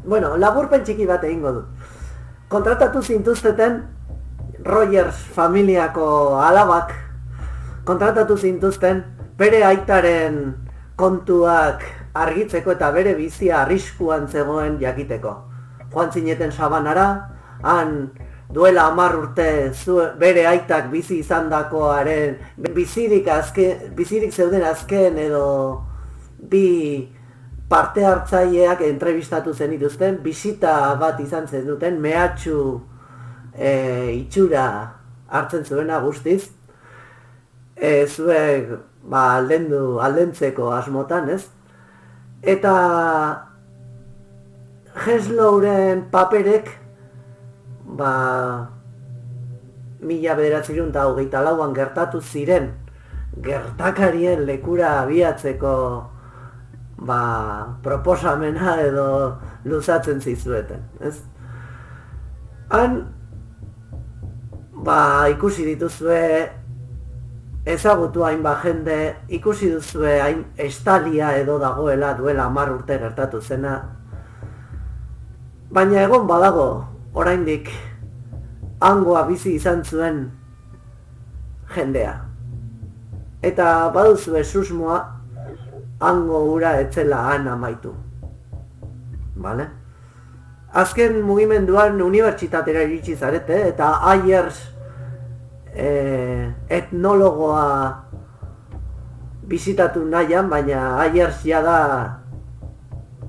Bueno, laburpen txiki bat egingo dut. Kontratatu zintuzteten Rogers familiako alabak kontratatu zintuzten bere aitaren kontuak argitzeko eta bere bizia arriskuan zegoen jakiteko. Joan zineten Sabanara, han duela 10 urte bere aitak bizi izandakoaren bizirik zeuden azken edo bi parte hartzaileak entrevistatu zenituzten, bisita bat izan zen duten, mehatxu itxura hartzen zuena guztiz, zuek aldentzeko asmotan, ez? Eta Henslowren paperek 1924an gertatu ziren gertakarien lekura abiatzeko proposamena edo luzatzen zizueten, ez? Han ikusi dituzue, ezagutu hainbat jende, ikusi duzue hain estalia edo dagoela duela 10 urte gertatu zena, baina egon badago oraindik hangoa bizi izan zuen jendea. Eta baduzue susmoa hango ura etzela han amaitu. Vale? Azken mugimenduan unibertsitatera iritsi zarete eta Ayers etnologoa bisitatu nahian, baina Ayers jada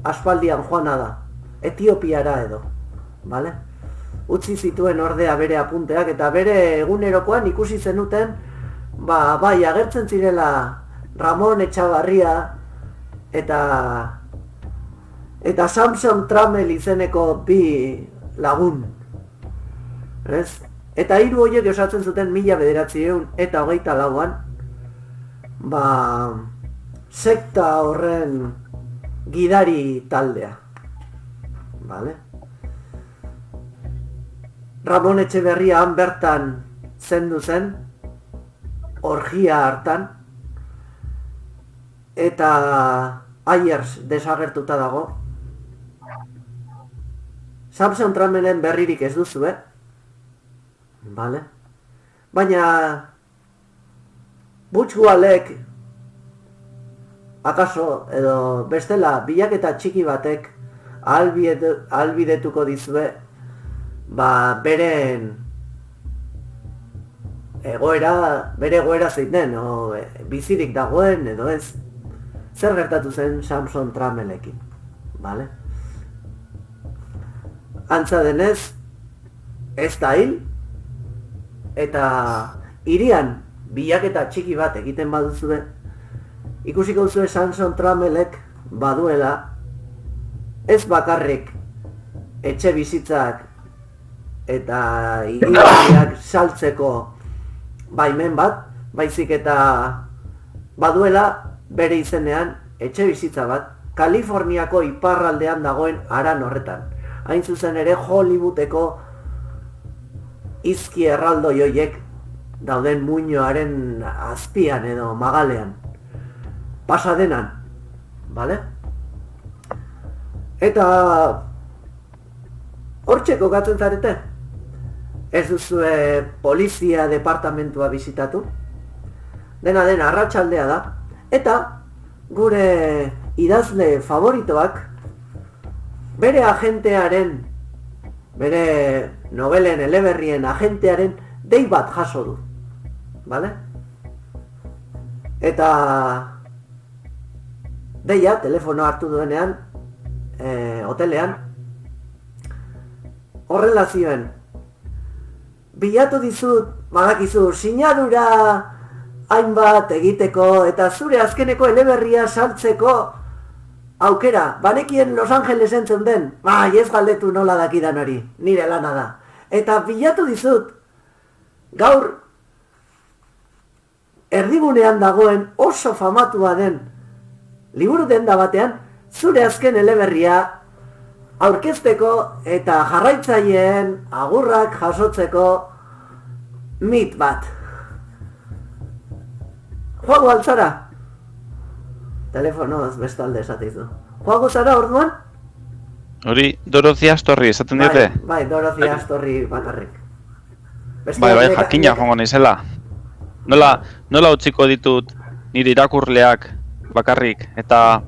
aspaldian joana da, Etiopiara edo, vale? Utzi zituen ordea bere apunteak eta bere egunerokoan ikusi zenuten, bai agertzen zirela Ramon Etxabarria eta Samson Trammell izeneko bi lagun, ez? Eta 3 horiek osatzen zuten 1924an sekta horren gidari taldea, vale? Ramon Etxeberria han bertan zendu zen, orgia hartan, eta Ayers desagertuta dago. Samson Trammellen berririk ez duzu, vale? Baina Butch Walek akaso edo bestela bilaketa txiki batek ahalbidetuko dizue bere egoera zein den, bizirik dagoen edo ez. Zer gertatu zen Samson Trammellekin, vale? Antza denez, ez da hil, eta hirian bilaketa txiki bat egiten baduzue, ikusiko duzue Samson Trammellek baduela ez bakarrik etxe bizitzak eta hiriak saltzeko baimen bat, baizik eta baduela bere izenean etxe bizitza bat Kaliforniako iparraldean dagoen haran horretan. Hain zuzen ere Hollywoodeko izki erraldoi horiek dauden muinoaren azpian edo magalean, Pasadenan, bale? Eta hortxe kokatzen zarete? Ez duzue polizia departamentua bisitatu? Dena arratsaldea da, eta gure idazle favoritoak bere agentearen, bere novelen eleberrien agentearen dei bat jaso du, bale? Eta deia, telefono hartu duenean, hotelean, horrela zioen, bilatu dizut, badakizu, sinadura hainbat egiteko eta zure azkeneko eleberria saltzeko aukera, banekien Los Angelesen zeuden, ez galdetu nola dakidan hori, nire lana da. Eta bilatu dizut, gaur erdigunean dagoen oso famatua den liburu denda batean, zure azken eleberria aurkezteko eta jarraitzaileen agurrak jasotzeko mit bat. Joago altzara? Telefonoz bestalde esateizu. Joago zara orduan? Hori Dorothy Astorri esaten diote? Bai, Dorothy Astorri bakarrik. Bai, jakina joango naizela. Nola utziko ditut nire irakurleak bakarrik eta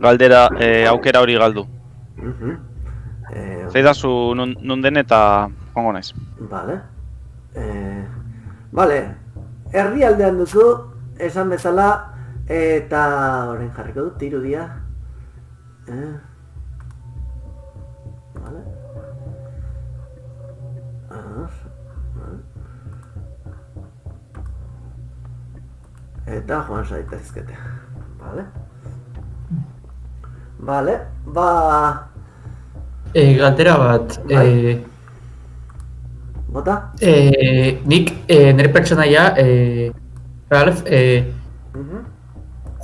galdera aukera hori galdu. Zaidazu nun den eta joango naiz. Vale, herrialdean duzu, esan bezala, eta orain jarriko dut, irudia. Vale. Eta joan zaitezkete. Vale, galdera bat. Bota? Nik nire pertsonaia, Ralph,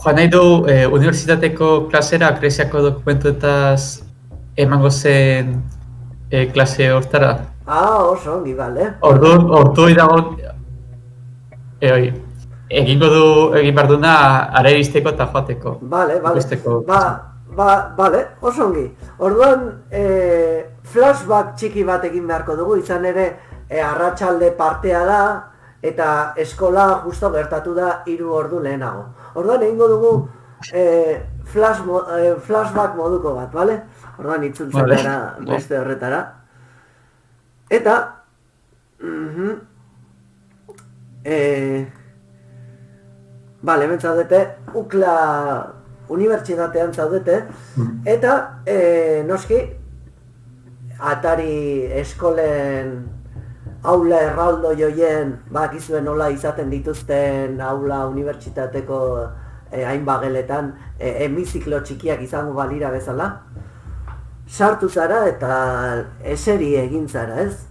joan nahi du unibertsitateko klasera Greziako dokumentuetaz emango zen klase hortara. Oso ongi, bale. Ordu dago egin behar duna ara iristeko eta joateko. Bale, oso ongi. Orduan, flashback txiki bat egin beharko dugu, izan ere arratsalde partea da, eta eskola justo gertatu da 3 ordu lehenago. Orduan egingo dugu flashback moduko bat, bale? Orduan itzultzen gara beste horretara. Eta, bale, hemen zaudete, UCLA unibertsitatean zaudete, eta noski, Atari eskolen aula erraldo joien, bakizuen nola izaten dituzten aula unibertsitateko hainbageletan hemiziklo txikiak izango balira bezala. Sartu zara eta eseri egin zara, ez?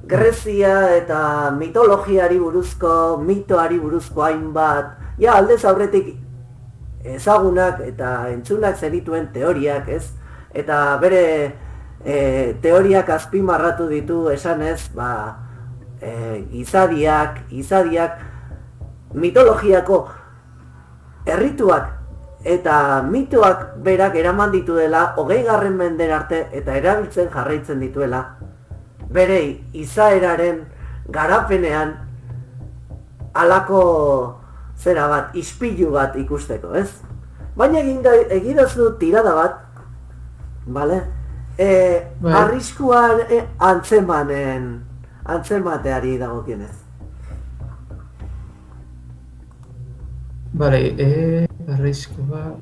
Grezia eta mitologiari buruzko, mitoari buruzko hainbat, aldez aurretik ezagunak eta entzunak zenituen teoriak, ez? Eta bere teoriak azpimarratu ditu esanez, izadiak mitologiako errituak eta mitoak berak eraman dituela 20. mendera arte eta erabiltzen jarraitzen dituela bere izaeraren garapenean halako zera bat, ispilu bat ikusteko, ez? Baina egidazu tirada bat, bale? Arriskuan antzemateari dagokienez. Bale, arriskua...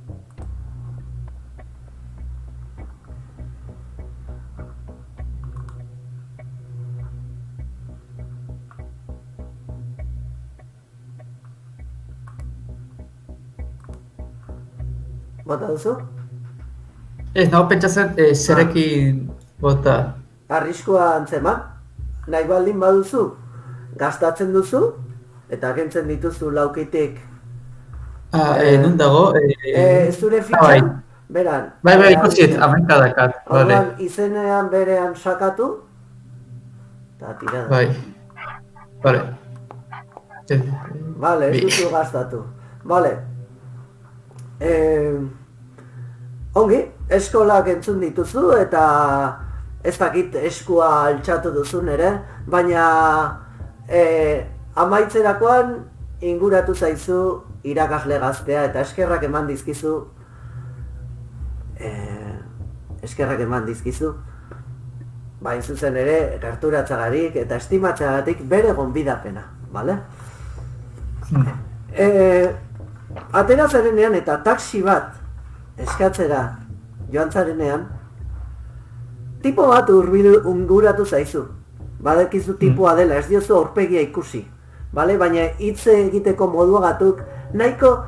Bota duzu? Ez, nago pentsatzen zerekin bota. Arriskua antzeman, nahi baldin baduzu, gastatzen duzu, eta kentzen dituzu laukitik. Nun dago? Zure fitxan, beran. Bai, ikusit, amaika dakat. Orduan, izenean berean sakatu, eta tirada. Bai, bale. Bale, ez duzu gastatu. Bale. Ongi, eskolak entzun dituzu eta ez dakit eskua altxatu duzun ere, baina amaitzerakoan inguratu zaizu irakasle gaztea eta eskerrak eman dizkizu, bain zuzen ere gerturatzagarik eta estimatzagatik bere gonbidapena, bale? Atera zarenean eta taxi bat eskatzera joan zarenean, tipo bat unguratu zaizu. Badekizu tipua dela, ez diozu aurpegia ikusi. Bale? Baina hitz egiteko moduagatuk nahiko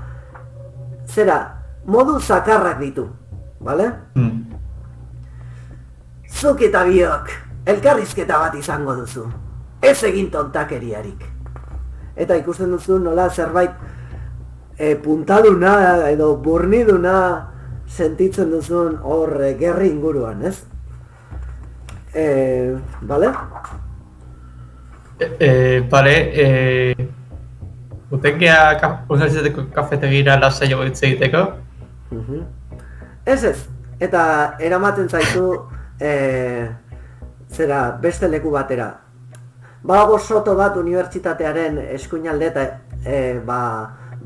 modu zakarrak ditu. Bale? Zuk eta biok elkarrizketa bat izango duzu. Ez egin tontakeriarik. Eta ikusten duzu nola zerbait puntaduna edo burniduna sentitzen duzun hor gerri inguruan, ez? Bale? Bale, utenkea unibertsitateko kafetegira lasai hitz egiteko? Ez, eta eramaten zaitu zera beste leku batera. Badago soto bat unibertsitatearen eskuinalde eta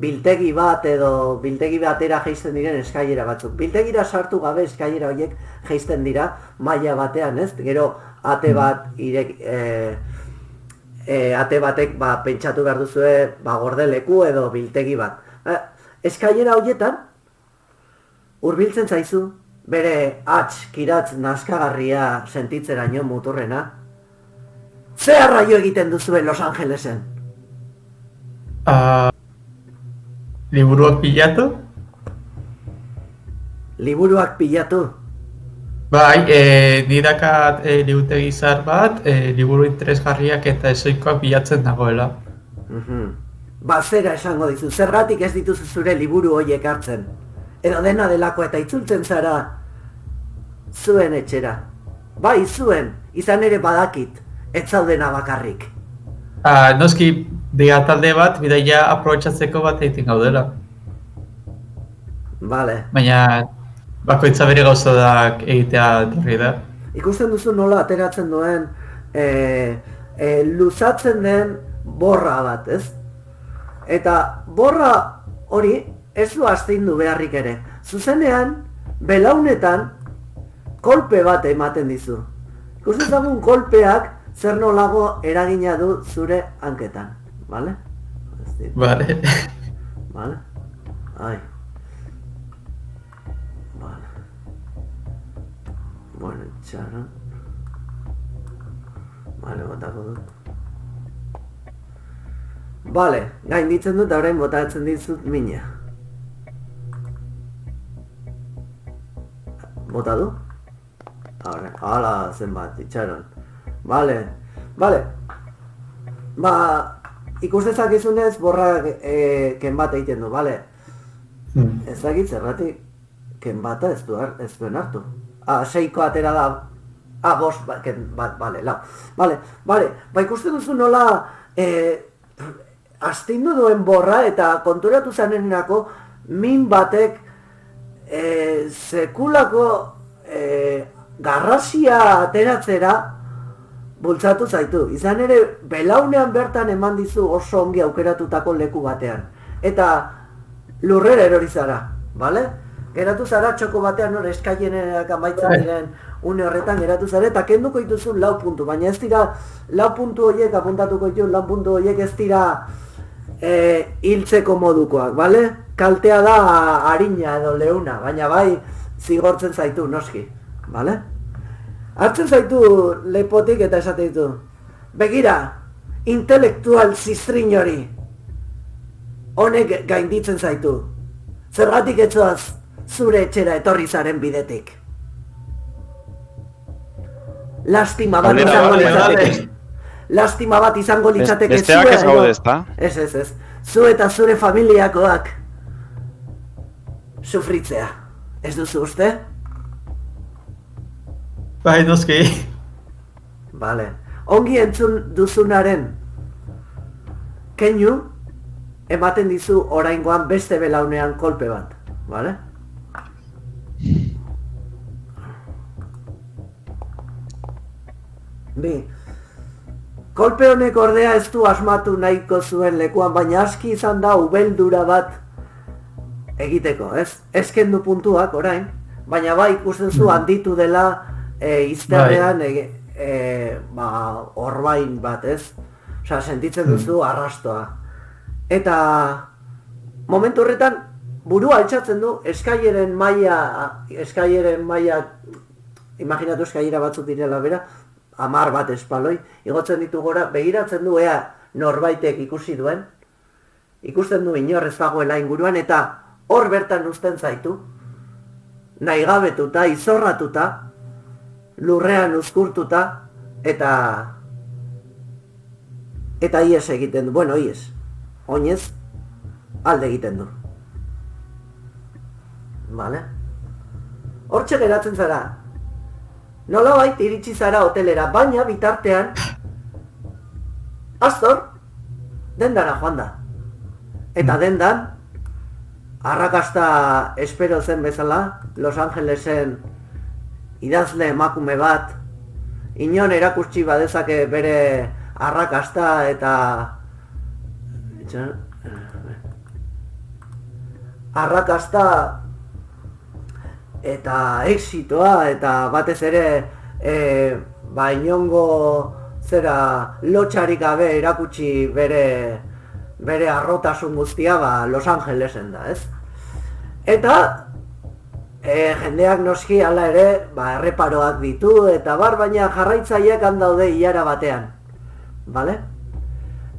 biltegi bat edo biltegi batera jaisten diren eskailera batzuk. Biltegira sartu gabe eskailera horiek jaisten dira maila batean, ez? Gero ate bat ate batek pentsatu behar duzue gordeleku edo biltegi bat. Eskailera horietan hurbiltzen zaizu bere kiratz naskagarria sentitzeraino muturrena. Ze arraio egiten duzue Los Angelesen? Liburuak pilatu? Liburuak pilatu? Bai, nidakat liburutegi zahar bat, liburu interesgarriak eta ezoikoak bilatzen dagoela. Zera esango dizu, zergatik ez dituzu zure liburu horiek hartzen? Edo dena delako eta itzultzen zara zuen etxera. Bai, zuen, izan ere badakit, ez zaudena bakarrik. Noski, diga talde bat, bidaia aprobetxatzeko bat egiten gaudela. Vale. Baina, bakoitza bere gauzadak egitea etorri da. Ikusten duzu nola ateratzen duen luzatzen den borra bat, ez? Eta borra hori ez du astindu beharrik ere. Zuzenean, belaunetan, kolpe bat ematen dizu. Ikusten zagun kolpeak zer nolago eragina du zure hanketan, bale? Bale. Bale? Ai. Bale. Bueno, txaran. Bale, botako dut. Bale, gainditzen dut, orain botatzen dizut mina. Bota du? Hala zenbat, itxaron. Bale. Ikus dezakizunez borra ken bat egiten du, bale? Ez dakit zergatik ken bata ez duen hartu. 6ko atera da. 5, ken bat, bale, lau. Bale, ikusten duzu nola astindu duen borra eta konturatu zanenerako min batek sekulako garrasia ateratzera bultzatu zaitu. Izan ere, belaunean bertan eman dizu oso ongi aukeratutako leku batean. Eta lurrera erori zara, bale? Geratu zara txoko batean hor eskailenerak amaitzen diren une horretan geratu zara eta kenduko dituzu 4 puntu, baina ez dira 4 puntu horiek apuntatuko ditu, 4 puntu horiek ez dira hiltzeko modukoak, bale? Kaltea da arina edo leuna, baina bai zigortzen zaitu, noski, bale? Hartzen zaitu lepotik eta esate ditu. Begira, intelektual zistrin hori. Honek gainditzen zaitu. Zergatik etzoaz zure etxera etorri zaren bidetik. Lastima bat izango litzateke. Lastima bat izango litzateke besteak ez gaude, ezta? Ez. Zu eta zure familiakoak sufritzea. Ez duzu uste? Bai, noski. Bale. Ongi entzun duzunaren keinu ematen dizu oraingoan beste belaunean kolpe bat. Bale? Bi. Kolpe honek ordea ez du asmatu nahiko zuen lekuan, baina aski izan da ubeldura bat egiteko, ez? Ez kendu puntuak orain, baina bai ikusten zu handitu dela izterrean orbain bat, ez? Osa, sentitzen duzu arrastoa. Eta momentu horretan burua altxatzen du eskaileren maila, imaginatu eskailera batzuk direla bera, 10 bat espaloi, igotzen ditu gora, begiratzen du ea norbaitek ikusi duen, ikusten du inor ez dagoela inguruan, eta hor bertan uzten zaitu, nahigabetuta, izorratuta, lurrean uzkurtuta, eta ies egiten du, bueno, ies, oinez, alde egiten du. Vale? Hortxe geratzen zara, nolabait iritsi zara hotelera, baina bitartean, Astor, dendara joan da. Eta dendan, arrakasta espero zen bezala, Los Angelesen idazle emakume bat, inon erakutsi badezake bere arrakasta eta exitoa eta batez ere inongo zera lotxarik gabe erakutsi bere arrotasun guztia Los Angelesen da, ez? Eta jendeak noski hala ere erreparoak ditu eta baina jarraitzaileak handaude ilara batean, bale?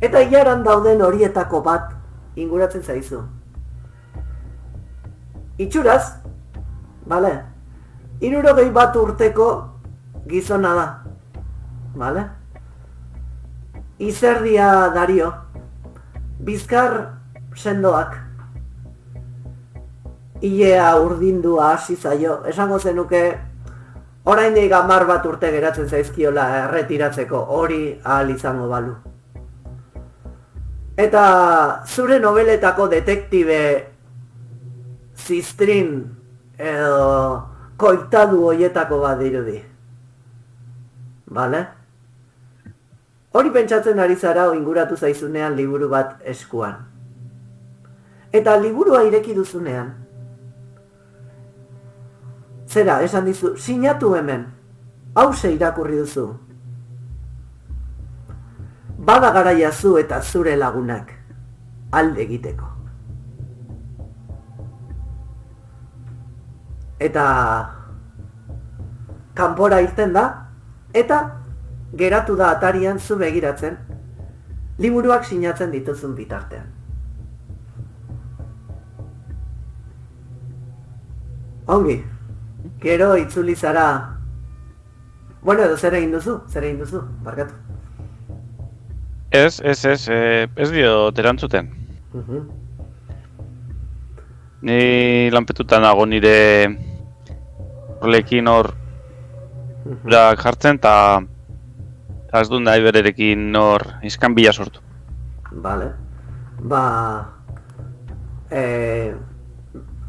Eta ilaran dauden horietako bat inguratzen zaizu. Itxuraz, bale? 61 urteko gizona da, bale? Izerdia Dario, bizkar sendoak, ilea urdindua hasi zaio, esango zenuke oraindik 10 urte geratzen zaizkiola erretiratzeko, hori ahal izango balu. Eta zure nobeletako detektibe ziztrin edo koitadu hoietako bat dirudi. Bale? Hori pentsatzen ari zara inguratu zaizunean liburu bat eskuan. Eta liburua ireki duzunean, zera, esan dizu, sinatu hemen, hause irakurri duzu. Bada garaia zu eta zure lagunak alde egiteko. Eta kanpora irten da, eta geratu da atarian zu begiratzen, liburuak sinatzen dituzun bitartean. Ongi, gero itzuli zara. Bueno, edo zer egin duzu, barkatu. Ez dio erantzuten. Ni lanpetuta nago nire horrekin hor jartzen eta ez dut nahi bererekin hor iskanbila sortu. Bale.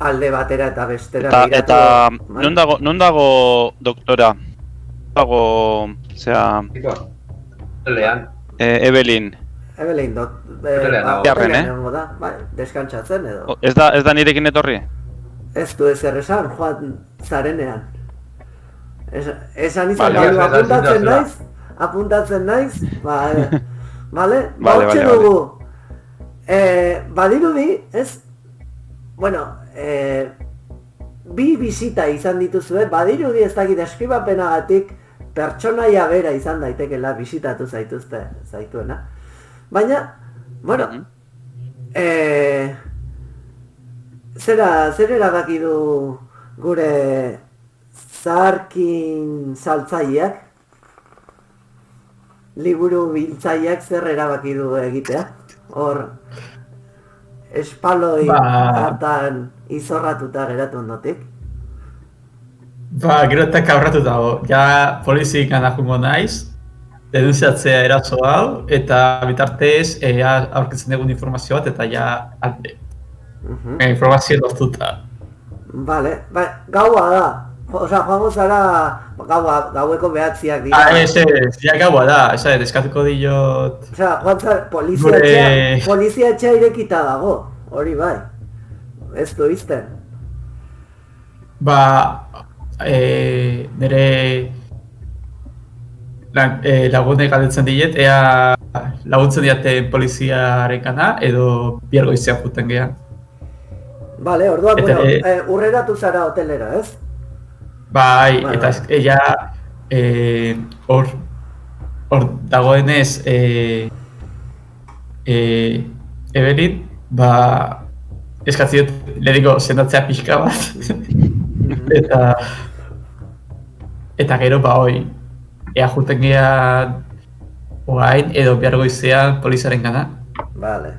Alde batera eta bestera begiratu. Eta non dago doktora? Dago, zera... Lean. Evelyn. Evelyn deskantzatzen edo. Ez da nirekin etorri? Ez du ezer esan, joan zarenean. Esan izan apuntatzen naiz, bale? Bautxe dugu. Badirudi, ez? Bueno, bi bisita izan dituzue, badirudi ez dakit deskribapenagatik pertsonaia bera izan daitekela bisitatu zaituena. Baina, bueno, zer erabaki du gure zaharkin saltzaileak, liburu biltzaileak zer erabaki du egitea? Hor, espaloi hartan izorratuta geratu ondotik. Gero eta kabratu dago, ja polizik anajungo naiz, denunziatzea eraso hau, eta bitartez aurkitzen dugun informazio bat, eta ja informazio lortuta. Bale, gaua da, joango zara gaueko behatziak dira. Ja gaua da, eskatuko diot... Joan zara, polizia etxea irekita dago, hori bai, ez du izten. Nire lagunek galdetzen diet, ea laguntzen diaten poliziaren gana, edo bihar goizean juten gehan. Bale, orduan, urreratu zara hotelera, ez? Bai, eta ella hor dagoenez Evelyn, eskatziot leheniko sendatzea pixka bat. Eta gero ea juten gehan oain edo bihar goizean poliziaren gana. Bale.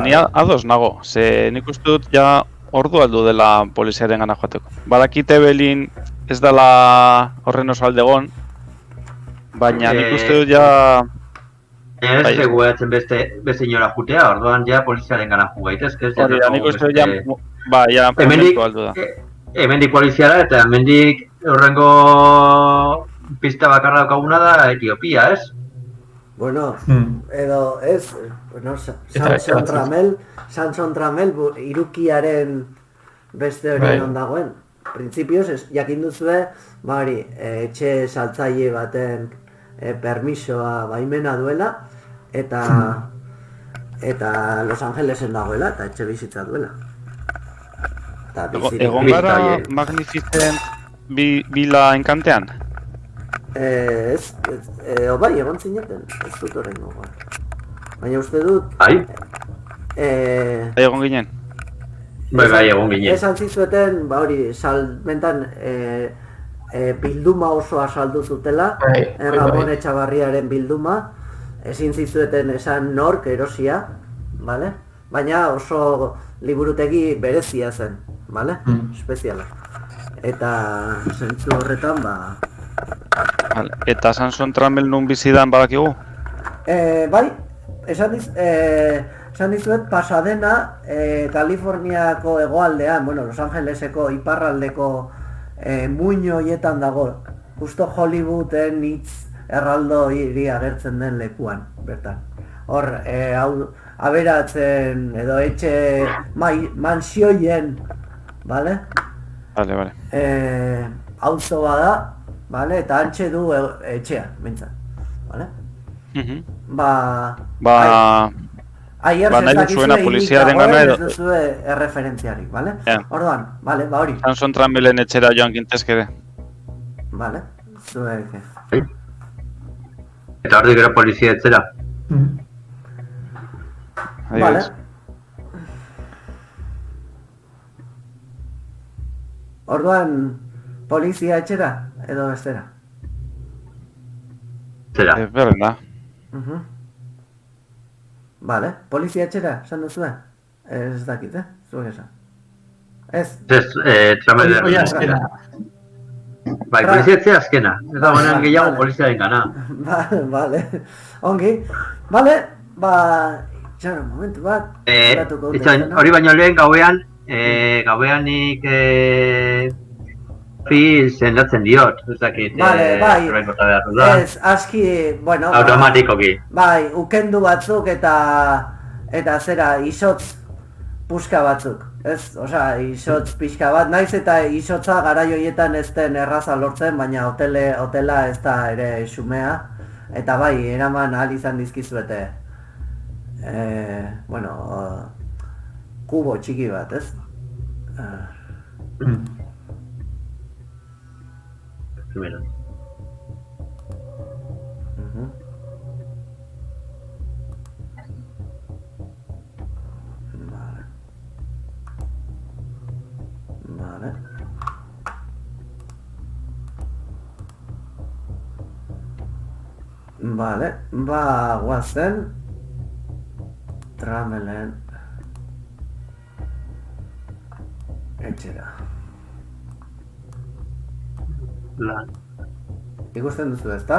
Ni ados nago, ze nik uste dut ja ordu aldu dela poliziaren gana joateko. Badakit Evelyn ez dela horren oso aldegon, baina nik uste dut ja Baina Bai. ez dugu geratzen beste inora jutea, orduan ja poliziaren gana ju gaitezke, ez? Hori da, nik uste dut ja, ja, Hemendik, momentu aldu da. hemendik poliziara eta hemendik urrengo pista bakarra daukaguna da Etiopia, ez? Bueno, Hmm. edo ez, bueno, Eta Sanson Tramel irukiaren beste hori Bai. non dagoen. Printzipioz, jakin duzue, hori, etxe saltzaile baten permisoa baimena duela, eta Los Angelesen dagoela, eta etxe bizitza duela. Eta Egon gara Magnificent bila enkantean? Bai, egon zineten, ez dut horrein gogoa. Baina uste dut... Bai? Egon ginen? Bai, egon ginen. Esan zizueten, hori, salmentan bilduma osoa saldu zutela, Bai. Ramon Etxabarriaren bilduma, ezin zizueten esan nork erosia, vale? Baina oso liburutegi berezia zen, vale? Espeziala. Eta zentzu horretan, Vale. Eta Sanson Tramel nun bizidan badakigu? bai, esan dizuet Pasadena, Kaliforniako hegoaldean, bueno, Los Angeleseko iparraldeko muino hoietan dago, justo Hollywooden hitz erraldo hiri agertzen den lekuan, bertan. Hor, aberatzen edo etxe mansioien, bale? Vale. Auzo bada, bale? Eta antxe du etxea, bintzat, bale? Aier nahi duzuena poliziaren gana edo... Ez duzue erreferentziarik, bale? Yeah. Orduan, bale, hori. Sanson Tramelen etxera joan gintezkere. Bale, zuek... Eta hortik gero polizia etzera. Vale. Orduan, polizia etxera edo bestera? Zera. Berren da. Vale, polizia etxera, esan duzue? Ez dakit, zuek esan. Ez. Tramel Hori azkena. Bai, polizia etzera azkena. Ez da banan gehiago poliziaren gana. Vale, ongi. Vale, txaro, momentu bat. Hori baino lehen gauean nik sendatzen diot, ez dakit, zerbait bota behar du da. Ez, aski, bueno... Automatikoki. Bai, ukendu batzuk eta zera, isotz puska batzuk, ez? Osea, isotz pixka bat, naiz eta isotza garaioietan ez den erraza lortzen, baina hotela ez da ere xumea. Eta bai, eraman ahal izan dizkizuete, bueno, kubo txiki bat, ez? Primero. Vale. Vale, guazen Tramelen etxera. Ikusten duzu, ezta?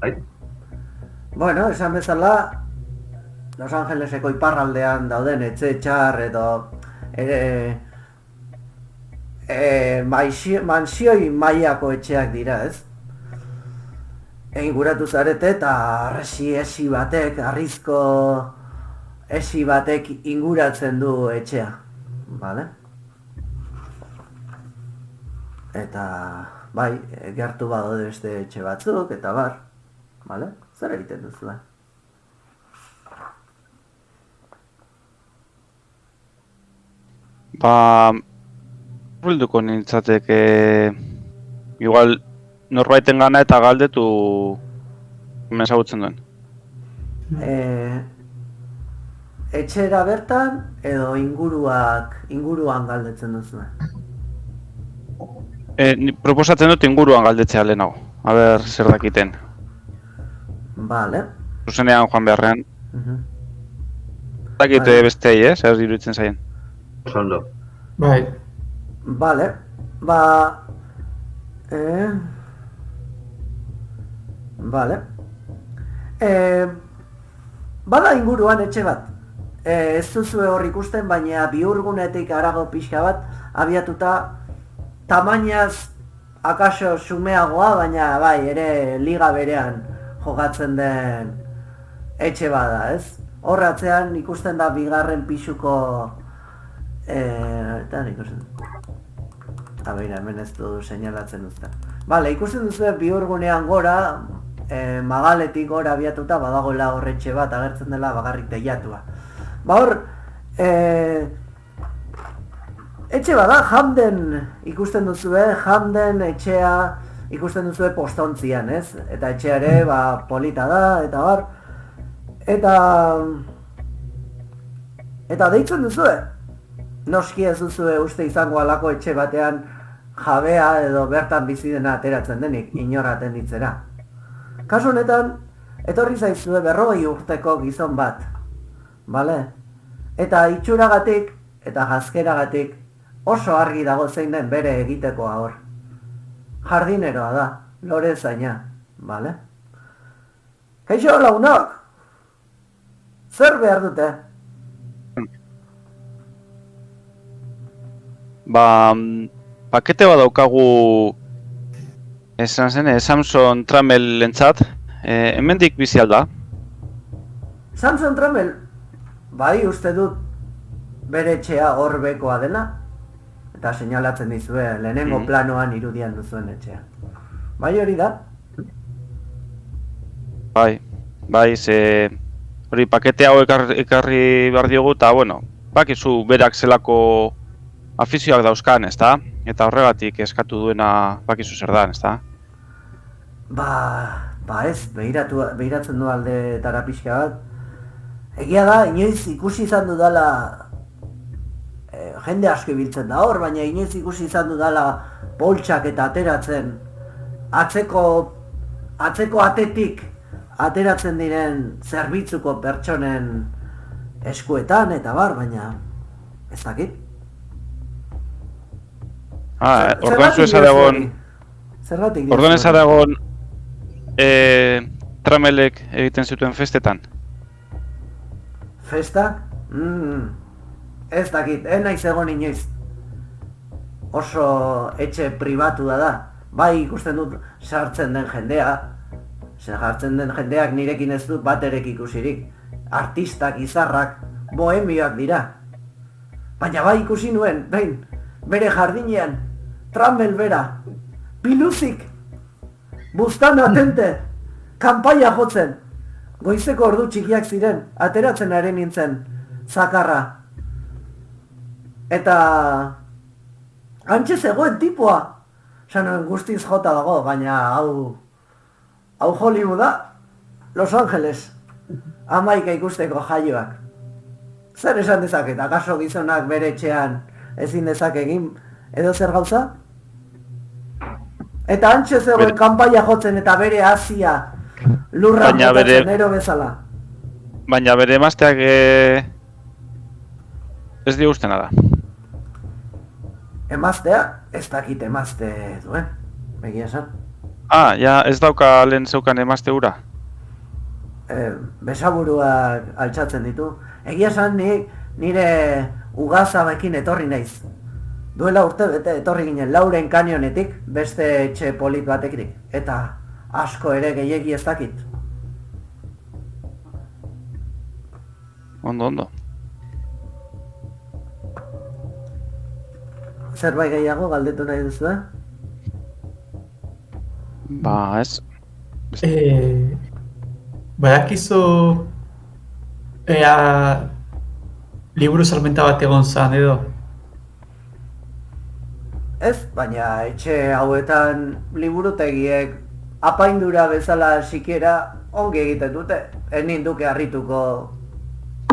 Bai. Bueno, esan bezala Los Angeleseko iparraldean dauden etxe txar edo mansioi mailako etxeak dira, ez? Inguratu zarete eta esi batek, harrizko esi batek inguratzen du etxea, bale? Eta, bai, gertu badaude beste etxe batzuk, eta bar, bale? Zer egiten duzu, Bulduko nintzateke igual norbaiten gana eta galdetu hemen ezagutzen duen. Etxera bertan edo inguruan galdetzen duzu? Proposatzen dut inguruan galdetzea lehenago. A ber, zer dakiten. Vale. Zuzenean joan beharrean. Dakite bestei, zer iruditzen zaien. Ondo. Bai. Vale. Vale. Bada inguruan etxe bat. Ez duzue hor ikusten, baina bihurgunetik harago pixka bat abiatuta tamainaz akaso xumeagoa, baina bai, ere liga berean jokatzen den etxe bada, ez? Horratzean ikusten da bigarren pisuko eta ikusten beira, hemen ez du seinalatzen duzta. Bale, ikusten duzu bihurgunean gora, magaletik gora abiatuta badagoela horretxe bat agertzen dela bakarrik teilatua. Ba hor, etxe bada, Hamden ikusten duzue, Hamden etxea ikusten duzue postontzian, ez? Eta etxea ere, polita da, eta bar. Eta deitzen duzue. Noski ez duzue uste izango alako etxe batean jabea edo bertan bizi dena ateratzen denik, inor atenditzera. Kasu honetan, etorri zaizue 40 urteko gizon bat, bale? Eta itxuragatik eta jazkeragatik oso argi dago zein den bere egitekoa hor. Jardineroa da, lorezaina, bale? Kaixo launok! Zer behar dute? Pakete bat daukagu esan zen, Samson Trammell entzat, hemendik bizi alda. Samson Trammell? Bai, uste dut bere etxea hor bekoa dela, eta seinalatzen dizue lehenengo planoan irudian duzuen etxea. Bai, hori da? Bai, ze hori pakete hau ekarri behar diogu, eta bueno, bakizu berak zelako afizioak dauzkan, ezta? Eta horregatik eskatu duena bakizu zer dan, ezta? Ez, behiratzen du aldetara pixka bat. Egia da, inoiz ikusi izan dudala, jende asko ibiltzen da hor, baina inoiz ikusi izan dudala poltsak eta ateratzen, atzeko atetik ateratzen diren zerbitzuko pertsonen eskuetan eta bar, baina ez dakit. Orduan ez aragon Trammellek egiten zituen festetan? Festak? Ez dakit, naiz egon inoiz. Oso etxe pribatu da. Bai ikusten dut sartzen den jendea. Jartzen den jendeak nirekin ez dut baterek ikusirik. Artistak, izarrak, bohemioak dira. Baina bai ikusi nuen, behin, bere jardinean, Trammell bera, piluzik, buztan atente, kanpaia jotzen. Goizeko ordu txikiak ziren, ateratzen ari nintzen, zakarra. Eta antxe zegoen tipua. Sanoen guztiz jota dago, baina hau Hollywooda, Los Angeles, 11 ikusteko jaioak. Zer esan dezaket, akaso gizonak bere etxean ezin dezakegin edo zer gauza? Eta antxe zegoen kanpaia jotzen eta bere hasia lurra jotatzen ero bezala. Baina bere emazteak ez dio uste nada. Emaztea? Ez dakit emazte duen, begia esan. Ja, ez dauka lehen zeukan emazte hura? Besaburuak altxatzen ditu. Egia esan nire ugazabekin etorri naiz. Duela urte bete etorri ginen Lauren Kanionetik, beste etxe polit batekirik. Eta asko ere gehiegi ez dakit. Ondo. Zerbait gehiago galdetu nahi duzu, Ez. Badakizu ea liburu salmenta bat egon zan edo? Ez, baina etxe hauetan liburutegiek apaindura bezala sikiera ongi egiten dute. Ez ninduke harrituko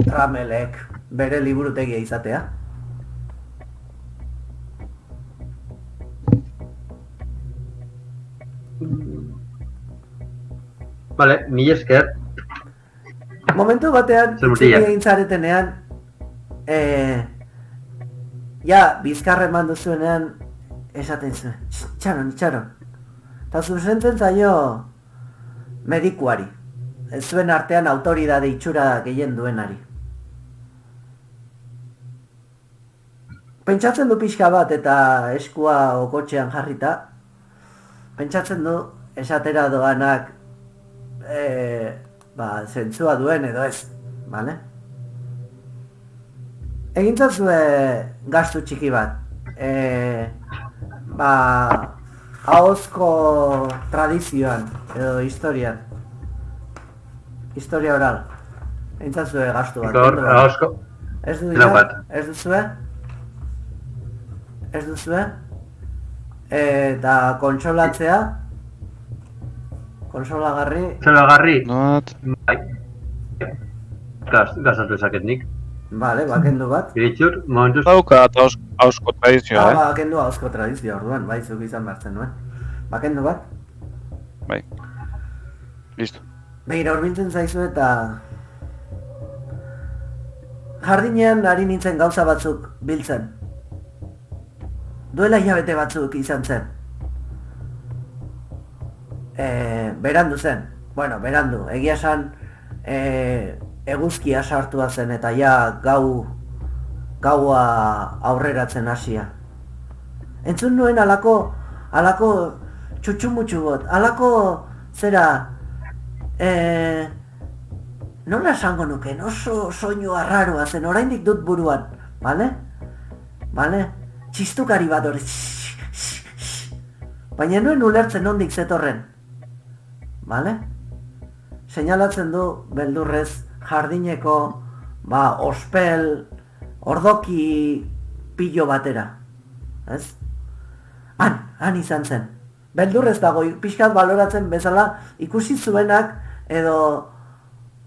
Trammellek bere liburutegia izatea. Vale, mila esker. Momentu batean, zuri egin zaretenean, bizkarra eman duzuenean, esaten zuen, itxaron. Eta zuzentzen zaio medikuari. ez zuen artean autoridade itxura gehien duenari. Pentsatzen du pixka bat eta eskua okotxean jarrita, pentsatzen du esatera doanak zentzua duen edo ez, bale? Egintzazue gastu txiki bat, ahozko tradizioan edo historian, historia oral, egintzazue gastu bat. Ahozko, Ez duzue? Ez duzue? Eta kontsolatzea? Konsolagarri? Konsolagarri? Not. Bai. Gazatu ezaket nik. Vale, bakendu bat. Iritxur, momentuz... Dauka eta hausko tradizioa, Bakendu ahozko tradizioa orduan, bai, zuk izan behartzen nuen. Bakendu bat? Bai. Listo. Begira, horbiltzen zaizu eta... Jardinean ari nintzen gauza batzuk biltzen. Duela hilabete batzuk izan zen. Berandu zen. Bueno, berandu. Egia esan eguzkia sartua zen eta ja gaua aurreratzen hasia. Entzun nuen alako txutxumutxu bot, alako zera nola esango nuken, oso soinu arraroa zen, oraindik dut buruan, bale? Bale? Txistukari bat hori, baina nuen ulertzen nondik zetorren, bale? Seinalatzen du beldurrez jardineko, ospel, ordoki pilo batera, ez? Han izan zen. Beldurrez dago, pixkat baloratzen bezala ikusi zuenak edo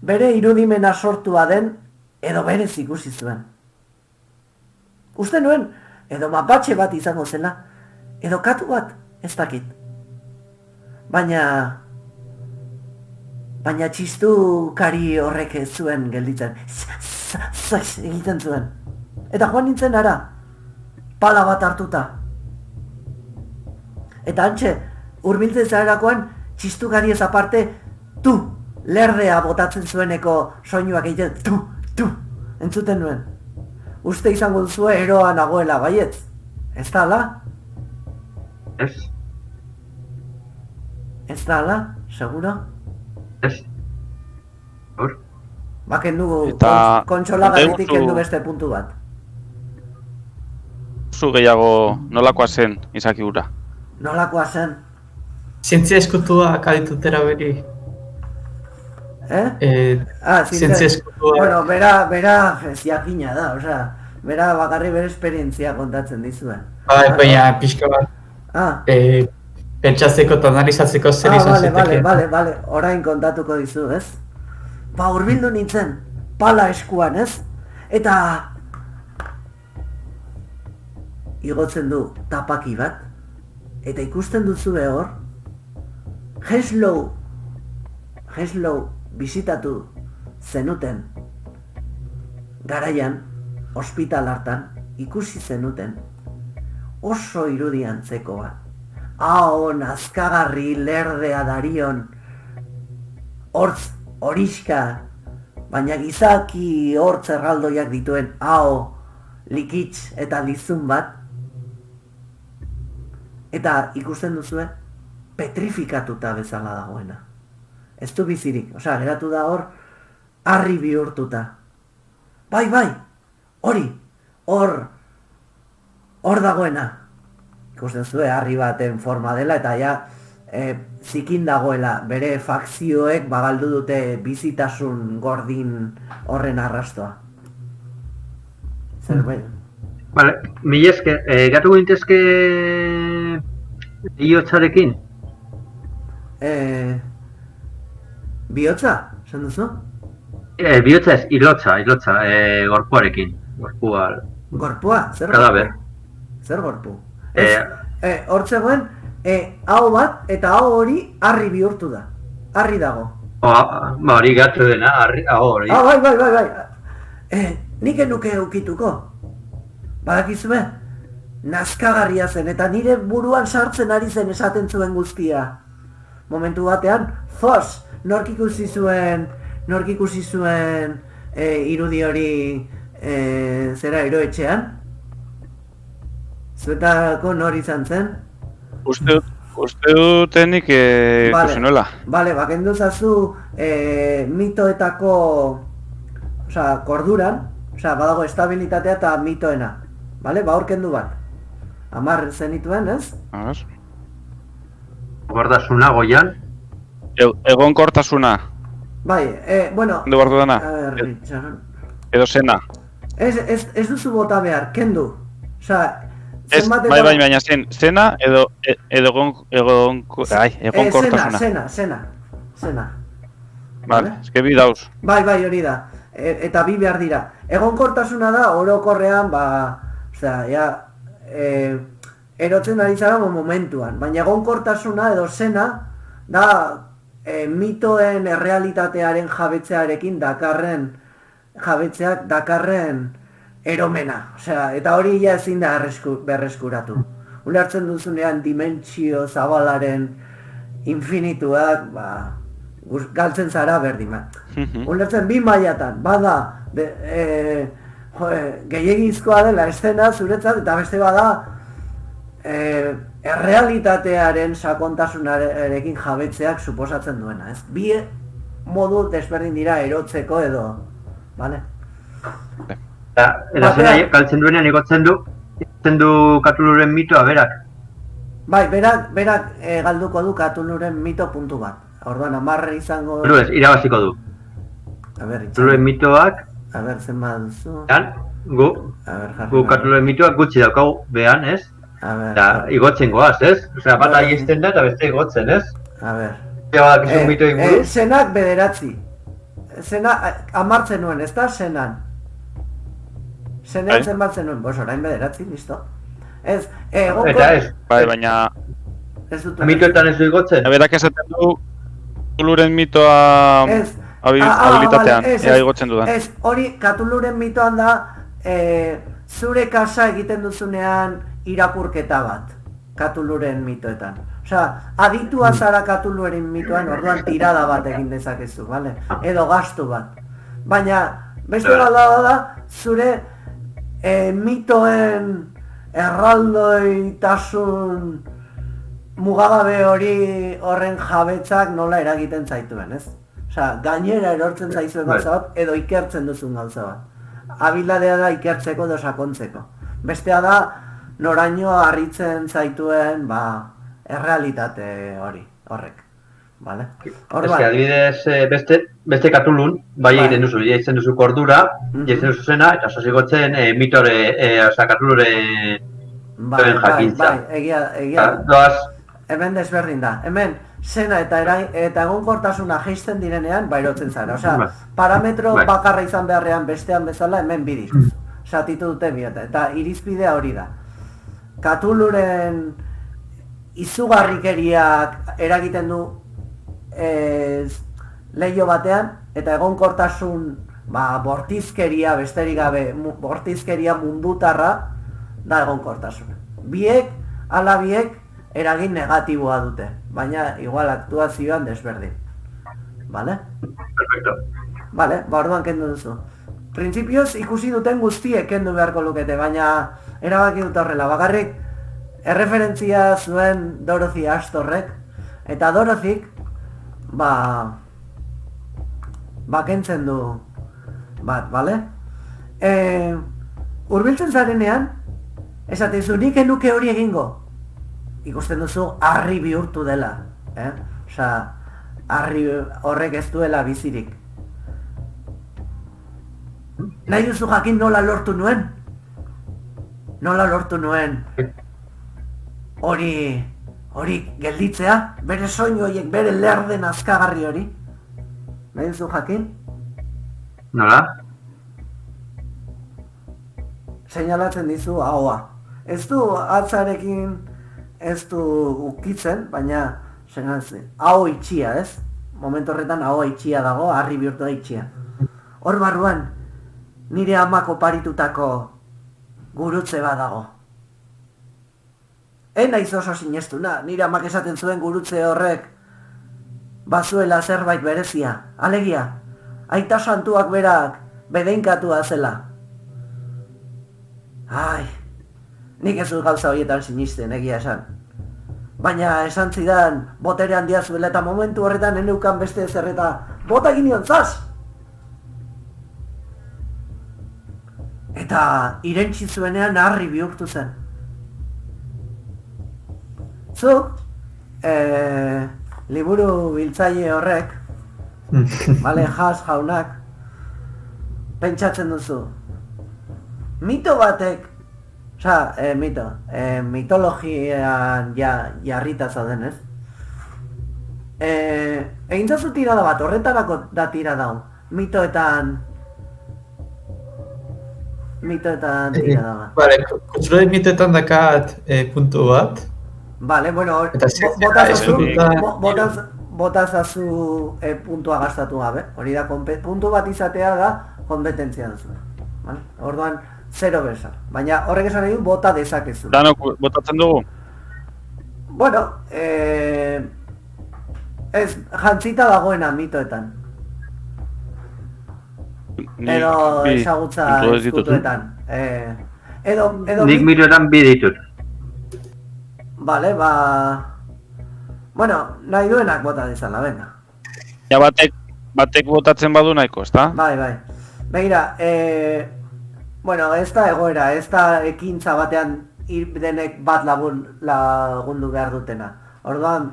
bere irudimena sortua den edo berez ikusi zuen. Uste nuen, edo mapatxe bat izango zela, edo katu bat, ez dakit. Baina txistukari horrek ez zuen gelditzen. Egiten zuen. Eta joan nintzen ara, pala bat hartuta. Eta hantxe, hurbiltzen zarerakoan, txistukari ez aparte, lerdea botatzen zueneko soinuak egiten, entzuten nuen. Uste izango duzue eroa nagoela, baietz? Ez da ala? Ez. Ez da ala? Seguro? Ez. Hor? Kendu Eta kontsolagaritik kendu beste puntu bat. Zu gehiago nolakoa zen izaki hura? Nolakoa zen? Zientzia eskutua kaditutera beri. Zientzia eskutua... Bueno, bera ziakina da, osea, bera bakarri bere esperientzia kontatzen dizuen. Baina pixka bat, pentsatzeko eta analizatzeko zer izan ziteke. Bale, orain kontatuko dizu, ez? Hurbildu nintzen, pala eskuan, ez? Eta... igotzen du tapaki bat, eta ikusten duzue hor, Heslow bisitatu zenuten garaian, ospital hartan, ikusi zenuten oso irudiantzekoa. Hau, nazkagarri, lerdea darion, hortz, horiska, baina gizaki hortz erraldoiak dituen, hau, likitz eta lizun bat, eta ikusten duzue, petrifikatuta bezala dagoena. Ez du bizirik, osea, geratu da hor, harri bihurtuta. Bai, hori, hor dagoena. Ikusten zue, harri baten forma dela, eta ja, zikin dagoela, bere fakzioek bagaldu dute bizitasun gordin horren arrastoa. Zer, Vale, mila esker, gatu gintezke bihotzarekin? Bihotza, esan duzu? Bihotza ez, hilotza, gorpuarekin. Gorpua, zer Kadaber. Zer gorpu? Hor zegoen, hau bat eta hau hori harri bihurtu da. Harri dago. Hori gatu dena, hori. Bai. Nik enuke eukituko. Badakizue, nazkagarria zen eta nire buruan sartzen ari zen esaten zuen guztia. Momentu batean, nork ikusi zuen irudi hori zera eroetxean? Zuetako nor izan zen? Uste dutenik ikusi nuela. Bale, bakendu zazu mitoetako, korduran, badago estabilitatea eta mitoena. Bale, hor kendu bat. 10 zenituen, ez? Gordasuna, goian. Egonkortasuna. Bai, bueno... Kendu bardu dana. Edo zena. Ez duzu bota behar, kendu. Bai, baina zena edo egonkortasuna. Zena. Vale, eske bi dauz. Bai, hori da. Eta bi behar dira. Egonkortasuna da, orokorrean, erotzen ari zara momentuan. Baina egonkortasuna edo zena da mitoen errealitatearen jabetzearekin dakarren eromena. Eta hori ja ezin da berreskuratu. Ulertzen duzunean dimentsio zabalaren infinituak, galtzen zara berdin. Ulertzen bi mailatan, bada gehiegizkoa dela eszena zuretzat, eta beste bada errealitatearen sakontasunarekin jabetzeak suposatzen duena, ez? Bi modu desberdin dira erotzeko edo, bale? Eta zena galtzen duenean igotzen du Katuluren mitoa berak. Bai, berak galduko du Katuluren mito puntu bat. Orduan 10 izango... irabaziko du. Katuluren mitoak... zen baduzu... Gu Katuluren mitoak gutxi daukagu behan, ez? Eta igotzen goaz, ez? Bata aizten da eta beste igotzen, ez? Zenak bederatzi. Zenak amartzen nuen, ez da? Zenan. Zenean zen batzen nuen, orain bederatzi, listo. Ez, eta ez. Bai, baina... Mitoetan ez du igotzen? Berak esaten du Katuluren mitoa habilitatean, ea igotzen dudan. Ez, hori Katuluren mitoan da zure kasa egiten duzunean irakurketa bat, Katuluren mitoetan. Aditua zara Katuluren mitoan, orduan tirada bat egin dezakezu, bale? Edo gastu bat. Baina, beste galdada da, zure mitoen erraldoitasun mugagabe hori horren jabetzak nola eragiten zaituen, ez? Gainera erortzen zaizuen gauza bat, edo ikertzen duzun gauza bat. Habilidadea da ikertzeko edo sakontzeko. Bestea da, noraino harritzen zaituen, errealitate horrek. Bale? Adibidez, beste Katulun, bai egiten duzu, jaitzen duzu kordura, jaitzen duzu zena, eta sozigotzen Katuluren jakintza. Bai, egia. Hemen desberdin da. Hemen, zena eta egonkortasuna jaisten direnean, erotzen zara. Parametro bakarra izan beharrean bestean bezala, hemen bidit. Satitu dute biota. Eta irizpidea hori da. Katuluren izugarrikeriak eragiten du lehio batean, eta egonkortasun bortizkeria, besterik gabe, bortizkeria mundutarra da egonkortasuna. Ala biek eragin negatiboa dute, baina igual aktuazioan desberdin. Bale? Perfecto. Bale, orduan kendu duzu. Printzipioz ikusi duten guztiek kendu beharko lukete, baina erabaki dut horrela. Bakarrik erreferentzia zuen Dorothy Astorrek, eta Dorothyk kentzen du bat, bale? Hurbiltzen zarenean, esatezu nik enuke hori egingo. Ikusten duzu harri bihurtu dela, harri horrek ez duela bizirik. Nahi duzu jakin nola lortu nuen? Nola lortu nuen hori gelditzea? Bere soinu horiek, bere lerden azkagarri hori? Nahi duzu jakin? Nola? Seinalatzen dizu ahoa. Ez du atzarekin ez du ukitzen, baina aho itxia, ez? Momentu horretan aho itxia dago, harri bihurtu da itxia. Hor barruan, nire amak oparitutako gurutze bat dago. Naiz oso sinestuna, nire amak esaten zuen gurutze horrek bazuela zerbait berezia, alegia, aita santuak berak bedeinkatua zela. Ai, nik ez dut gauza horietan sinisten, egia esan. Baina esan zidan botere handia zuela eta momentu horretan eneukan beste ezer eta bota egin nion zaz! Eta irentsi zuenean harri bihurtu zen. Zuk, liburu biltzaile horrek, bale, Has jaunak, pentsatzen duzu. Mito batek, mitologian jarrita zauden, ez? Egin zazu tirada bat, horretarako da tirada hau. Mitoetan tirada bat. Vale, kontrole mitoetan dakat puntu bat. Vale, bueno, botazazu puntua gastatu gabe. Hori da, puntu bat izatea da kompetentzia duzu. Vale? Orduan, 0 besa. Baina horrek esan nahi du bota dezakezu. Danok botatzen dugu? Bueno, ez jantzita dagoena mitoetan. Edo esagutza ezkutuetan. Nik mitoetan bi ditut. Vale, bueno, nahi duenak bota dezala, venga. Ja, batek botatzen badu nahiko, ezta? Bai. Begira, bueno, ez da egoera, ez da ekintza batean denek bat lagundu behar dutena. Orduan,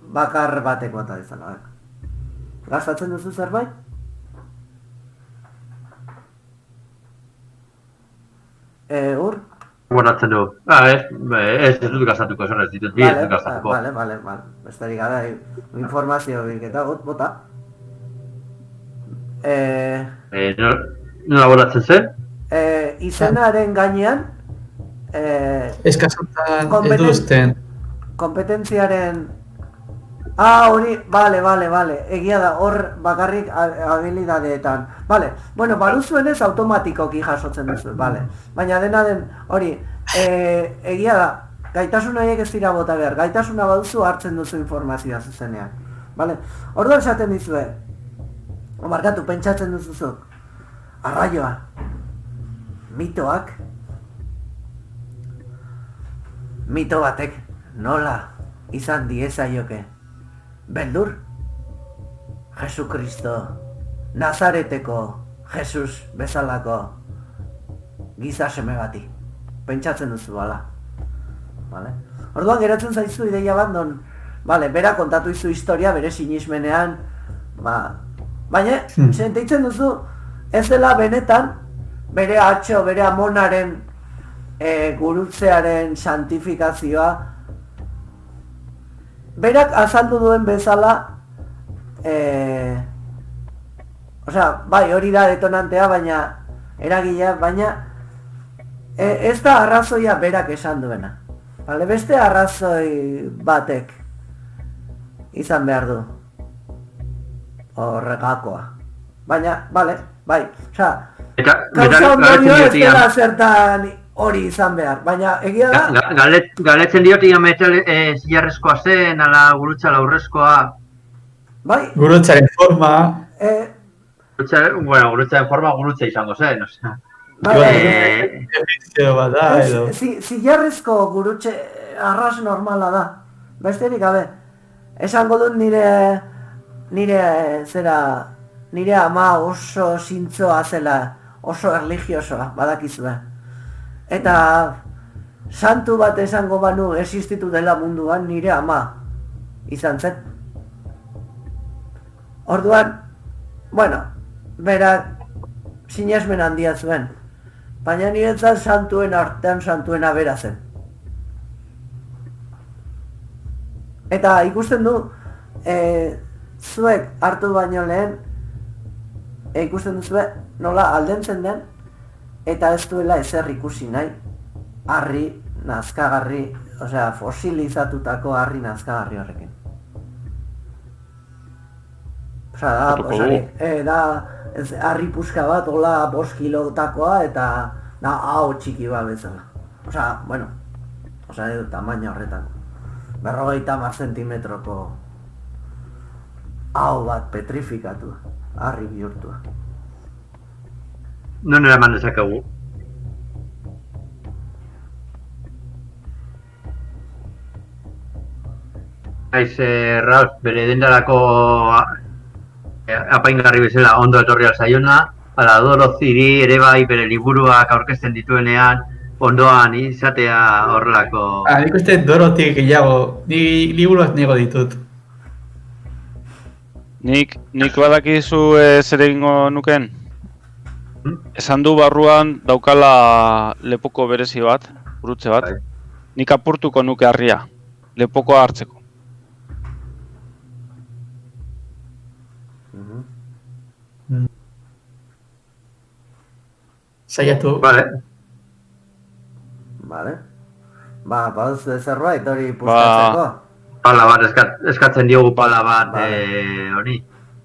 bakar batek bota dezala. Gastatzen duzu zerbait? Ur? Botatzen du. Ez dut gastatuko, esan ez ditut, bi ez dut gastatuko. Vale. Besterik gara, informazio bilketa, bota. Nola botatzen zen? Izenaren gainean Eskasuntan eduzten. kompetentziaren hori, bale, egia da, hor bakarrik habilidadeetan. Bale, bueno, baduzuenez automatikoki jasotzen duzu, bale. Baina dena den, hori, egia da, gaitasun horiek ez dira bota behar, gaitasuna baduzu hartzen duzu informazioa zuzenean. Bale, orduan esaten dizue, markatu, pentsatzen duzuzuk, arraioa, mito batek nola izan diezaioke beldur? Jesukristo, Nazareteko Jesus bezalako giza seme bati. Pentsatzen duzu, bala. Vale? Orduan geratzen zaizu ideia bat non, vale, bera kontatu izu historia bere sinismenean, baina sentitzen duzu ez dela benetan bere atxo, bere amonaren gurutzearen santifikazioa berak azaldu duen bezala bai, hori da detonantea, baina eragilea, baina ez da arrazoia berak esan duena. Vale, beste arrazoi batek izan behar du horregakoa. Baina, bai, kausa ondorio ez dela zertan hori izan behar, baina egia da... Galetzen diot ia zilarrezkoa zen, ala gurutza laurrezkoa... Bai? Gurutzaren forma... Gurutzaren forma gurutza izango zen, osea... Zilarrezko gurutxe arras normala da, besterik gabe. Esango dut nire ama oso zintzoa zela, oso erligiosoa, badakizue. Eta santu bat esango banu existitu dela munduan nire ama izan zen. Orduan, bueno, berak sinesmen handia zuen, baina niretzat santuen artean santuena bera zen. Eta ikusten du, zuek hartu baino lehen, ikusten duzue nola aldentzen den, eta ez duela ezer ikusi nahi, harri nazkagarri, osea, fosilizatutako harri nazkagarri horrekin. Da, harri puska bat, hola 5 kilotakoa, eta da, hau txiki bat bezala. Edo tamaina horretan. 50 zentimetroko hau bat petrifikatu, harri bihurtua. Non eraman dezakegu? Naiz, Ralph, bere dendarako apaingarri bezala ondo etorri alzaiona, ala Doroziri ere bai bere liburuak aurkezten dituenean, ondoan izatea horrelako... Nik uste Dorotik gehiago, ni liburuak nego ditut. Nik badakizu zer egingo nuken? Esan du barruan daukala lepoko berezi bat, gurutze bat. Nik apurtuko nuke harria, lepokoa hartzeko. Saiatu. Vale. Baduz zerbait hori puskatzeko? Pala bat, eskatzen diogu pala bat hori.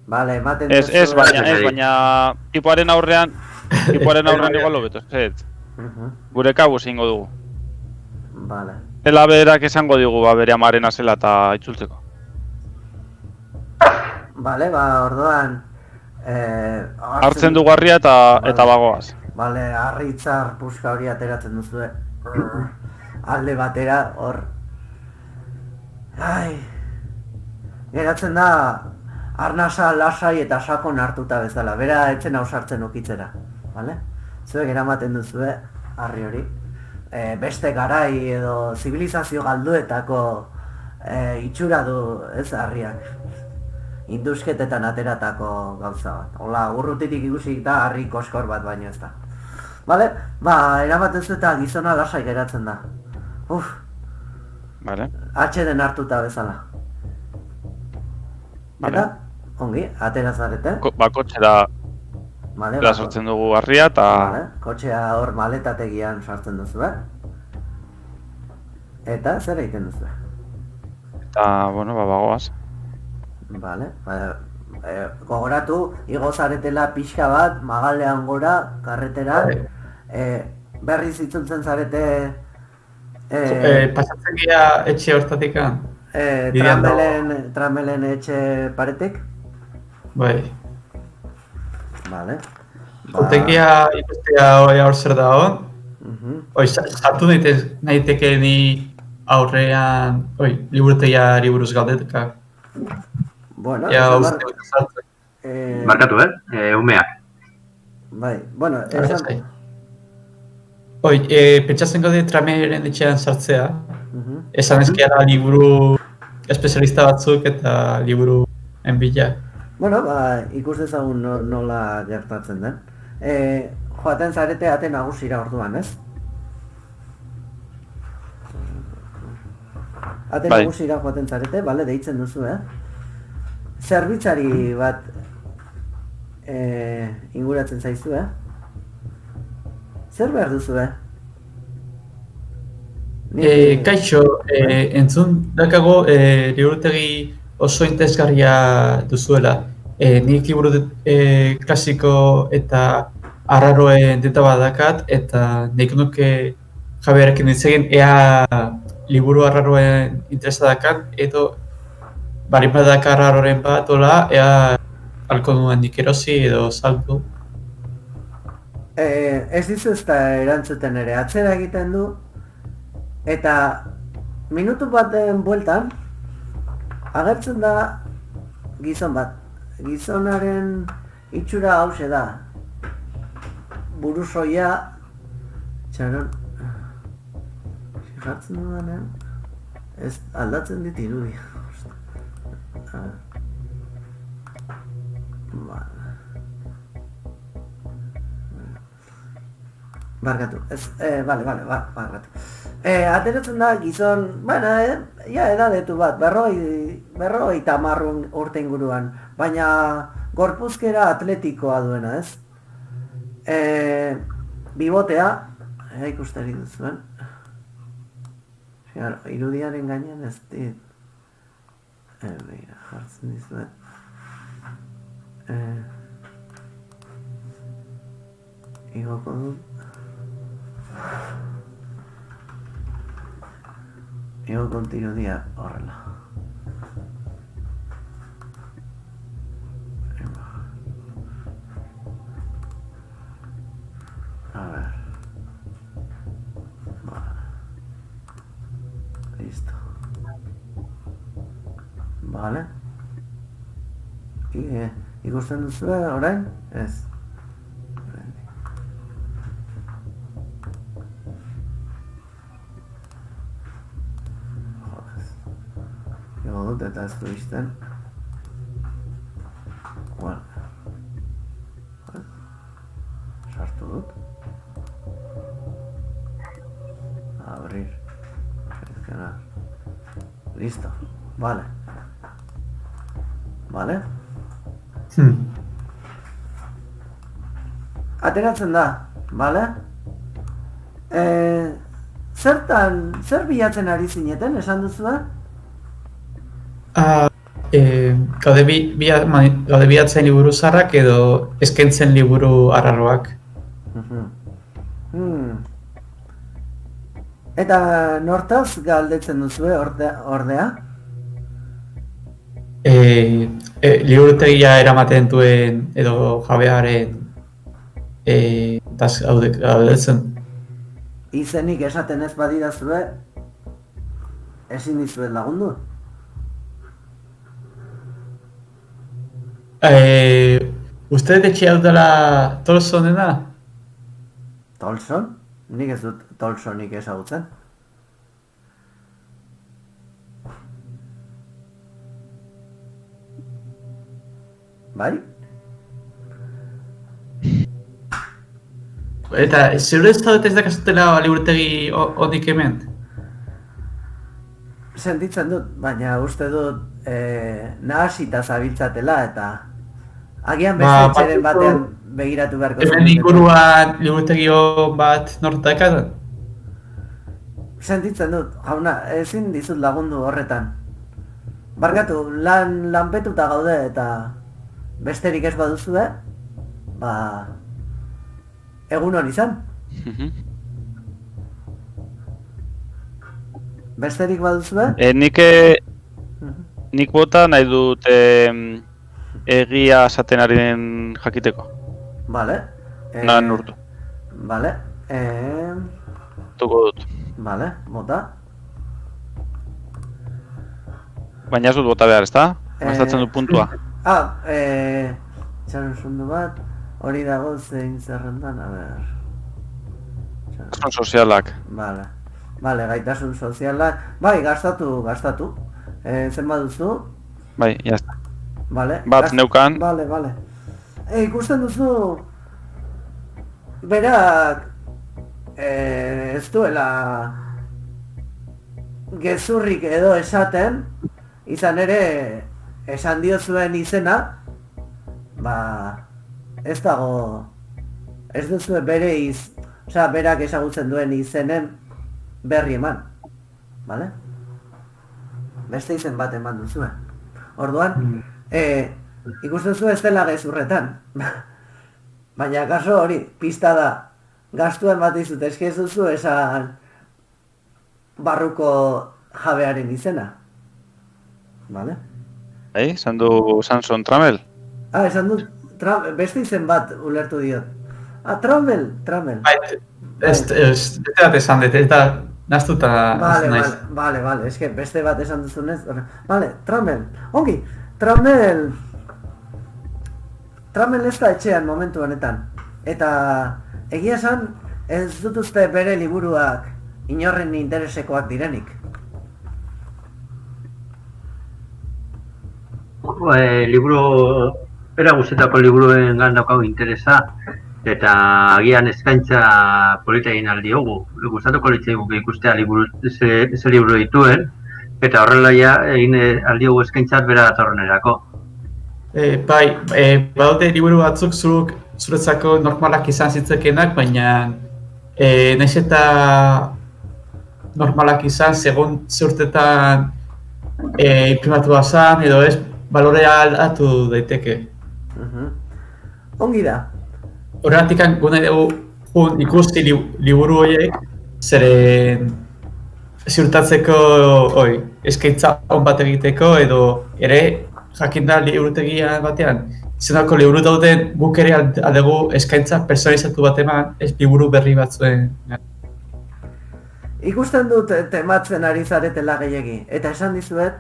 Vale, ematen duzu... Ez, baina tipoaren aurrean igual hobeto, ez. Gure kabuz ingo dugu. Vale. Ela berak esango digu bere amarena zela eta itzultzeko. Vale, orduan... Hartzen dugu harria eta bagoaz. Vale, harritzar puska hori ateratzen duzu. Alde batera, hor... Geratzen da... Arnasa lasai eta sakon hartuta bezala, bera etzen ausartzen ukitzera, vale? Zuek eramaten duzue, harri hori. Beste garai edo zibilizazio galduetako itxura du, ez, harriak. Indusketetan ateratako gauza bat. Hola, urrutitik ikusi eta harri koskor bat baino ez da. Vale? Eramaten zu eta gizona lasai geratzen da. Vale. Atxeden hartuta bezala. Eta? Ongi, atera zarete. Kotxera sartzen dugu harria eta... Kotxea hor maletategian sartzen duzu, Eta zer egiten duzu? Eta, bagoaz. Vale, gogoratu, igo zaretela pixka bat, magalean gora, karreteran, berriz itzultzen zarete... Pasatzen gira etxe hortatikan. Tramelen etxe paretik? Bai. Vale. Zutekia ikustea hor zer dago. Sartu nahiteke ni aurrean, liburutegia liburuz galdetuka. Bueno, markatu, umeak. Bai, bueno, pentsatzen gaude trameren etxean sartzea. Esan ezkiara liburu espezialista batzuk eta liburu enbila. Bueno, ikus dezagun nola gertatzen den. Joaten zarete ate nagusira orduan, ez? Ate nagusira joaten zarete, bale, deitzen duzu, Zerbitzari bat inguratzen zaizu, Zer behar duzu, Kaixo, entzun dakago liburutegi oso interesgarria duzuela. Nik liburu klasiko eta arraroen deta bat dakat, eta nik nuke Javierarekin hitz egin ea liburu arraroen interesa dakat, edo barin bat daka arraroren bat, ea halko nuen nik erosi edo saldu. Ez dizu ez da erantzuten ere, atzera egiten du, eta minutu baten bueltan agertzen da gizon bat. Gizonaren itxura hause da. Burusoia txaron jartzen dudanean ez aldatzen dit irudi. Barkatu, barkatu. Ateratzen da gizon, edadetu bat, berroi tamarrun urte inguruan, baina gorpuzkera atletikoa duena, ez? Bibotea, ikusteri duzuen. Irudiaren gainean ez dit. Jartzen dizuen. Igoko dut. Ego kontinudia horrela. Vale. Ikusten duzu orain? Ez. Ego dut eta ez du izten. Bueno. Sartu dut. Abrir. Seleccionar. Listo. Vale. Vale. Ateratzen da, vale? Zer bilatzen ari zineten, esan duzu da? Gaude bilatzen liburu zarrak edo eskaintzen liburu arraroak. Eta nortaz galdetzen duzu, ordea? Liburutegia eramaten duen edo jabearen galdetzen. Izenik esaten ez badidazue, ezin dizuet lagundu? Uste etxe hau dela Tolsonena? Tolson? Nik ez dut Tolsonik ezagutzen. Bai? Eta zeure ez ez dakazutela liburutegi honik hemen? Sentitzen dut, baina uste dut nahasita zabiltzatela eta agian beste etxeren batean begiratu beharko zen. Hemen inguruan liburutegi bat nortakaten? Sentitzen dut, jauna, ezin dizut lagundu horretan. Barkatu, lanpetuta gaude eta besterik ez baduzue, egun hon izan. Besterik baduzue? Nik bota nahi dut egia esaten ari den jakiteko. Vale. Nan urtu. Vale. Tuko dut. Vale, bota. Baina ez dut bota behar, ezta? Bastatzen du puntua. Txaron sundu bat, hori dago zein zerrendan, a ber... Gaitasun sozialak. Vale, gaitasun sozialak. Bai, gastatu. Zen baduzu? Bai, jazta. Vale. Bat neukan. Vale. Ikusten duzu... Berak... ez duela... gezurrik edo esaten, izan ere... esan diozuen izena, ez dago, ez duzue berak ezagutzen duen izenen berri eman, bale? Beste izen bat eman duzue. Orduan, ikusten duzu ez dela gezurretan, baina kaso hori, pista da, gastuen bat izut, ez duzu esan barruko jabearen izena, bale? Esan du Samson Trammell? Esan du beste izen bat ulertu diot. Trammell. Ez bat esan dut, eta naztuta naiz. Vale, eske beste bat esan duzunez. Vale, Trammell. Ongi, Trammell ez da etxean momentu honetan. Eta egia esan ez dut uste bere liburuak inorren interesekoak direnik. Bera guztetako liburuen daukagu interesa eta agian eskaintza polita egin aldiogu. Gustatuko litzaigu ikustea ze liburu dituen eta horrela egin aldiogu eskaintzat bera datorrenerako. Badaude liburu batzuk zuretzako normalak izan zitzakenak, baina nahiz eta normalak izan, segun zurtetan imprimatua zan edo ez, balorea aldatu daiteke. Ongi da. Horregatik gune dugu ikusti liburu horiek, zeren ziurtatzeko eskaintza on bat egiteko edo ere jakinda liburutegia batean. Zenako liburu dauden guk ere aldegu eskaintza personalizatu bat eman, ez liburu berri batzuen. Ikusten dut tematzen ari zaretela gehiegi, eta esan dizuet,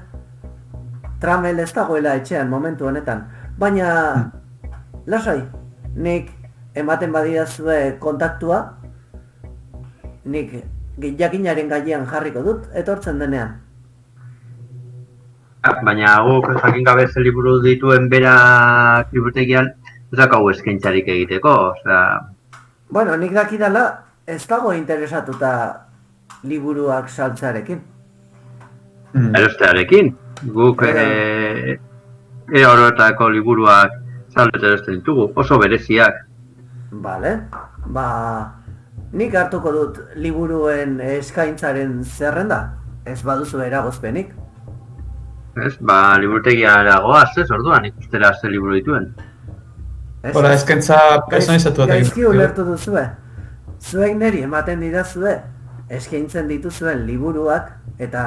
Tramel ez dagoela etxean momentu honetan. Baina, lasai, nik ematen badidazue kontaktua, nik jakinaren gainean jarriko dut, etortzen denean. Baina guk jakin gabe ze liburu dituen berak liburutegian ez daukagu eskaintzarik egiteko, osea... Bueno, nik dakidala ez dago interesatuta liburuak saltzearekin. Erostearekin, guk oroetako liburuak saldu erosten ditugu, oso bereziak. Bale, nik hartuko dut liburuen eskaintzaren zerrenda, ez baduzu eragozpenik. Ez, liburutegiara goaz, ez, orduan ikustera ze liburu dituen. Hola, eskaintza personalizatu bat egin. Gaizki ulertu duzue. Zuek niri ematen didazue, eskaintzen dituzuen liburuak, eta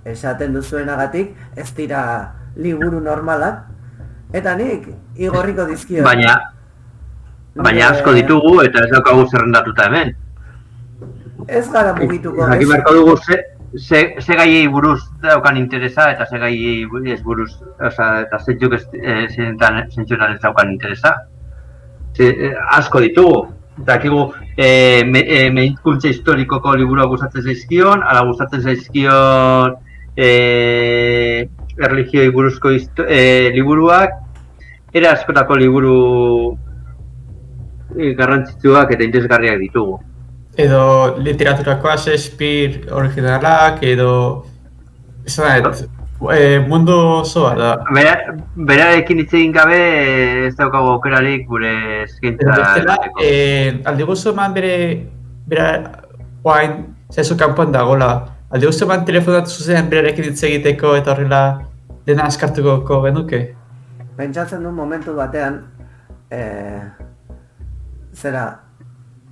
esaten duzuenagatik ez dira liburu normalak, eta nik igorriko dizkio. Baina asko ditugu eta ez daukagu zerrendatuta hemen. Ez gara mugituko. Jakin beharko dugu ze gaiei buruz daukan interesa eta ze gaiei ez buruz, eta zentzuk zentzuran ez daukan interesa. Asko ditugu. Dakigu medikuntza historikoko liburuak gustatzen zaizkion, ala gustatzen zaizkion erlijioi buruzko liburuak, era askotako liburu garrantzitsuak eta interesgarriak ditugu. Edo literaturakoa Shakespeare originalak, edo... mundu osoa da. Berarekin hitz egin gabe ez daukagu aukerarik gure eskaintza emateko. Aldi guzu eman bera oain zaizu kanpoan dagoela. Aldi guzu eman telefonatu zuzen berarekin hitz egiteko eta horrela dena askartuko genuke? Pentsatzen du momentu batean,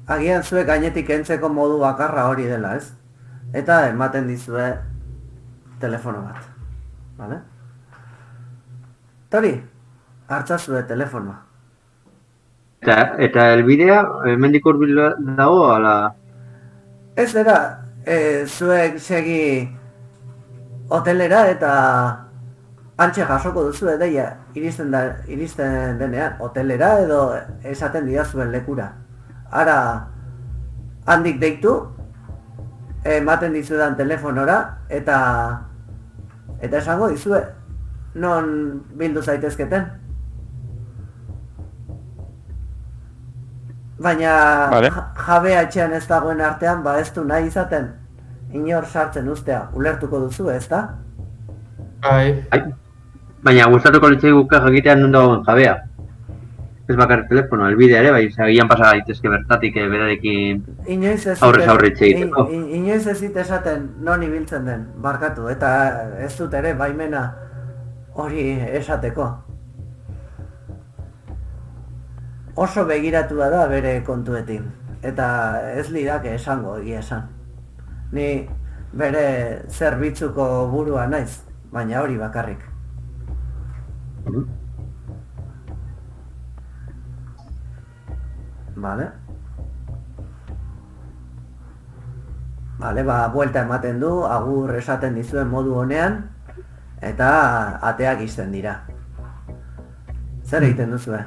agian zuek gainetik entzeko modu bakarra hori dela, ez? Eta ematen dizue telefono bat. Vale? Tori, hartzazue telefonoa. Eta elbidea, hemendik hurbil dago, ala... Ez dira, zuek segi hotelera eta antxe jasoko duzu deia iristen denean hotelera edo esaten didazuen lekura. Ara, handik deitu, ematen dizudan telefonora eta esango dizue, non bildu zaitezketen. Baina jabea etxean ez dagoen artean, ez du nahi izaten, inor sartzen ustea, ulertuko duzu, ez da? Baina gustatuko litzaiguke jakitean non dagoen jabea. Ez bakar telefono, elbidea ere, agian pasa gaitezke bertatik berarekin aurrez aurre egiteko. Inoiz ez dit esaten non ibiltzen den, barkatu, eta ez dut ere baimena hori esateko. Oso begiratua da bere kontuetin, eta ez lidake esango egia esan. Ni bere zerbitzuko burua naiz, baina hori bakarrik. Vale, buelta ematen du, agur esaten dizuen modu honean, eta ateak ixten dira. Zer egiten duzue?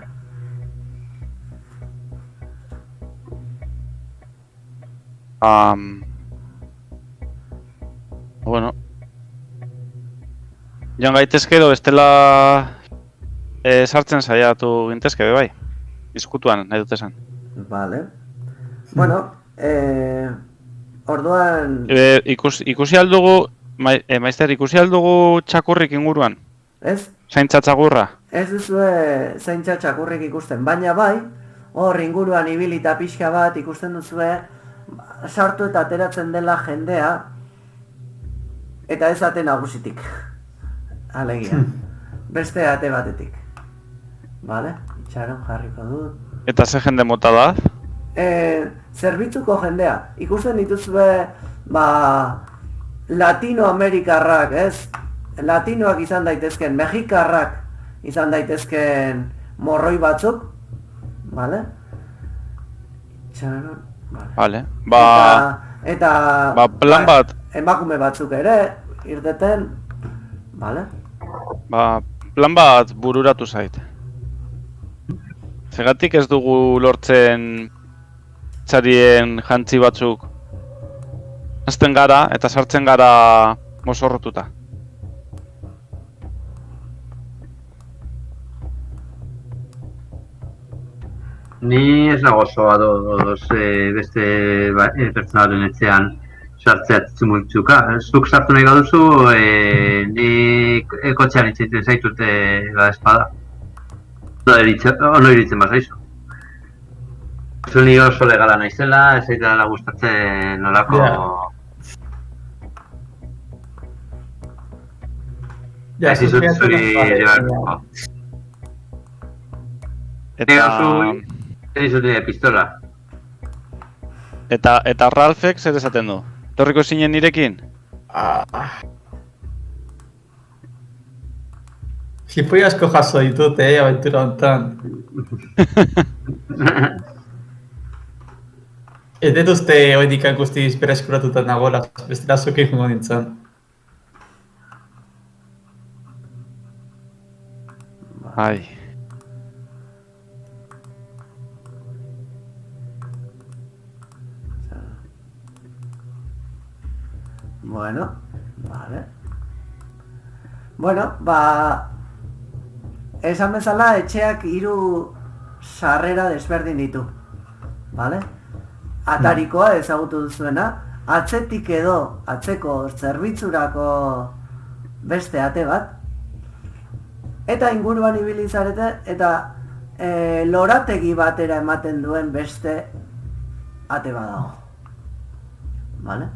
Bueno, joan gaitezke edo bestela sartzen saiatu gintezke, bai, izkutuan, nahi dut esan. Vale. Bueno, orduan... Ikusi aldugu, maizter, ikusi aldugu txakurrik inguruan? Ez? Zaintza txakurra? Ez duzue zaintza txakurrik ikusten, baina bai, hor inguruan ibilita pixka bat ikusten duzue, sartu eta ateratzen dela jendea, eta ez ate nagusitik. Alegia. Beste ate batetik. Vale, itxaron jarriko dut. Eta ze jende mota da? Zerbitzuko jendea. Ikusten dituzue, Latinoamerikarrak, ez? Latinoak izan daitezken, Mexikarrak izan daitezken morroi batzuk. Vale? Itxaron, vale. Eta plan bat. Emakume batzuk ere, irteten. Vale? plan bat bururatu zait. Zergatik ez dugu lortzen txarien jantzi batzuk hasten gara eta sartzen gara mozorrotuta. Ni ez nago oso ados beste pertsona baten etxean sartzea zimultzuka. Zuk sartu nahi baduzu, ni kotxean itxaiten zaitute la espada. Ono iritzen bazaizu. Ni oso legala naizela, ez zaitela gustatzen nolako... Ez izut zuri llevar. Ez izut pistola. Eta Ralfek zer esaten du? Torriko zinen nirekin? Gilipoi asko jaso ditut, abentura hontan. Ez dut uste hoedik guztiz bereskuratuta nagoela, bestela zuk egingo nintzen. Ai. Bueno, vale. Bueno, esan bezala etxeak 3 sarrera desberdin ditu. Vale? Atarikoa ezagutu duzuena, atzetik edo atzeko zerbitzurako beste ate bat, eta inguruan ibili zarete, eta lorategi batera ematen duen beste ate bat dago. Vale?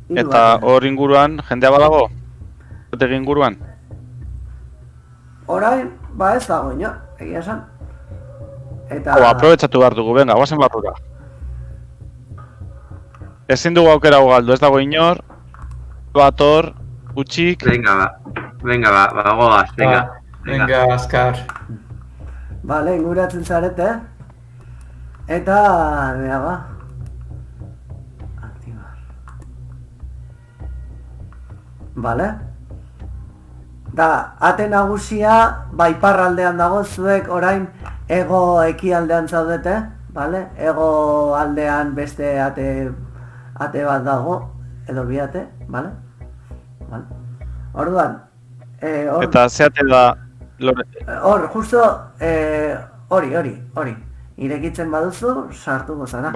Eta hor inguruan jendea badago? Lorategi inguruan? Orain, ez dago ino, egia esan. Eta... aprobetxatu behar dugu, venga, guazen barrura. Ezin dugu aukera galdu, ez dago inor, bator, gutxik... Venga, goaz, venga. Venga, azkar. Vale, inguratzen zarete. Eta, bera aktibar. Vale? Da, ate nagusia, iparraldean dago, zuek orain ego ekialdean zaudete, vale? Ego aldean beste ate bat dago, edo bi ate, vale? Vale. Orduan, eta ze ate da... Hor, justo, hori. Irekitzen baduzu, sartuko zara.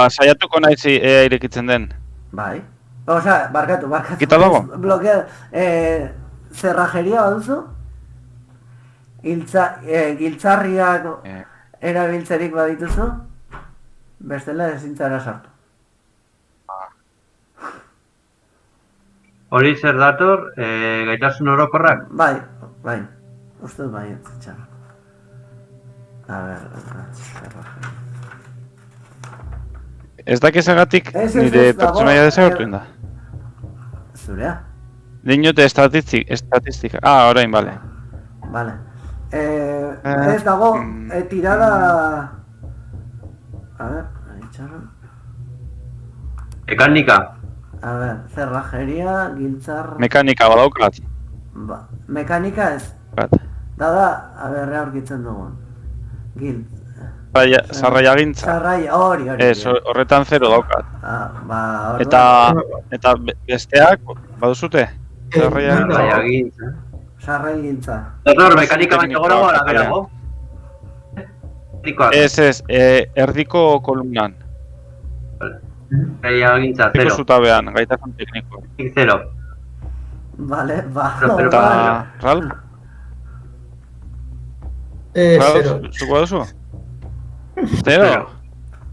Saiatuko naiz ea irekitzen den. Bai. Osea, barkatu. Kita dago? Blokea, zerrajeria baduzu? Giltzarriak erabiltzerik badituzu? Bestela ezin zara sartu. Hori zer dator, gaitasun orokorrak? Bai. Uste bai, etxar. A ber, zerrajeria. Ez dakizagatik nire pertsonaia desagertu da. Zurea? Dinote estatistika. Orain, bale. Vale. Ez dago, tirada... A ver, itxarron... Mekanika. A ver, zerrajeria, giltzar... Mekanika badaukat. Mekanika ez. Da, a ver, aurkitzen dugun. Sarraiagintza. Hori. Ez, horretan 0 daukat. Orduan... Eta besteak, baduzute? Sarraiagintza. Sarraigintza. Dator, mekanika baino gorago, berago? Ez, erdiko kolumnan. Sarraiagintza, 0. Erdiko zutabean, gaitasun tekniko. 0. Vale, Eta, Ralf? 0. Zuko duzu? 0?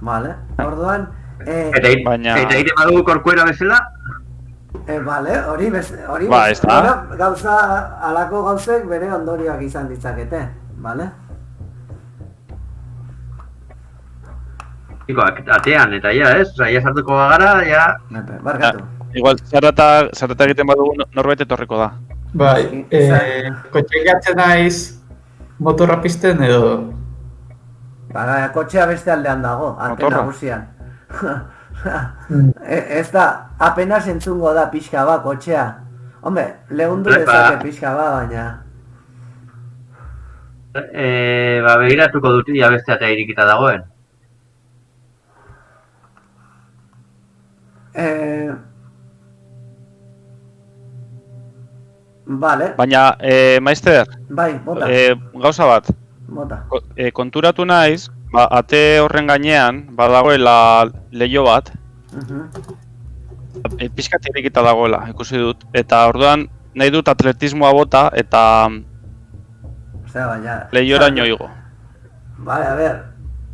Vale, orduan... Eta ite badugu korkuera bezala? Vale, hori ez da. Alako gauzek bere ondorioak izan ditzakete, vale? Atean, eta ja, ez? Osa, ja sartuko bagara, ja... Barkatu. Igual, zarata egiten badugu norbait etorriko da. Bai, kotxe gatzen naiz motorra pizten edo... Kotxea beste aldean dago, ate nagusian. Ez da, apenas entzungo da pixka kotxea. Hombre, lehundu Ba- dezake pixka baina... begiratuko dut ia beste atea irikita dagoen. Vale, Baina, Maister, bai, bota, gauza bat, bota. konturatu naiz, ate horren gainean, badagoela leiho bat, Mhm. pixkat irikita dagoela, ikusi dut. Eta orduan, nahi dut atletismoa bota eta Osea, baina... leihora igo. Vale, a ver,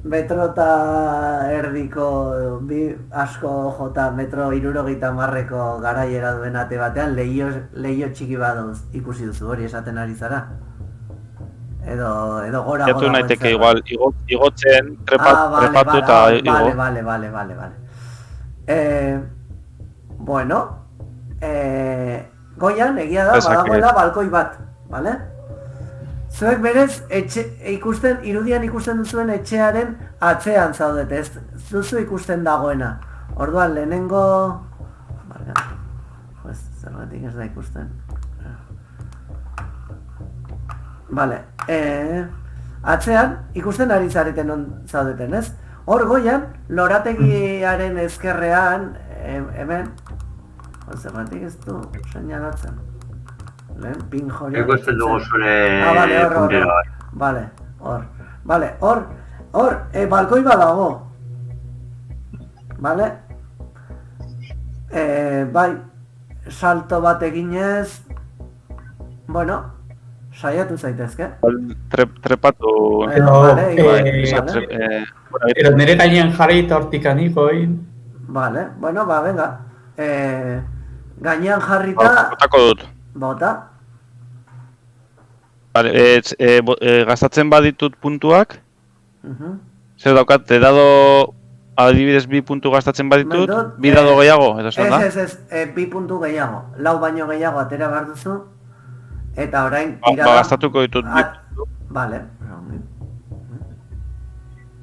metro eta erdiko bi asko jota metro 70 garaiera duen ate batean leio txiki badoz ikusi duzu hori esaten ari zara? Edo gora Jatu naiteke igual, igotzen, vale, trepatu eta igo. Vale. Bueno, goian egia da Dezake. badagoela balkoi bat, vale? Zuek berez, irudian ikusten duzuen etxearen atzean zaudete, ez duzu ikusten dagoena. Orduan, lehenengo... Zergatik ez da ikusten. Vale, atzean ikusten ari zareten on zaudeten, ez? Hor goian, lorategiaren ezkerrean, hemen... Zergatik ez du seinalatzen. Lehen, pin jori... Ikusten dugu zure hor. punteroa. Vale, hor, balkoi badago. Vale? Bai, salto bat eginez... Bueno, saiatu zaitezke. Trepatu... Pero nire gainean jarri eta hortik anikoin. Vale, bueno, venga. Gainean jarrita... Botako dut. Bota. Vale, gastatzen baditut puntuak, Mhm. zer daukat, dado adibidez 2 puntu gastatzen baditut, Mendot, 2 dado gehiago, edo zer da? Ez, 2 puntu gehiago. 4 baino gehiago atera behar duzu. Eta orain Gastatuko ditut 2 puntu, Vale.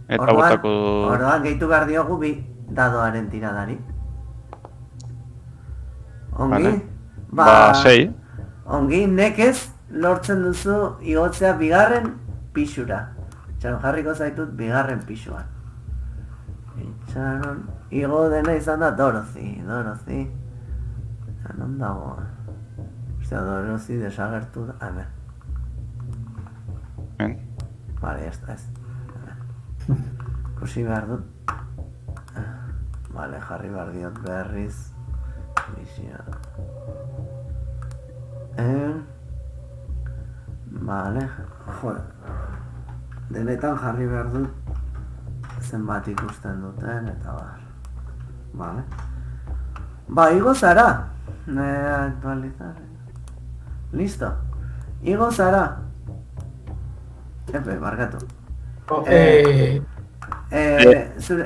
eta botako dut. Orduan gehitu behar diogu 2 dadoaren tiradari. Ongi? Vale. 6. Ongi, nekez lortzen duzu igotzea 2. pixura. Itxaron jarriko zaitut 2. pixuan. Itxaron, igo dena izan da Dorothy. Non dago? Ostia, Dorothy desagertu da. Hemen. Vale, ya está, ez. Kusi behar dut. Vale, jarri behar diot berriz. Bizia. Vale, joder. Denetan jarri behar dut zenbat ikusten duten eta bar. Vale. Ba, igo zara. Actualizar. Listo. Igo zara. Barkatu.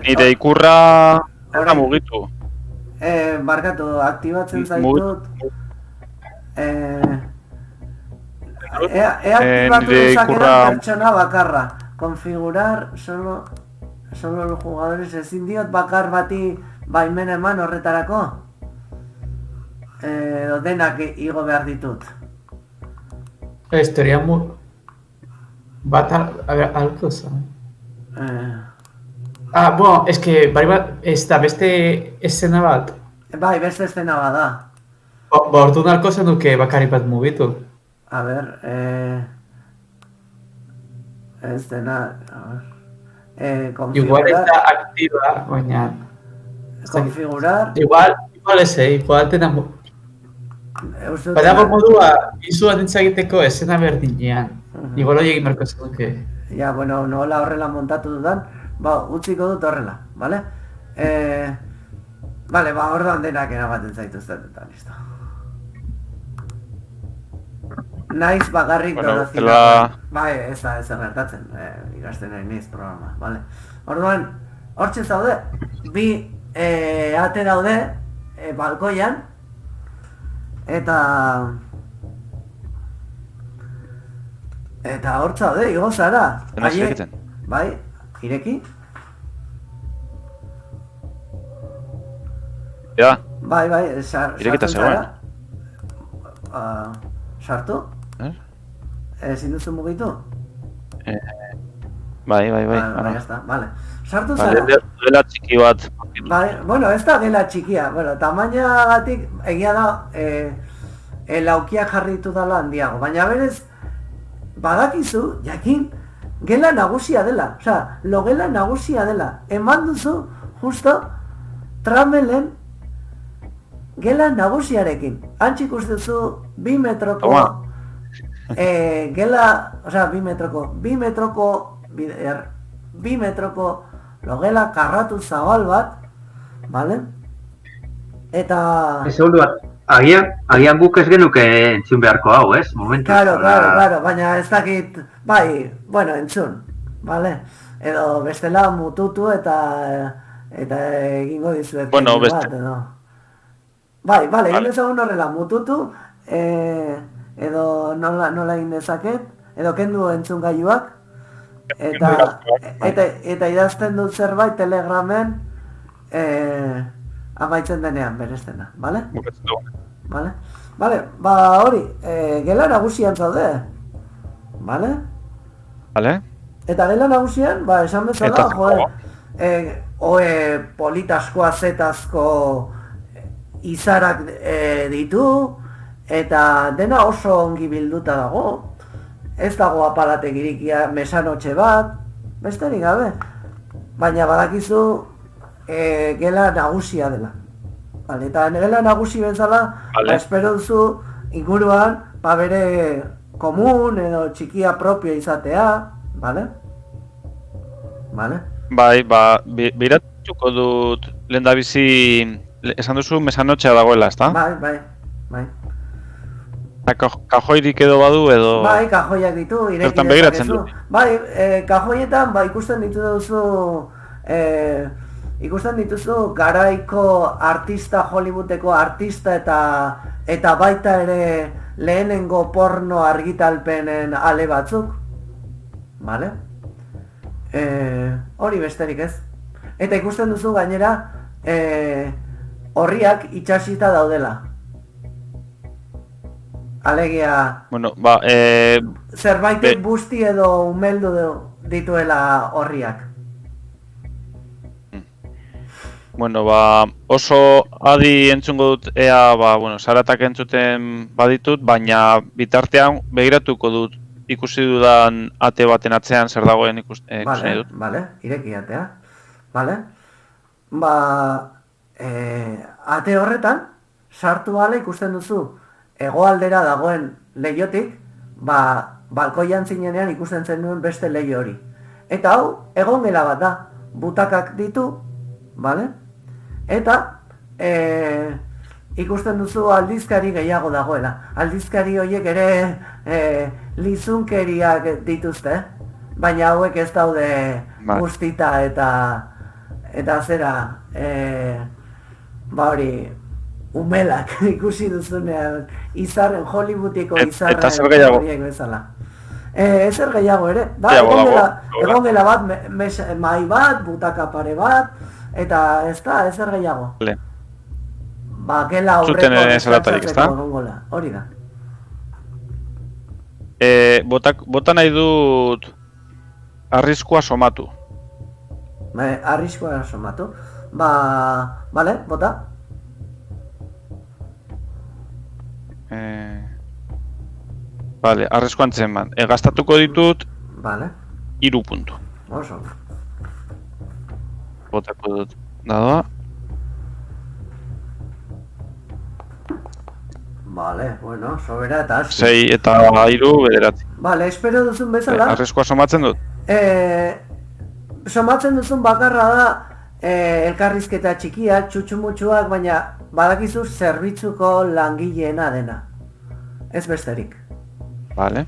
Nire ikurra eta mugitu. Barkatu, aktibatzen zaitut. Aktibatu dezakeran pertsona bakarra. Configurar solo los jugadores, ezin diot bakar bati baimena eman horretarako. Denak igo behar ditut. Estaría muy... Bat algo zen. Bueno, es que ez da beste escena bat. Bai, beste escena bat da. Orduan alko zen duke bakari bat mugitu. A ver, escena, configurar. Igual está activa, baina... Configurar. Igual tena... Badago modua, izu adintza egiteko escena berdinean. Igual hori egin marko zen duke. Ja, bueno, nola horrela montatu dudan, utziko dut horrela, vale? Vale, orduan denak eramaten zaituzten eta listo. Naiz bakarrik Dorothy. Bai, ez da gertatzen, ikasten nahi niz programa, vale? Orduan, hortxe zaude, 2 ate daude, balkoian, eta hortz zaude, igo zara. Dena zirekitzen. Bai, ireki? Ja. Bai, Irekita sartzen zara. Sartu? Ezin duzu mugitu? Bai. Bai, ya está, vale. Sartu Vale, zara. gela txiki bat. Bai, bueno, ez da gela txikia. Bueno, tamainagatik egia da laukia jarritu dela handiago. Baina berez, badakizu, jakin, gela nagusia dela. Osea, logela nagusia dela. Eman duzu, justo, tramelen gela nagusiarekin. Antxik ustezu 2 metroko gela, osea, 2 metroko logela karratu zabal bat, vale? Eta... Segundo bat, agian guk ez genuke entzun beharko hau, ez? Momentu. Claro, baina ez dakit, bai, bueno, entzun, vale? Edo bestela mututu eta egingo dizuet. Bueno, beste... bat, edo. Bai, vale, egin dezagun horrela, mututu, edo nola egin dezaket, edo kendu entzun gailuak, eta idazten dut zerbait Telegramen amaitzen denean berestena, bale? Bale? Bale, ba hori, gela nagusian zaude, bale? Bale? Eta gela nagusian, ba, esan bezala, politaskoa zetazko izarak ditu, eta dena oso ongi bilduta dago. Ez dago apalatek irikia mesanotxe bat, besterik gabe. Baina badakizu gela nagusia dela. Vale, eta gela nagusi bezala, ba, espero duzu inguruan, ba bere komun edo txikia propio izatea, bale? Bale? Bai, ba, biratuko dut lehendabizi, esan duzu mesanotxea dagoela, ezta? Bai. Kajoirik edo badu edo... Bai, kajoiak ditu, ireki dezakezu. Bai, kajoietan, ba, ikusten dituzu garaiko artista, Hollywoodeko artista eta baita ere lehenengo porno argitalpenen ale batzuk. Vale? Hori besterik ez. Eta ikusten duzu gainera horriak itxasita daudela. Alegia... Bueno, ba, zerbaitek busti edo umeldu dituela horriak. Bueno, ba, oso adi entzungo dut ea, ba, bueno, zaratak entzuten baditut, baina bitartean begiratuko dut ikusi dudan ate baten atzean zer dagoen ikusi dut. Vale, ireki atea. Vale? Ba, ate horretan, sartu bale ikusten duzu, hegoaldera dagoen leihotik, ba, balkoian zinenean ikusten zenuen beste leiho hori. Eta hau, egongela bat da, butakak ditu, bale? Eta, ikusten duzu aldizkari gehiago dagoela. Aldizkari horiek ere lizunkeriak dituzte, baina hauek ez daude guztita eta zera, ba hori, umelak ikusi duzunean izarren, Hollywoodiko izarren horiek bezala. Ezer gehiago ere, da, egongela bat, mai bat, butaka pare bat, eta ez da, ezer gehiago. Ba, gela horreko desantzatzeko egongola, hori da. Bota nahi dut arriskua somatu. Arriskua somatu? Ba, bale, bota. Vale, arresko antzeman. Gastatuko ditut... Vale. 3 puntu. Oso. Botako dut. Dadoa. Vale, bueno, sobera eta aski. 6 eta 3, 9. Vale, espero duzun bezala. Arreskoa somatzen dut? Somatzen duzun bakarra da elkarrizketa txikiak, txutxumutxuak, baina badakizu zerbitzuko langileena dena. Ez besterik. Vale.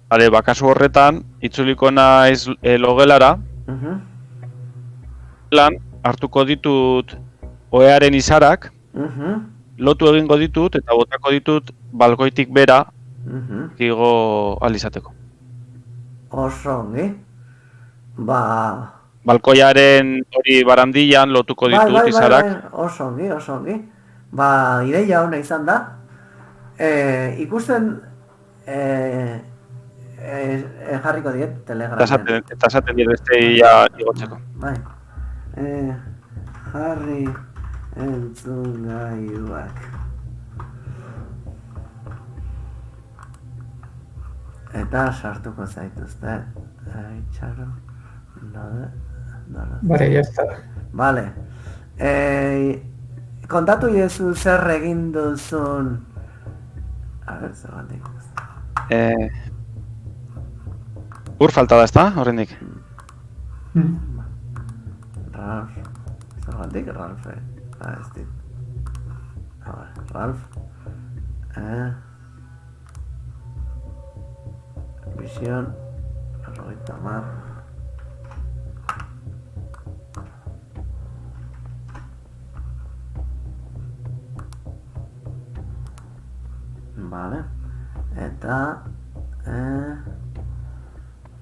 Vale, bakasu horretan, itzuliko naiz logelara. Lan, hartuko ditut oearen izarak, lotu egingo ditut eta botako ditut balkoitik bera igo alizateko. Oso ongi. Ba... Balkoiaren hori barandilan lotuko ditut izarak. Oso ongi. Ba, ideia hona izan da. ikusten jarriko diet Telegramen. Eta esaten dira beste ia igotzeko. Bai. Jarri entzungailuak. Eta sartuko zaituzte. Itxaro. Vale, ya está. Vale. Kontatu iezu zer egin duzun... A ver, zer gandik. Ur falta da, ezta? Horrendik. Ralf. Zer gandik, Ralf, ez dit. A ver, Ralf. Visión. 50. Vale. Eta...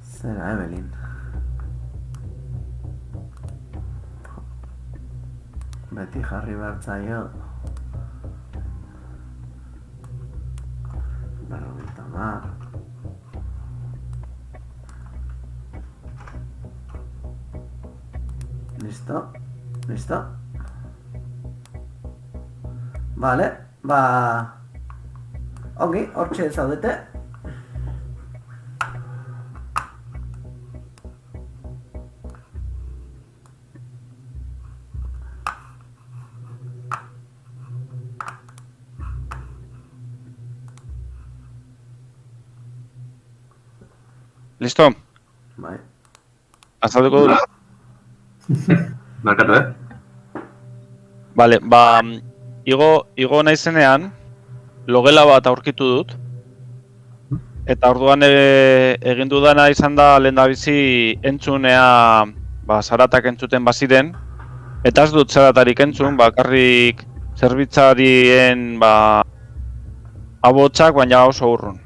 zera, Evelyn. Beti jarri bertzaio. 50. Listo. Vale, ongi, hortxe zaudete. Listo? Bai. Azalduko dut. Markatu, Vale, igo naizenean, logela bat aurkitu dut. Eta orduan egin dudana izan da lehendabizi entzunea, zaratak entzuten baziren. Eta ez dut zaratarik entzun, bakarrik zerbitzarien abotsak, baina oso urrun.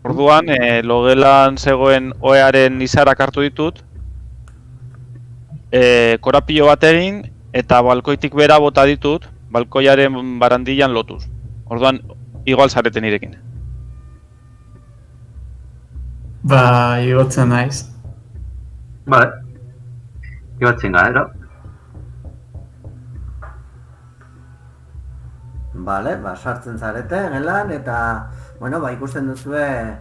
Orduan, logelan zegoen oearen izarak hartu ditut, korapilo bat egin, eta balkoitik bera bota ditut, balkoiaren barandilan lotuz. Orduan, igual zareten irekin. Igotzen naiz. Vale. Igotzen gara, Vale, sartzen zarete gelan, eta, bueno, ikusten duzue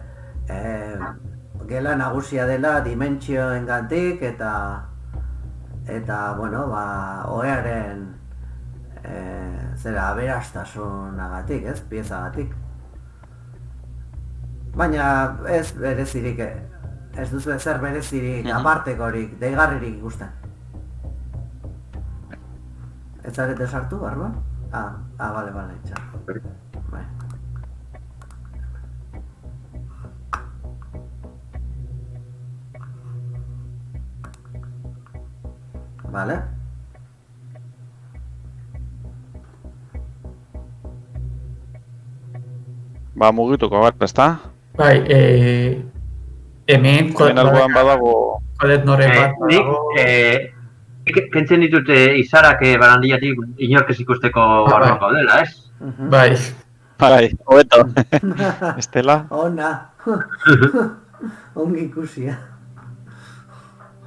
gela nagusia dela dimentsioengatik eta, bueno, oearen zera aberastasunagatik, ez, piezagatik. Baina ez berezirik, ez duzu ezer berezirik, apartekorik, deigarririk ikusten. Ez zarete sartu, barruan? Bale, txar. Bai. Vale. Mugituko gara, ezta? Bai, hemen alboan badago... koadernoren bat badago... Kentzen ditut izarak barandiatik inork ez ikusteko barruan gaudela, ez? Bai. Bai, hobeto. Estela? Ona. Ongi ikusia.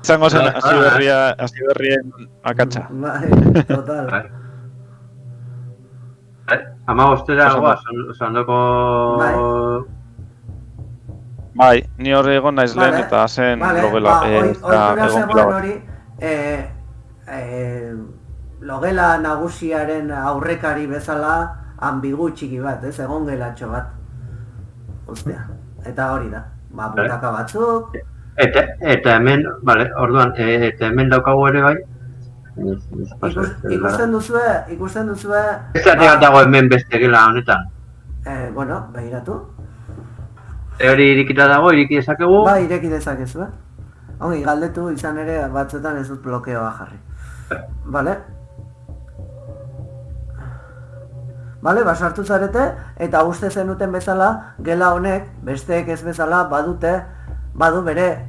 Izango zen hasi berrien akatsa. Bai, total. Ama ostera goaz, ondoko... Bai, ni hor egon naiz lehen eta zen logela. Oitura zegoen hori, logela nagusiaren aurrekari bezala ambigu txiki bat, ez, egon gelatxo bat. Ostia, eta hori da, butaka batzuk. Eta hemen, orduan, eta hemen daukagu ere bai. Ikusten duzue... Ez dago hemen beste gela honetan. Bueno, behiratu. Hori irikita dago, iriki dezakegu? Ba, ireki dezakezu, Ongi, galdetu izan ere batzuetan ez dut blokeoa jarri. Vale? Vale, sartu zarete, eta uste zenuten bezala, gela honek, besteek ez bezala, badu bere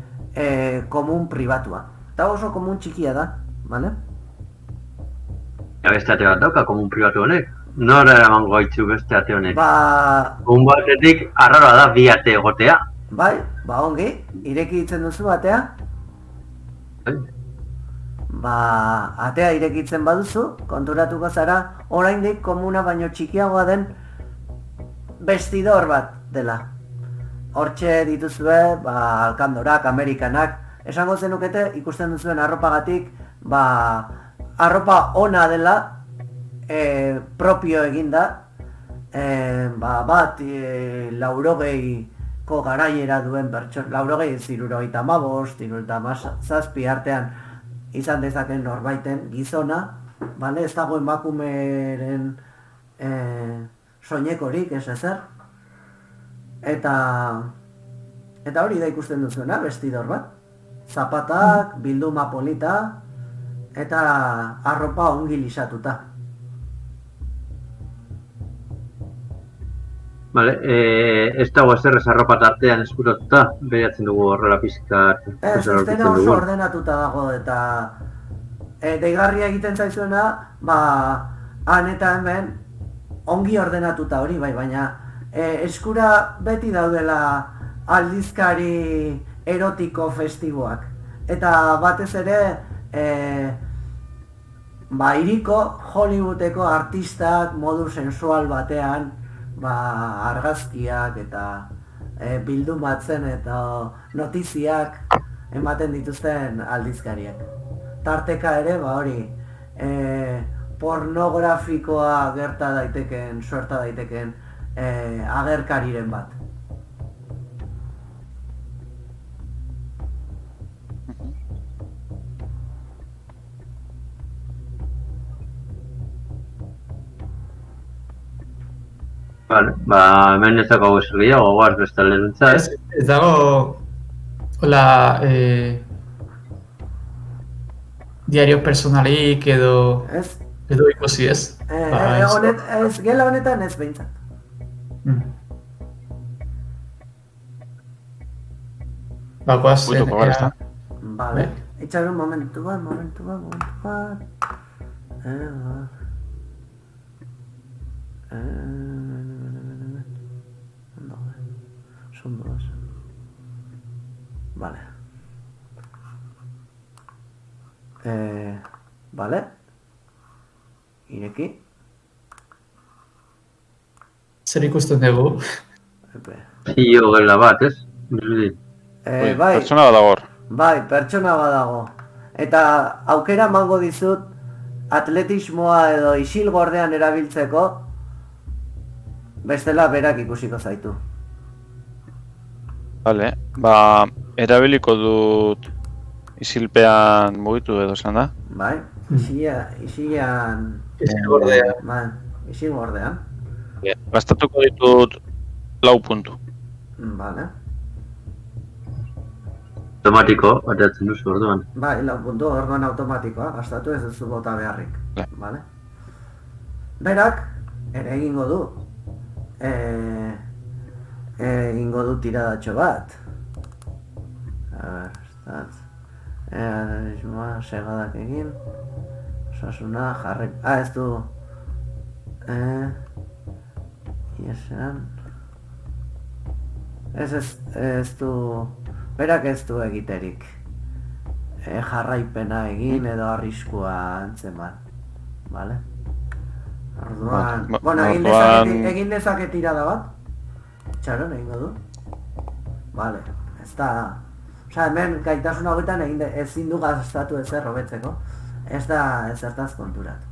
komun pribatua. Eta oso komun txikia da, vale? Bestate bat dauka, komun pribatu honek? Nora eraman goitzu beste ate honek. Ba, Un batetik, arraroa da bi ate egotea. bai, ba ongi, irekitzen duzu atea? Ba, atea irekitzen baduzu, konturatuko zara, oraindik komuna baino txikiagoa den bestidor bat dela. Hortxe dituzue, ba, alkandorak, amerikanak, esango zenukete ikusten duzuen arropagatik, ba, arropa ona dela, propio eginda, bat, laurogeiko garaiera duen pertson, laurogei zirurogeita amabost, zirurogeita amazazpi artean izan dezaken norbaiten gizona, bale, ez dago emakumeren soinekorik, ez ezer, eta hori da ikusten duzuena, bestidor bat, zapatak, bilduma polita, eta arropa ongi lisatuta. Vale, ez dago ezer ez arropa tartean eskuratuta, behiatzen dugu horrela pizka. Ez dena oso ordenatuta dago, eta deigarria egiten zaizuena, ba, han eta hemen ongi ordenatuta hori, bai, baina eskura beti daudela aldizkari erotiko festiboak. Eta batez ere, ba, hiriko Hollywoodeko artistak modu sensual batean, ba, argazkiak eta bildumatzen eta notiziak ematen dituzten aldizkariak. Tarteka ere, ba hori, pornografikoa gerta daiteken, suerta daiteken agerkariren bat. Vale, ba, hemen ez dago ezer gehiago, goaz beste lerentza, Ez dago, hola, diario personalik edo ikusi ez? Gela honetan ez behintzat. Bakoaz, Buituko gara, ezta? Vale, itxaron momentu bat. Son dos. Vale. Vale. Ireki. Zer ikusten dugu? Zio gela bat, ez? Bai, Pertsona bat dago hor. bai, pertsona badago. Eta aukera emango dizut atletismoa edo isil gordean erabiltzeko, bestela berak ikusiko zaitu. Vale, ba, erabiliko dut isilpean mugitu edo esan da. Bai, isilean... Isil gordea. Bai, isil gordean. Gastatuko ditut 4 puntu. Vale. Automatiko, bateatzen duzu orduan. Bai, 4 puntu, orduan automatikoa, gastatu ez duzu bota beharrik. Bai. Vale. Berak, ere egingo du. Egingo du tiradatxo bat. A ber, estat. Segadak egin. Osasuna, jarrek... ez du... Iesan... Ez du... Berak ez du egiterik. Jarraipena egin edo arriskua antzeman. Vale? Orduan... Bueno, egin dezake tirada bat. Txaron egingo du. Vale, ez da... Osa, hemen gaitasun hauetan ezin du gastatu ezer hobetzeko. Ez da ezertaz konturatu.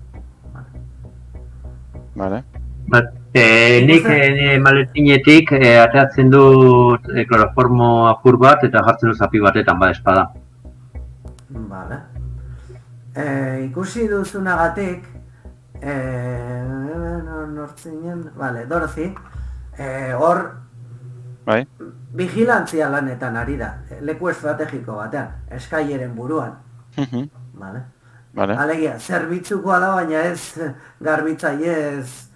Vale. Nik maletinetik ateratzen dut kloroformo apur bat eta jartzen dut zapi batetan ba espada. Vale. Ikusi duzunagatik, nortzinen, vale, Dorothy, hor Bai. vigilantzia lanetan ari da, leku estrategiko batean, eskaileren buruan. Vale. Vale. Alegia, zerbitzukoa da, baina ez garbitzaile, ez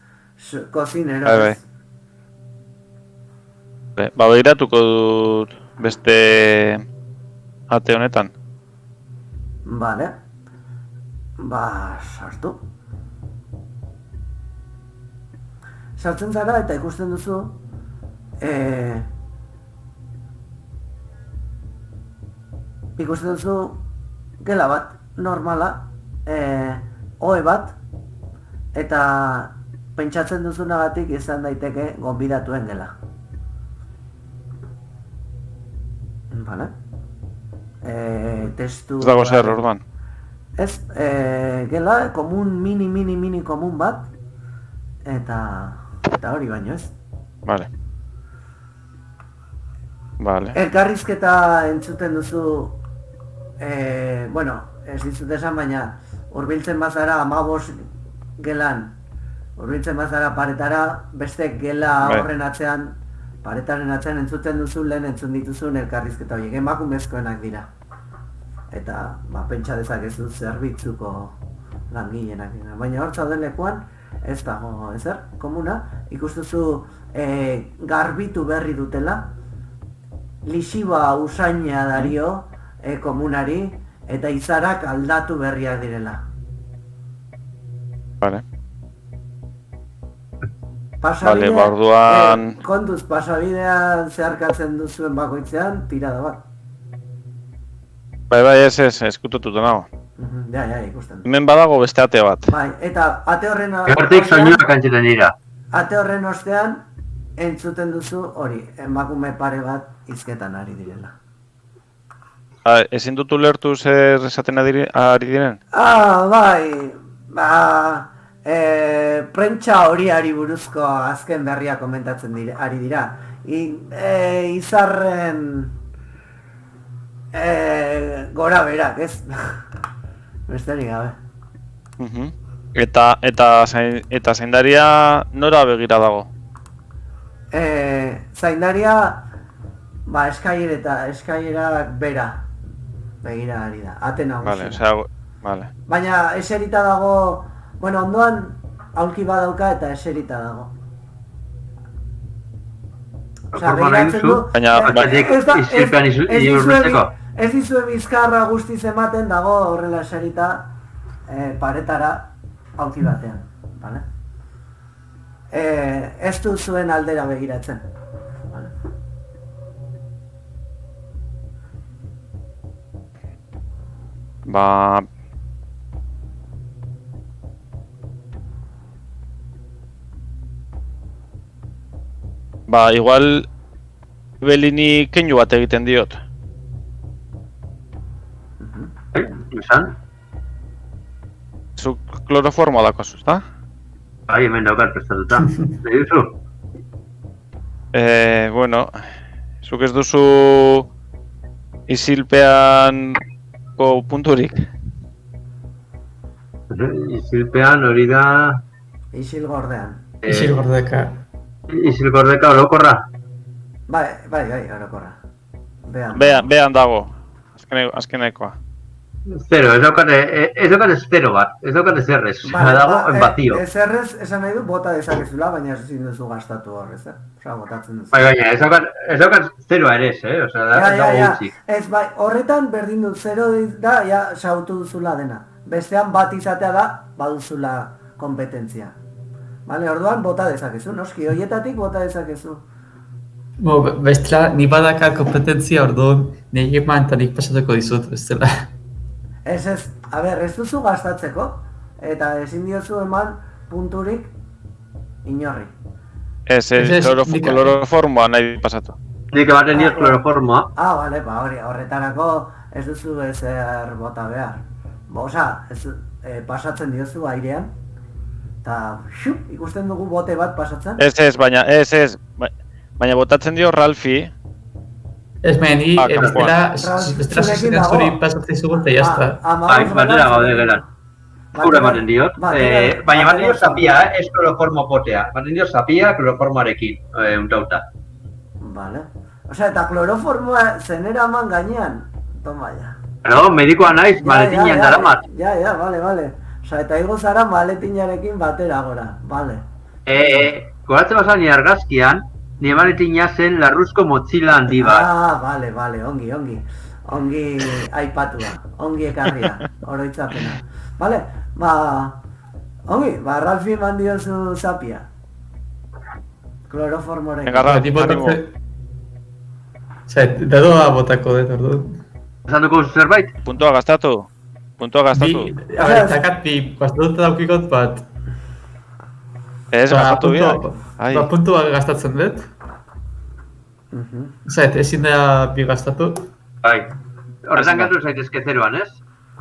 kozinero. Bai. Ba, begiratuko dut beste ate honetan. Vale. Ba, sartu. sartzen zara eta ikusten duzu gela bat, normala, ohe bat, eta pentsatzen duzunagatik izan daiteke gonbidatuen gela. Vale? Testu... Ez dago zer, orduan. Ez, gela, mini komun bat, eta hori baino ez. Vale. Elkarrizketa entzuten duzu, bueno, ez dizut esan, baina hurbiltzen bazara 15 gelan, hurbiltzen bazara paretara, beste gela horren atzean, paretaren atzean entzuten duzu lehen entzun dituzun elkarrizketa horiek, emakumezkoenak dira. Eta, pentsa dezakezu zerbitzuko langileenak dira. Baina hor zauden lekuan, ez dago ezer, komuna, ikustuzu garbitu berri dutela, lisiba usaina dario komunari, eta izarak aldatu berriak direla. Vale. Pasabide, orduan... kontuz, pasabidean zeharkatzen duzuen bakoitzean, tirada bat. Bai, ez, eskutututa nago. Ja, ikusten. Hemen badago beste ate bat. Bai, eta ate horren Hortik soinuak entzuten dira. Ate horren ostean, entzuten duzu hori, emakume pare bat hizketan ari direla. Ezin dut ulertu zer esaten ari diren? Bai, prentsa horiari buruzko azken berria komentatzen ari dira. Izarren gora berak, ez? Besterik gabe. Eta zaindaria nora begira dago? Zaindaria, eskailerak bera begira ari da, ate nagusia. Vale. Baina eserita dago, bueno, ondoan aulki badauka eta eserita dago. Begiratzen du, ez dizue bizkarra guztiz ematen dago horrela eserita paretara aulki batean, vale? Ez du zuen aldera begiratzen. Igual Belini keinu bat egiten diot. Esan? Zuk kloroformoa dakozu, ezta? Bai, hemen daukar prestatuta. Nahi duzu? Bueno, zuk ez duzu isilpean punturik. Isilpean hori da... Isil gordean. Isil gordeka. Isil gordeka orokorra? Bai, orokorra. Behan dago, azkenekoa. Zero, ez daukate zero bat, ez daukate zerrez, dago en batio. Zerrez esan nahi du bota dezakezula, baina ez ezin duzu gastatu horrez, Osa, botatzen duzu. Baina, ez daukat zeroa ere ez, Osa, dago gutxik. Ez, bai, horretan berdin dut, zero da, sautu duzula dena. Bestean bat izatea da, baduzula kompetentzia. Bale, orduan bota dezakezu, noski, horietatik bota dezakezu. Bestela, ni badaka kompetentzia orduan, nik eman eta nik pasatuko dizut, bestela. Ez, ez duzu gastatzeko, eta ezin diozu eman punturik inorri. Ez, kloroformoa nahi pasatu. Nik ematen diot kloroformoa. Bale, horretarako ez duzu ezer bota behar. Osa, pasatzen diozu airean, eta ikusten dugu bote bat pasatzen. Ez, baina botatzen dio Ralfi. Ez meni, bestela zuri pasatzen zugu eta jazta. Batera gaude gelan. Gure ematen diot. Baina ematen diot zapia, ez kloroformo potea. Ematen diot zapia kloroformoarekin, untauta. Vale. Osa, eta kloroformoa zenera eman gainean. Toma ya. No, medikoa naiz, maletinean daramat. Ja, vale. Osa, eta igo zara maletinarekin batera gora, vale. Goratzen bazan ni argazkian, ni maletina zen larruzko motzila handi bat. Vale, ongi aipatua, ongi ekarria, oroitzapena. Vale, ongi, Ralfi eman diozu zapia. Kloroformorekin. Engarra, Beti animo. botatze... dadoa botako dut, orduan. Esan duko zerbait? Puntua gastatu. Takat bi, gastatuta daukikot bat. Ez, gastatu biak. Ai. Puntua gastatzen dut. Zait, ezin da bi gastatu. Bai. Horretan gatu zaitezke zeroan, ez?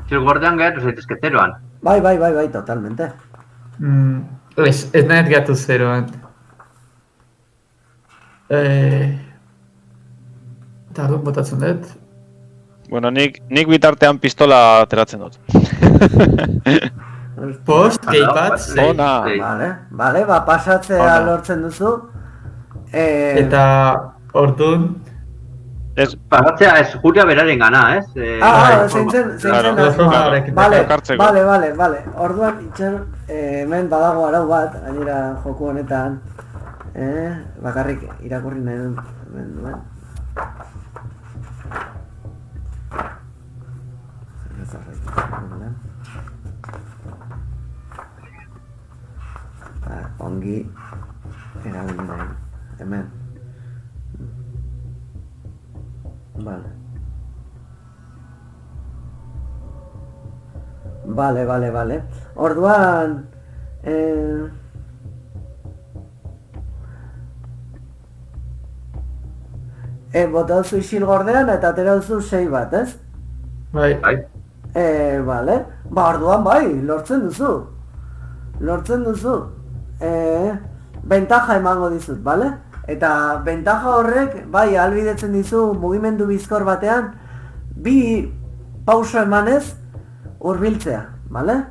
Zilgordean gatu zaitezke zeroan. Bai, totalmente. Ez nahet gatu zeroan. Eta orduan botatzen dut. Bueno, nik bitartean pistola ateratzen dut. Post, gehi bat, zei. Ona. Vale, pasatzea Ona. lortzen duzu. Eta orduan... Ez, Pasatzea ez juria beraren gana, ez? Zeintzen Elkartzeko. Vale. Orduan, itxer, hemen badago arau bat, gainera joku honetan. Bakarrik irakurri nahi duen. Ongi erabili nahi, hemen. Vale. Orduan, bota duzu isil gordean eta atera duzu 6 bat, ez? Bai. Vale. Orduan bai, lortzen duzu. Bentaja emango dizut, vale? Eta bentaja horrek, bai, ahalbidetzen dizu mugimendu bizkor batean, bi pauso emanez hurbiltzea, vale?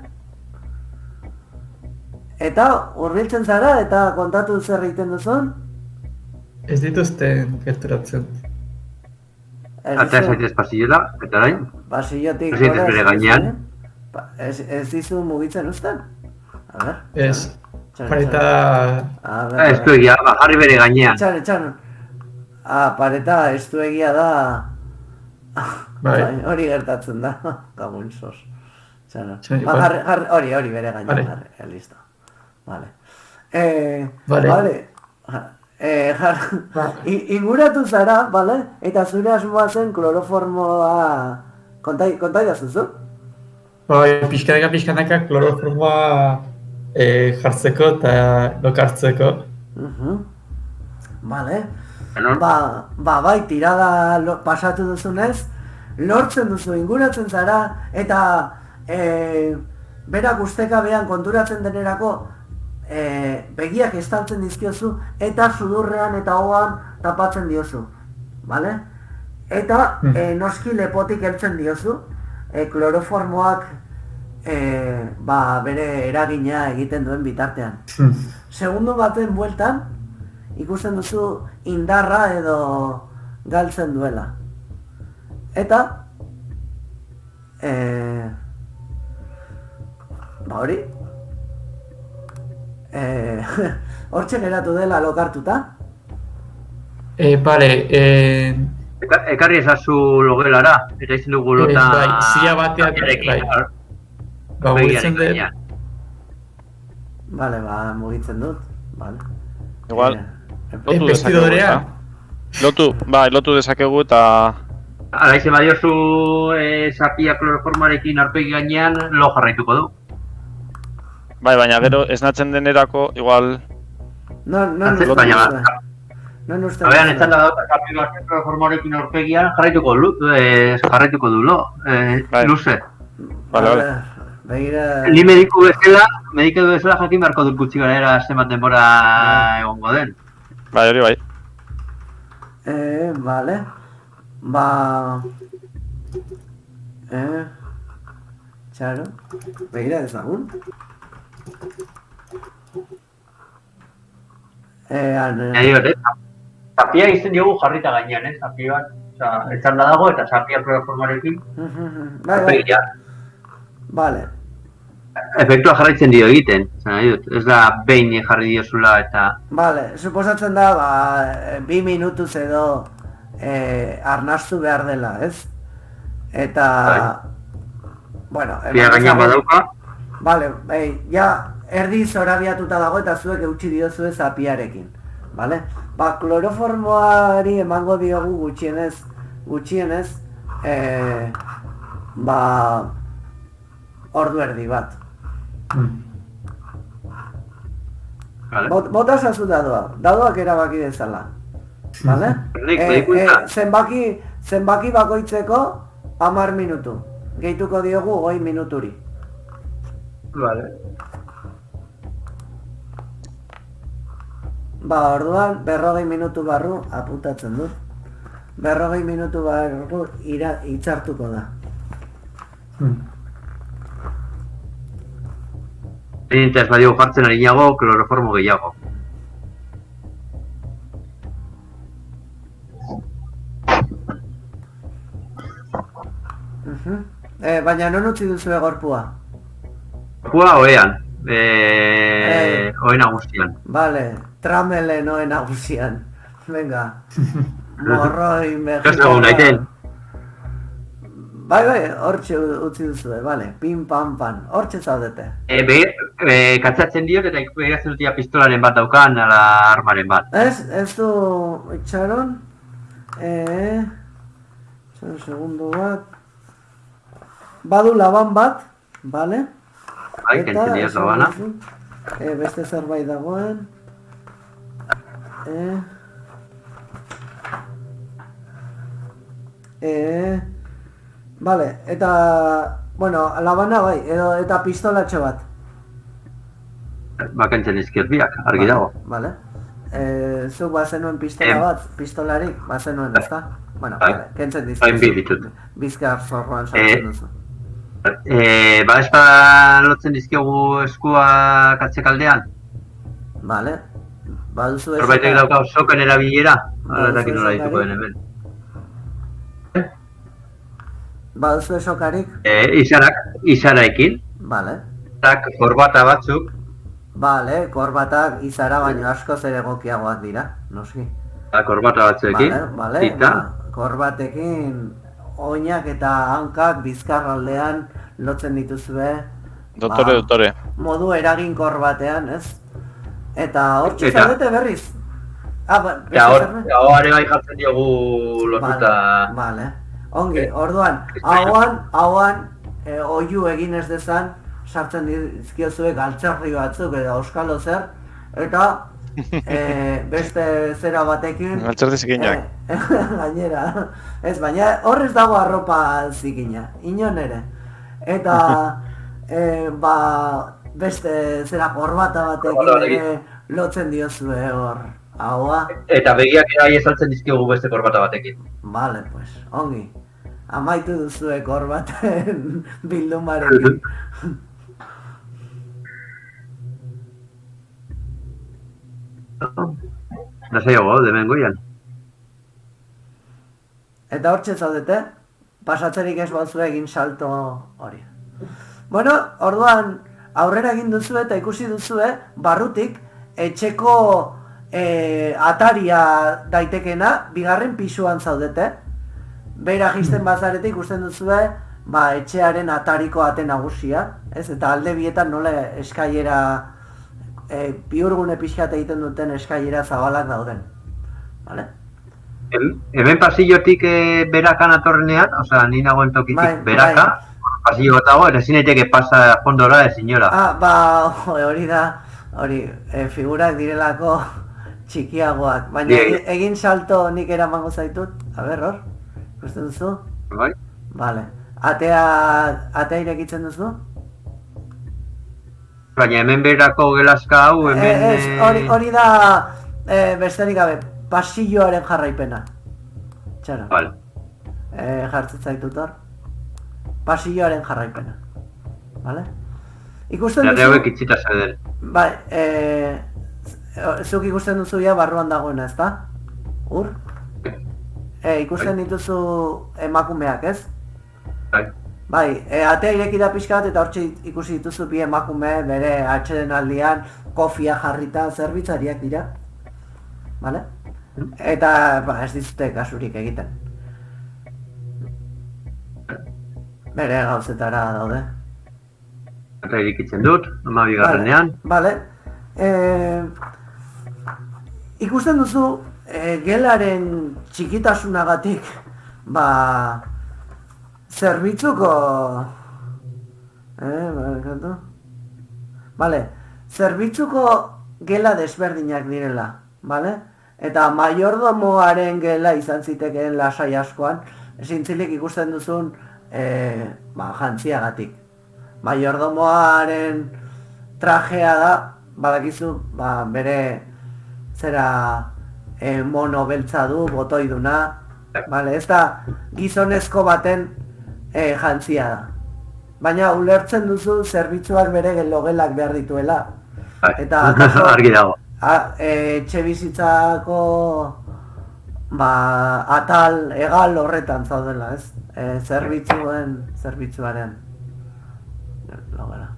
Eta hurbiltzen zara eta kontatu zer egiten duzun? Ez dituzten gerturatzen. Atea zaitez pasillola, eta orain? Pasillotik Ez zaitez bere gainean. Ez dizu mugitzen uzten? A ber. Ez. Pareta... Ez du egia, jarri bere gainean. Etxan. Pareta ez du egia da... Bai. Hori gertatzen da. Kamun sos. Bai. Hori bere gainean jarri. Listo. Vale. Inguratu zara, vale? Eta zure asmoa zen kloroformoa... Kontai da zuzu? Bai, pixkanaka kloroformoa jartzeko eta lokartzeko. Vale. Bai, tirada pasatu duzunez, lortzen duzu, inguratzen zara, eta berak ustekabean konturatzen denerako begiak estaltzen dizkiozu, eta sudurrean eta hoan tapatzen diozu. Vale? Eta noski lepotik heltzen diozu, kloroformoak bere eragina egiten duen bitartean. Segundo baten bueltan, ikusten duzu indarra edo galtzen duela. Eta hori hortxe geratu dela lokartuta. Bale, Ekarri ezazu logelara, eta izan dugu lota... Bai, zia batean, bai. Mugitzen dut. Vale, mugitzen dut. Vale. Igual, lotu Bestidorean? Lotu dezakegu eta... Ala izan badiozu zapia kloroformarekin aurpegi gainean, lo jarraituko du. Bai, baina gero esnatzen denerako, igual... Non uste... Abean, ez da dauka zapia kloroformarekin aurpegian jarraituko du lo, luze. Vale. Ni mediku bezala jakin beharko dut gutxi gara zenbat denbora egongo den. Bai, hori bai. Vale. Txaro. Begira dezagun. Zapia izan diogu jarrita gainean, zapia bat. Etxanda dago eta zapia kloroformarekin. Aurpegia. Vale. Efektua jarraitzen dio egiten, ez da behin jarri diozula eta... Vale, suposatzen da, 2 minutuz edo arnastu behar dela, ez? Eta... Bueno... Pia gainean badauka. Vale, ja erdi zorabiatuta dago eta zuek eutxi diozu ez apiarekin. Vale? Ba, kloroformoari emango diogu gutxienez, ba, ordu erdi bat. Vale. Bota zazu dadoak erabaki dezala. Vale? Zenbaki bakoitzeko 10 minutu. Gehituko diogu 20 minuturi. Vale. Ba, orduan, 40 minutu barru, apuntatzen dut. 40 minutu barru hitzartuko da. Eta ez badio jartzen ari nago, kloroformo gehiago. Baina non utzi duzu gorpua? Gorpua oean. Oe nagusian. Vale, tramelen oe nagusian. Venga. Morroi, Ez dago naiten. Bai, hortxe utzi duzu, vale. Pim, pam, pan. Hortxe zaudete. Katzatzen diot eta ikusten dutia pistolaren bat daukan, ala armaren bat. Ez du itxaron. Segundo bat. Badu laban bat, vale? Bai, kentzen diot labana. Beste zerbait dagoen. Vale, eta, bueno, labana bai, eta pistolatxo bat. Bakentzen izkiot biak, argi dago. Vale. Zuk bazenuen pistola bat, pistolarik, bazenuen, ezta? Bueno, kentzen ditut. Bizkar zorroan sartzen duzu. Ba espa lotzen dizkiogu eskua katzekaldean? Vale. Baduzu esoka. Horbaitek dauka soken erabilera? Horretak nola dituko den hemen. Baduzu esokarik? Izaraekin. Vale. Tak korbata batzuk. Vale, korbatak izara baino askoz ere egokiagoak dira, noski. Korbata batzuekin. Vale, korbatekin oinak eta hankak bizkarraldean lotzen dituzue. Doktore. Modu eraginkor batean, ez? Eta hortxe zaudete berriz? Ahoare bai jartzen diogu lotuta. Vale. Ongi, orduan, hauan oiu egin ez dezan, sartzen dizkiozue galtzerri batzuk edo euskalo zer, eta beste zera batekin... Galtzerri zikinak. Gainera, ez, baina horrez dago arropa zikina, inon ere. Eta, beste zera korbata batekin ere lotzen diozue hor, haua. Eta begiak ere ezaltzen dizkiogu beste korbata batekin. Vale, pues, ongi. Amaitu duzue korbaten bildumarekin. Nasaiago, demen goian. Eta hortxe zaudete, pasatzerik ez bauzue egin salto hori. Bueno, orduan aurrera egin duzue eta ikusi duzue barrutik etxeko ataria daitekena bigarren pisuan zaudete. Beira jisten bazarete ikusten duzue etxearen atariko ate nagusia, ez? Eta alde bietan nola eskailera biurgune pixkat egiten duten eskailera zabalak dauden. Vale? Hemen pasillotik berakan atorrenean, osea, ni nagoen tokitik beraka, pasillo bat dago, eta zineteke pasa fondora ezinora. Hori da, figurak direlako txikiagoak, baina egin salto nik eramango zaitut, a ber, hor, ikusten duzu? Bai. Vale, atea irekitzen duzu? Baina hemen berako gelazka hau, hemen... Hori da, besterik gabe, pasilloaren jarraipena. Txara. Vale. Jartzen zaitut hor. Pasilloaren jarraipena. Vale? Ikusten duzu... Hauek itxita zeuden. Bai, zuk ikusten duzu ya barruan dagoena, ezta? Ur? Ikusten dituzu emakumeak, ez? Bai. Bai, atea ireki da pixka bat eta hortxe ikusi dituzu bi emakume bere atxeden aldian kofia jarrita zerbitzariak dira. Vale? Eta ez dizute kasurik egiten. Bere gauzetara daude. Eta irikitzen dut, 12. Vale. ikusten duzu, gelaren txikitasunagatik, zerbitzuko... zerbitzuko gela desberdinak direla, bale? Eta maiordomoaren gela izan zitekeen lasai askoan, zintzilik ikusten duzun jantziagatik. Maiordomoaren trajea da, badakizu, bere zera mono beltza du, botoiduna, bale? Ez da gizonezko baten jantzia da. Baina ulertzen duzu zerbitzuak bere logelak behar dituela. Eta argi dago. Etxe bizitzako atal, egal horretan zaudela, ez? Zerbitzuaren logela.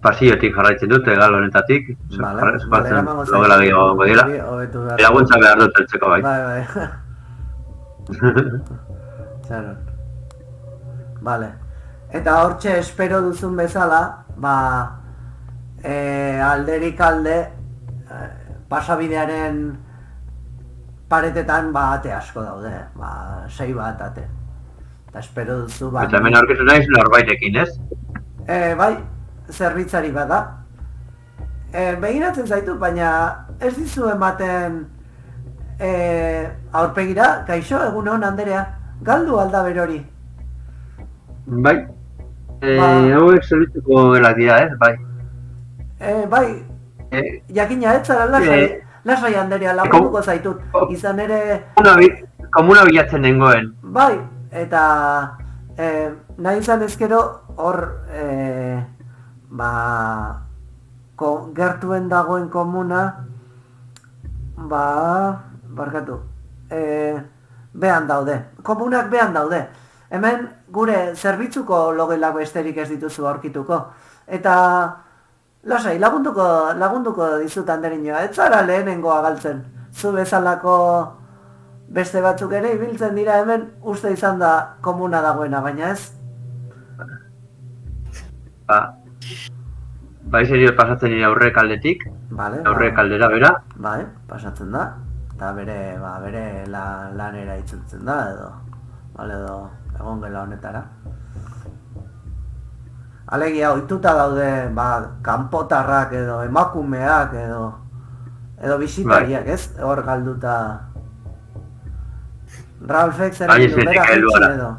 Pasiotik jarraitzen dut, egal honetatik. Logela gehiago dira. Laguntza behar dut eltzeko bai. Bai. Txaron. Vale. Eta hortxe espero duzun bezala, alderik alde, pasabidearen paretetan ate asko daude, 6 bat ate. Eta espero duzu Eta hemen aurkitu naiz norbaitekin, ez? Bai, zerbitzari bat da. Begiratzen zaitu, baina ez dizu ematen aurpegira, kaixo, egun hon, Anderea, galdu alda berori. Bai, hauek zerbitzuko gelak dira, ez? Bai. Bai, jakina ez zara lasai Anderea, lagunduko zaitut, izan ere... Komuna bilatzen nengoen. Bai, eta nahi izan ezkero hor gertuen dagoen komuna barkatu behan daude, komunak behan daude. Hemen gure zerbitzuko logelak besterik ez dituzu aurkituko. Eta lasai, lagunduko dizut Anderinoa, ez zara lehenengoa galtzen. Zu bezalako beste batzuk ere ibiltzen dira hemen uste izan da komuna dagoena, baina ez? Bai, serio pasatzen dira aurrek aldetik, aurrek aldera bera. Bai, pasatzen da, eta bere lanera itzultzen da edo egon gela honetara. Alegia, ohituta daude, kanpotarrak edo emakumeak edo bisitariak, ez? Hor galduta... Ralfek zer egin du, bera jaitsi edo?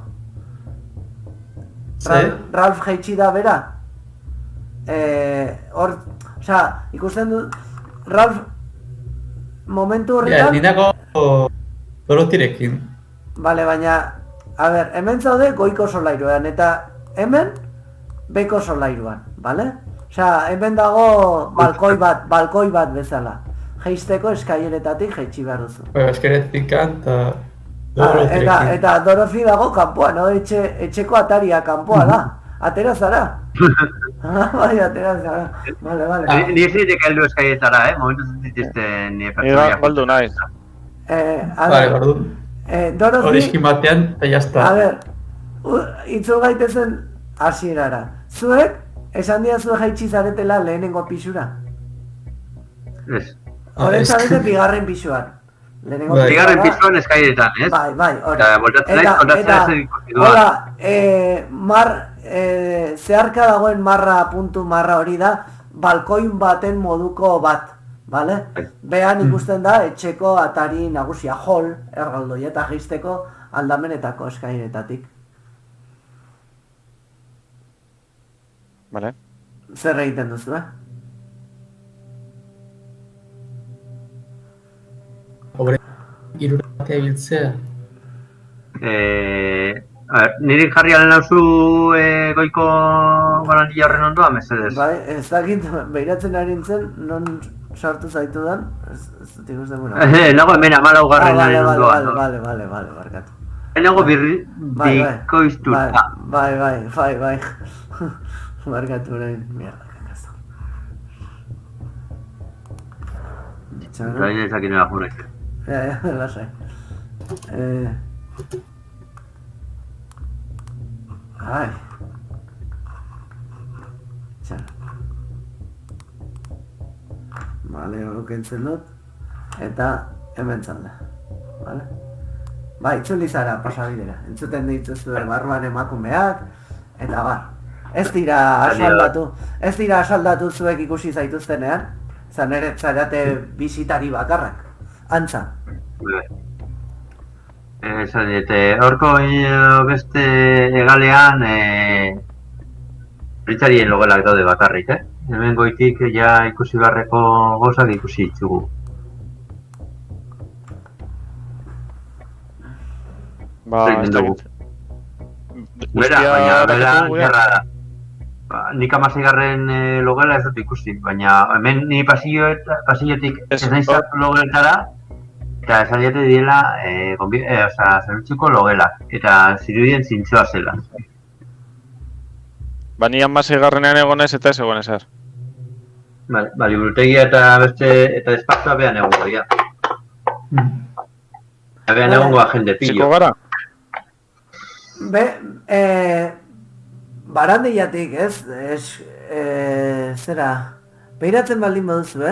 Ralf jaitsi da bera? Hor, ikusten du, Ralf momentu horretan... Nindako dorotirekin. Bale, baina, a ber, hemen zaude goiko solairuan, eta hemen beko solairuan, bale? Hemen dago balkoi bat bezala. Jaisteko eskaileretatik jaitsi behar duzu. Eskeretik eta... Eta Dorofi dago kanpoan, etxeko ataria kanpoa da. Atera zara. Bai, atera zara. Vale. Ni ez ditek heldu eskaietara, momentu zentitizten nire pertsoia. Baldu naiz. Vale, bardu. Dorofi... Horizkin batean, eta jazta. A ber, itzul gaitezen hasierara. Zuek, esan dira zuek jaitsi zaretela lehenengo pisura? Ez. Horren zarete bigarren pisuan. Bigarren pisuan eskailetan, ez? Bai, hori. Eta voltatzen naiz, kontatzen ez ikusi duan. Hola, zeharka dagoen puntu marra hori da, balkoin baten moduko bat, bale? Behan ikusten da, etxeko atari nagusia, hall, erraldoi eta jaisteko aldamenetako eskailetatik. Vale. Zer egiten duzu, Hore, iruratea biltzea. Niri jarri alen hauzu goiko garantilla horren ondoa, mesedez? Bai, ez dakit, behiratzen ari nintzen, non sartu zaitu dan, ez dut ikusten guna. Nago hemen 14 aren ondoa. Vale, barkatu. Nago bikoiztuta. Bai. Barkatu orain, mierda, kakazo. Zain ezakin ega junek. Lasai. Ai. Vale, hori kentzen dut. Eta hemen zalda. Vale? Ba, itzuli zara pasabidera. Entzuten dituzu barruan emakumeak, eta bar. Ez dira asaldatu zuek ikusi zaituztenean, zan ere zarate bisitari bakarrak. Antza. Esan dite, horko beste egalean Ritzarien logelak daude bakarrik, Hemen goitik ja ikusi beharreko gozak ikusi ditugu. Ba, ez dakit. Baina, gerra da. Nik 16. Logela ez dut ikusi, baina hemen ni pasillotik ez nahi zartu logeletara, eta esan diate diela zerbitzuko logelak, eta zirudien zintzoa zela. Ba, ni 16. egonez eta ez egonez er. Ba, liburutegia eta beste eta despaktua behan egongo dira. Behan egongo agende pillo. Ziko gara? Barandiatik, zera, behiratzen baldin baduzu,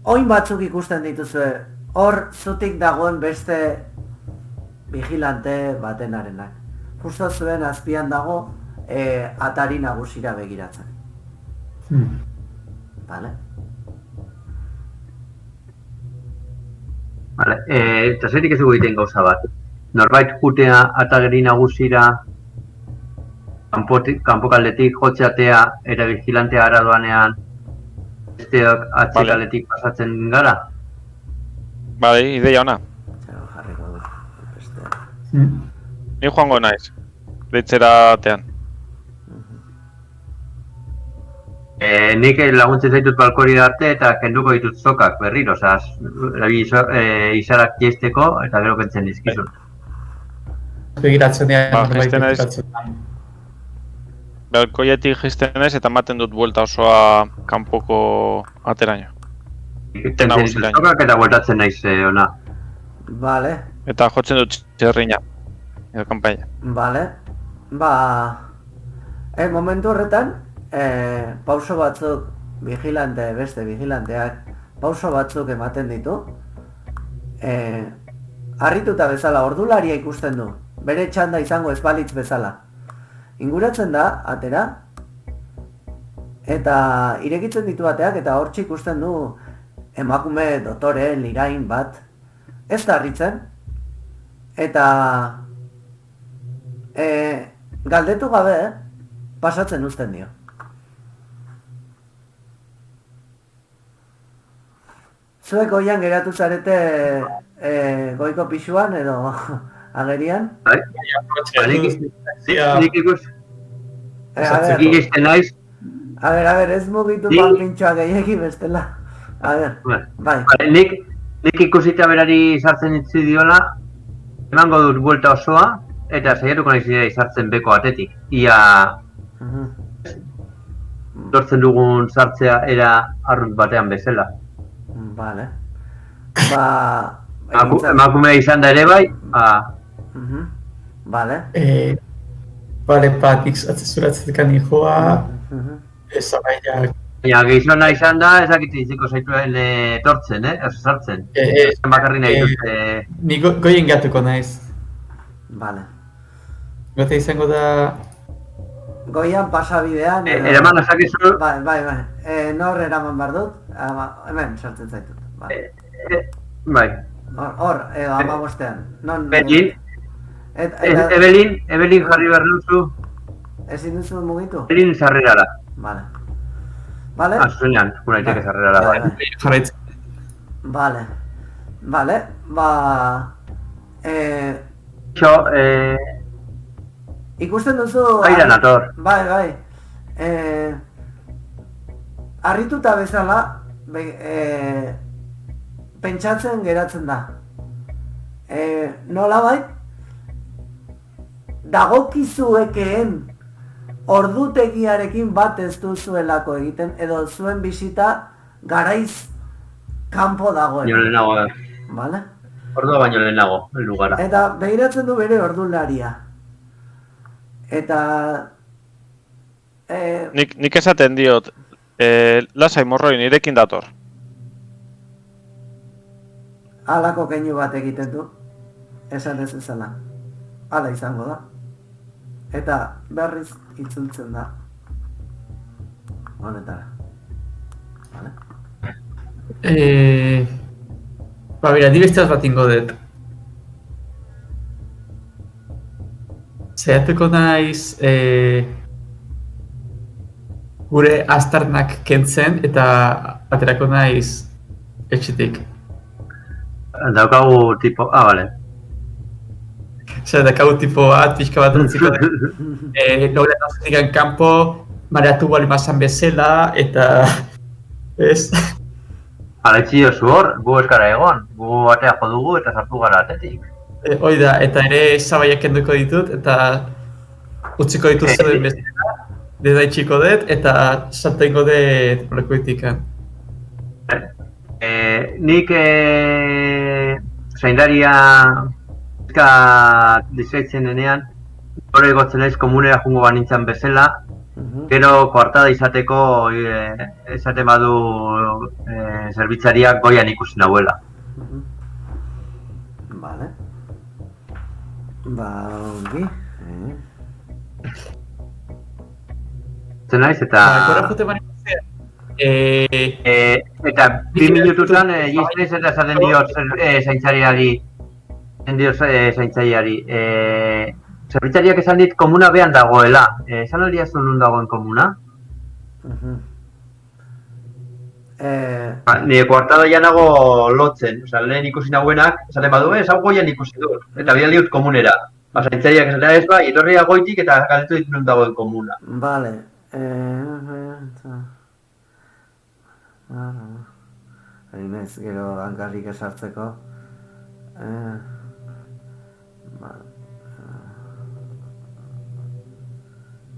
oin batzuk ikusten dituzue, hor zutik dagoen beste vigilante batenarenak. Justo zuen azpian dago atari nagusira begiratzen. Vale? Vale, eta zerik ez dugu egiten gauza bat. Norbait jutea atageri nagusira kanpokaldetik jotxeatea eta vigilantea gara doanean besteok atzekaldetik pasatzen gara? Bai, ideia ona. Ni joango naiz, leitzera atean. Nik laguntzen zaitut balkori arte eta kenduko ditut zokak berriro, izarak jaisteko eta gero kentzen dizkizun. Begiratzen Ba, balkoietik jisten naiz eta ematen dut buelta osoa kanpoko ateraino. Kentzen ditut zokak eta bueltatzen naiz ona. Vale. Eta jotzen dut txerrina. Edo kanpaina. Vale. Ba... momentu horretan, pauso batzuk beste vigilanteak pauso batzuk ematen ditu. Harrituta bezala ordularia ikusten du. Bere txanda izango ez balitz bezala. Inguratzen da, atera. Eta irekitzen ditu ateak eta hortxe ikusten du emakume dotore, lirain bat. Ez da harritzen. Eta... galdetu gabe, pasatzen uzten dio. Zuek goian geratu zarete goiko pisuan edo agerian? Bai? Nik ikus? Nik izten naiz? A ber, ez mugitu palpintxoa gehiagi bestela. A ber, bai. Nik ikusita berari sartzen itzi diola, emango dut buelta osoa, eta saiatuko naiz izartzen beko atetik. Ia... dortzen dugun sartzea era arrunt batean bezala. Vale. Ba... emakumea izan da ere bai, Vale. Vale, bat zuratzen joa, ezabaiak. Baina gizona izan da, ezakit iziko zaituen etortzen, ez sartzen. Bakarri nahi dute... Ni goien gatuko naiz. Vale. Gote izango da... Goian pasabidean... Eraman azakizu... Bai. Nor eraman behar dut? Hemen sartzen zaitut. Bai. Hor, edo 15-ean. Evelin jarri behar duzu. Ezin duzu mugitu? Evelin sarrerara. Vale. Vale? Zuenean, unaitek sarrerara bai. Jarraitzen. Vale. Ba... ikusten duzu... Aira nator. Bai. Harrituta bezala, pentsatzen geratzen da. Nolabait, dagokizuekeen ordutegiarekin bat ez duzuelako egiten, edo zuen bisita garaiz kanpo dagoen. Baino lehenago da. Vale? Ordua baino lehenago, lugara. Eta begiratzen du bere ordularia. Eta... Nik esaten diot, lasai morroi nirekin dator. Halako keinu bat egiten du, esan ez bezala. Hala izango da. Eta berriz itzultzen da. Honetara. Vale? Bera, dibestaz bat ingo dut. Zehatuko naiz gure aztarnak kentzen eta aterako naiz etxetik. Daukagu tipo... vale. Osea, daukagu tipo bat, pixka bat utziko dut. Gaur nauzetikan kanpo, mareatu bali mazan bezala, eta... ez? Alaitzi jozu hor, gu eskara egon. Gu atea jo dugu eta sartu gara atetik. Hoi da, eta ere zabaiak kenduko ditut, eta utziko dituzuen bezala, dedaitxiko dut, eta saltengo dut prolekoitikan. Nik zaindaria izka distraitzen denean, gero egotzen naiz komunera jungo banintzen bezala, gero koartada izateko esaten badu zerbitzariak goian ikusi nahuela. Vale. Ba, ongi. Zen naiz eta... Gora jute bani eta 2 minututan jizteiz eta esaten diot zaintzariari. Zerbitzariak esan dit komuna behan dagoela. Esan aldiazu nun dagoen komuna? Nire koartadoia nago lotzen, lehen ikusi nagoenak, esaten badu, hau goian ikusi dut, eta bidali dut komunera. Zaintzariak esatea ez bai, etorria goitik eta galdetu dit nun dagoen komuna. Vale. Ari naiz gero hankarrik esartzeko.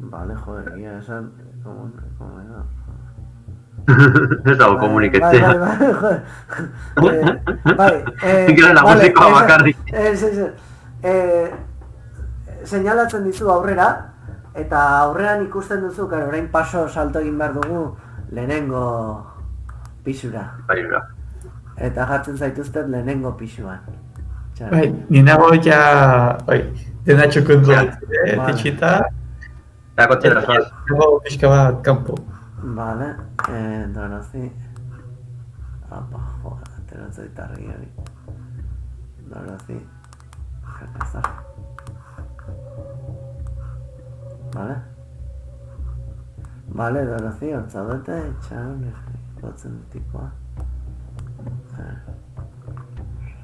Vale, joder, egia esan... Ez dago komuniketzea. Bai, Gero nagusikoa bakarrik. Señalatzen dizu aurrera, eta aurreran ikusten duzu, orain paso salto egin behar dugu lehenengo pisura. Eta jartzen zaituztet lehenengo pisuan. Bai, ninago ja... dena txokon dut, etxita. Eta kotxera zoaz. Nago pixka bat kanpo. Vale, Donosti. Apa, joder, ateratzen ditarri hori. Donosti. Jakazar. Vale. Vale, Donosti, hortzaudete, etxan, gotzen tipua.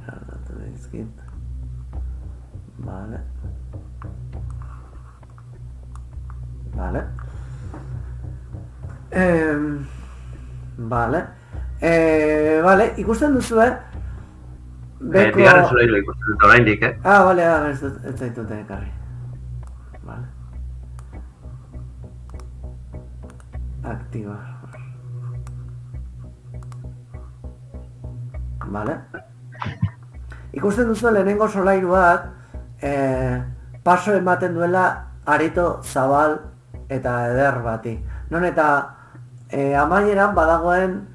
Zerdatu dizkit. Vale. Vale. Vale, ikusten duzu, Beko... Bigarren solairu ikusten dut oraindik, Vale, ez zaitut ekarri. Vale. Aktibar. Vale. Ikusten duzu lehenengo solairu bat, paso ematen duela areto zabal eta eder bati. Non eta amaieran badagoen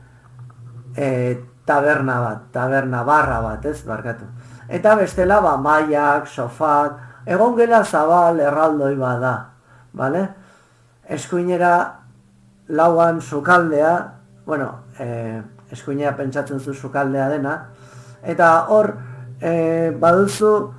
taberna barra bat, ez, barkatu. Eta bestela, maiak, sofak, egon gela zabal erraldoi bada, bale? Eskuinera lauan sukaldea, bueno, eskuinera pentsatzen zu sukaldea dena, eta hor baduzu,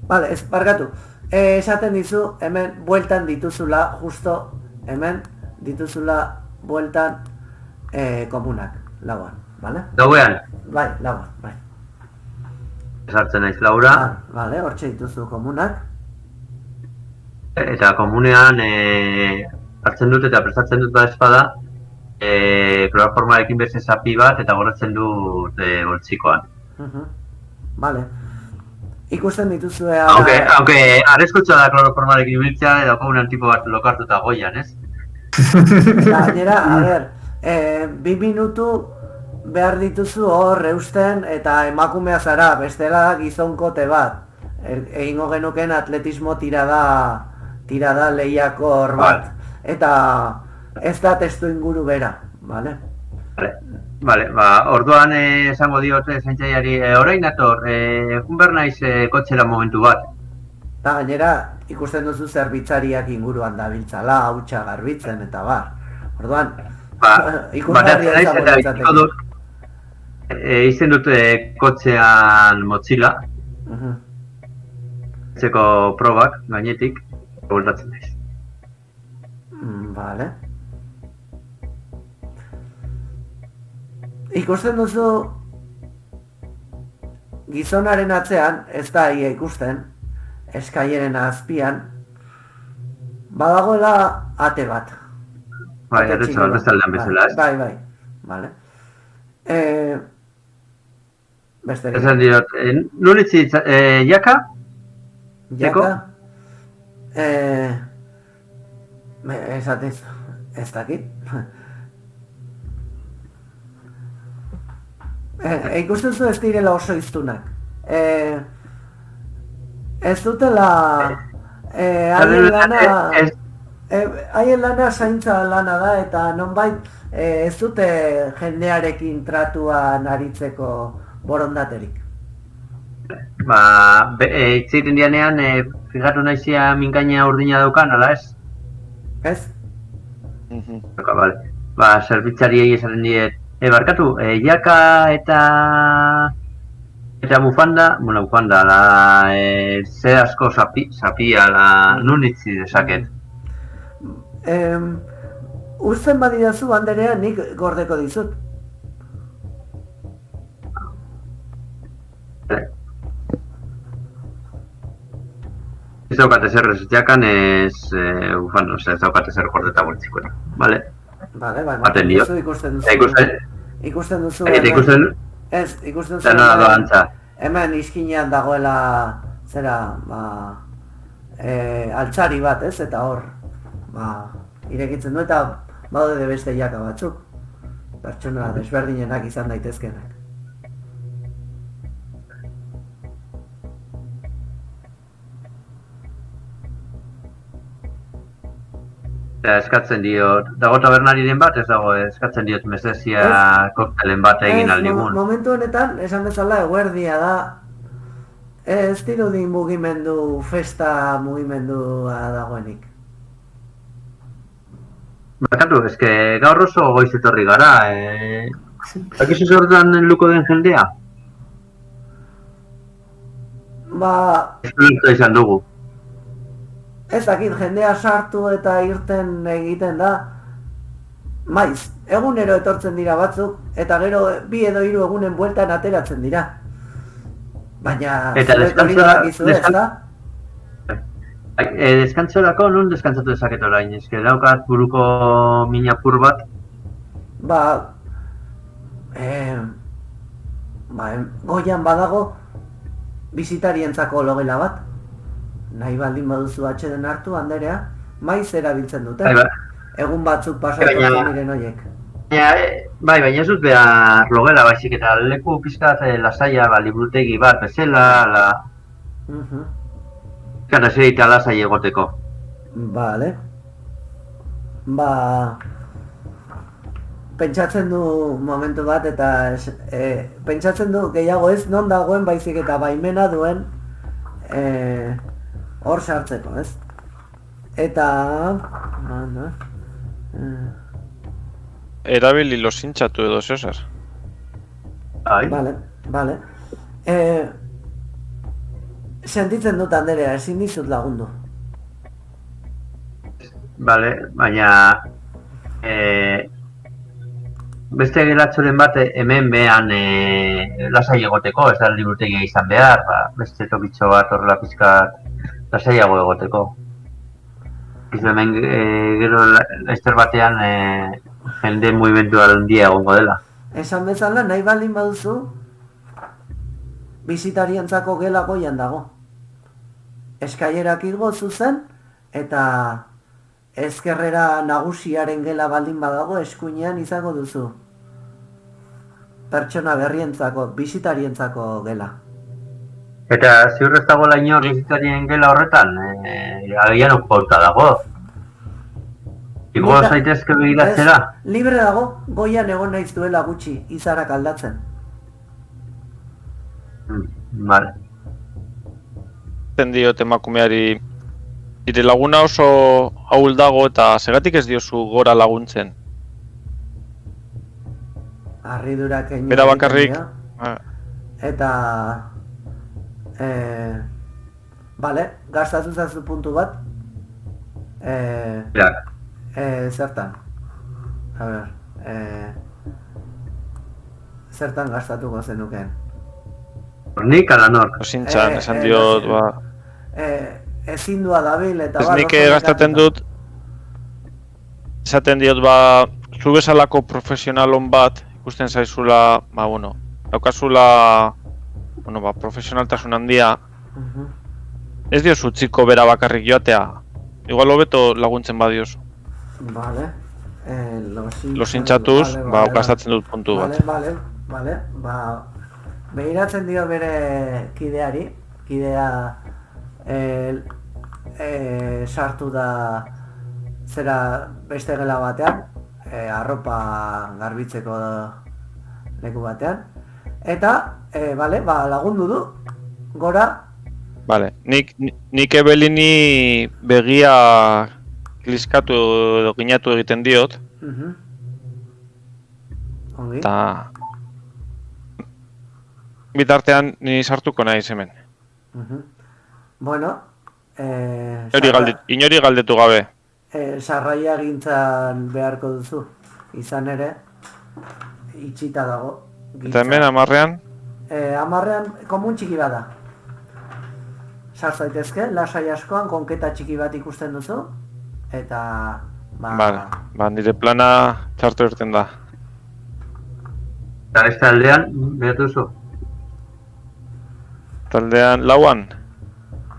vale, ez, barkatu. Esaten dizu, hemen bueltan dituzula, justo hemen dituzula bueltan komunak, lauan, bale? Dauean? Bai, lauan, bai. Esartzen naiz Laura. Bale, hortxe dituzu komunak. Eta komunean hartzen dut eta prestatzen dut da espada kloroformarekin beste zapi bat eta gorratzen dut boltsikoan. Bale. Ikusten dituzue... Aunque arreskotxa da kloroformarekin ibiltzea edo komunean tipo bat lokartuta goian, ez? Gainera, a ber, 2 minutu behar dituzu hor eusten eta emakumea zara, bestela gizonkote bat. Egingo genuken atletismo tirada tirada lehiakor bat, eta ez da testu inguru bera, bale? Vale, orduan esango diot zaintzaileari, orain nator, junber naiz kotxera momentu bat. Eta gainera, ikusten duzu zerbitzariak inguruan dabiltzala, hautsa garbitzen eta bar. Orduan, ikusgarria izango litzateke. Izen dut kotxean motxila, etzeko probak, gainetik, voltatzen naiz. Vale. Ikusten duzu gizonaren atzean, ez da ia ikusten, eskaileren azpian, badagoela ate bat. Bai, erretza bat bestaldean bezala, ez? Bai, vale. Besterik. Esan diot, nulitzi jaka? Jaka? Esatez, ez dakit. Ikusten zu ez direla oso iztunak. Ez dutela haien lana zaintza lana da eta nonbait ez dute jendearekin tratuan aritzeko borondaterik. Itziren dianean, fijatu naizia mingaina urdina daukan, ala ez? Ez? Vale. Zerbitzariei esaten diet, barkatu, jaka eta bufanda, ze asko zapia, nun itzi dezaket. Uzten badidazu, Anderea, nik gordeko dizut. Ez daukate zer ez jakan, ez bufanda, ez daukate zer gordeta boltzikoena, bale? Bale, Baten dio. Ikusten duzu. Ez, ikusten duzu. Hemen iskinean dagoela, altzari bat, ez? Eta hor, irekitzen du eta badaude beste jaka batzuk. Pertsona desberdinenak izan daitezkenak. Eskatzen diot, dago tabernariren bat, ez dago eskatzen diot mesezia koktelen bat egin aldigun. Momentu honetan, esan bezala, eguerdia da, ez dirudin mugimendu, festa mugimendua dagoenik. Bakatu, eske gaur oso goiz etorri gara, akizu zortan luko den jendea? Ez izan dugu. Ez dakit, jendea sartu eta irten egiten da, maiz, egunero etortzen dira batzuk, eta gero 2 edo 3 egunen bueltan ateratzen dira. Baina, zuek hori dakizu ez da? Deskantzorako, nun deskantzatu dezaket orain, eske daukat buruko minapur bat? Goian badago bisitarientzako logela bat. Nahi baldin baduzu atxeden hartu, Anderea, maiz erabiltzen dute. Egun batzuk pasatzen diren horiek. Bai, baina ez dut behar logela baizik eta leku pizkat lasaia, liburutegi bat, bezala, Kana zerita lasai egoteko. Bale. Pentsatzen du momentu bat eta pentsatzen du gehiago ez non dagoen baizik eta baimena duen hor sartzeko, ez? Eta... Erabili losintxatu edo zeozer. Bale. Sentitzen dut, Anderea, ezin dizut lagundu. Bale, baina... Beste gelatzoren bat hemen behan lasai egoteko, ez da liburutegia izan behar, beste tokitxo bat horrela pizkat lasaiago egoteko. Izu hemen gero laizter batean jende mugimendu handia egongo dela. Esan bezala, nahi baldin baduzu, bisitarientzako gela goian dago. Eskailerak igo zuzen, eta ezkerrera nagusiaren gela baldin badago eskuinean izango duzu. Pertsona berrientzako, bisitarientzako gela. Eta ziur ez dagoela inor bizitzarien gela horretan, agian okpauta dago. Igo zaitezke begiratzera? Libre dago, goian egon naiz duela gutxi, izarak aldatzen. Vale. Diot emakumeari, nire laguna oso ahul dago eta segatik ez diozu gora laguntzen. Harridurak egin Bera bakarrik, eta vale, gastatu zazu puntu bat. Zertan? A ber, zertan gastatuko zenukeen? Nik ala nork. Osintxan, esan diot, ezindua dabil eta ez nik gastaten dut, esaten diot, zu bezalako profesionalon bat, ikusten zaizula, daukazula, profesionaltasun handia, ez diozu txiko bera bakarrik joatea, igual hobeto laguntzen badiozu. Vale, losintxatuz, gastatzen dut puntu bat. Vale, behiratzen dio bere kideari, kidea sartu da zera beste gela batean, arropa garbitzeko leku batean, eta lagundu du, gora. Vale, nik Ebelini begia kliskatu edo ginatu egiten diot. Ongi. Eta bitartean ni sartuko naiz hemen. Bueno, inori galdetu gabe. Sarraia gintzan beharko duzu, izan ere, itxita dago. Eta hemen, 10-ean? 10-ean komun txiki bada. Sar zaitezke, lasai askoan, konketa txiki bat ikusten duzu, eta... nire plana txartu irten da. Eta ez taldean, behatu zu? Taldean, lauan?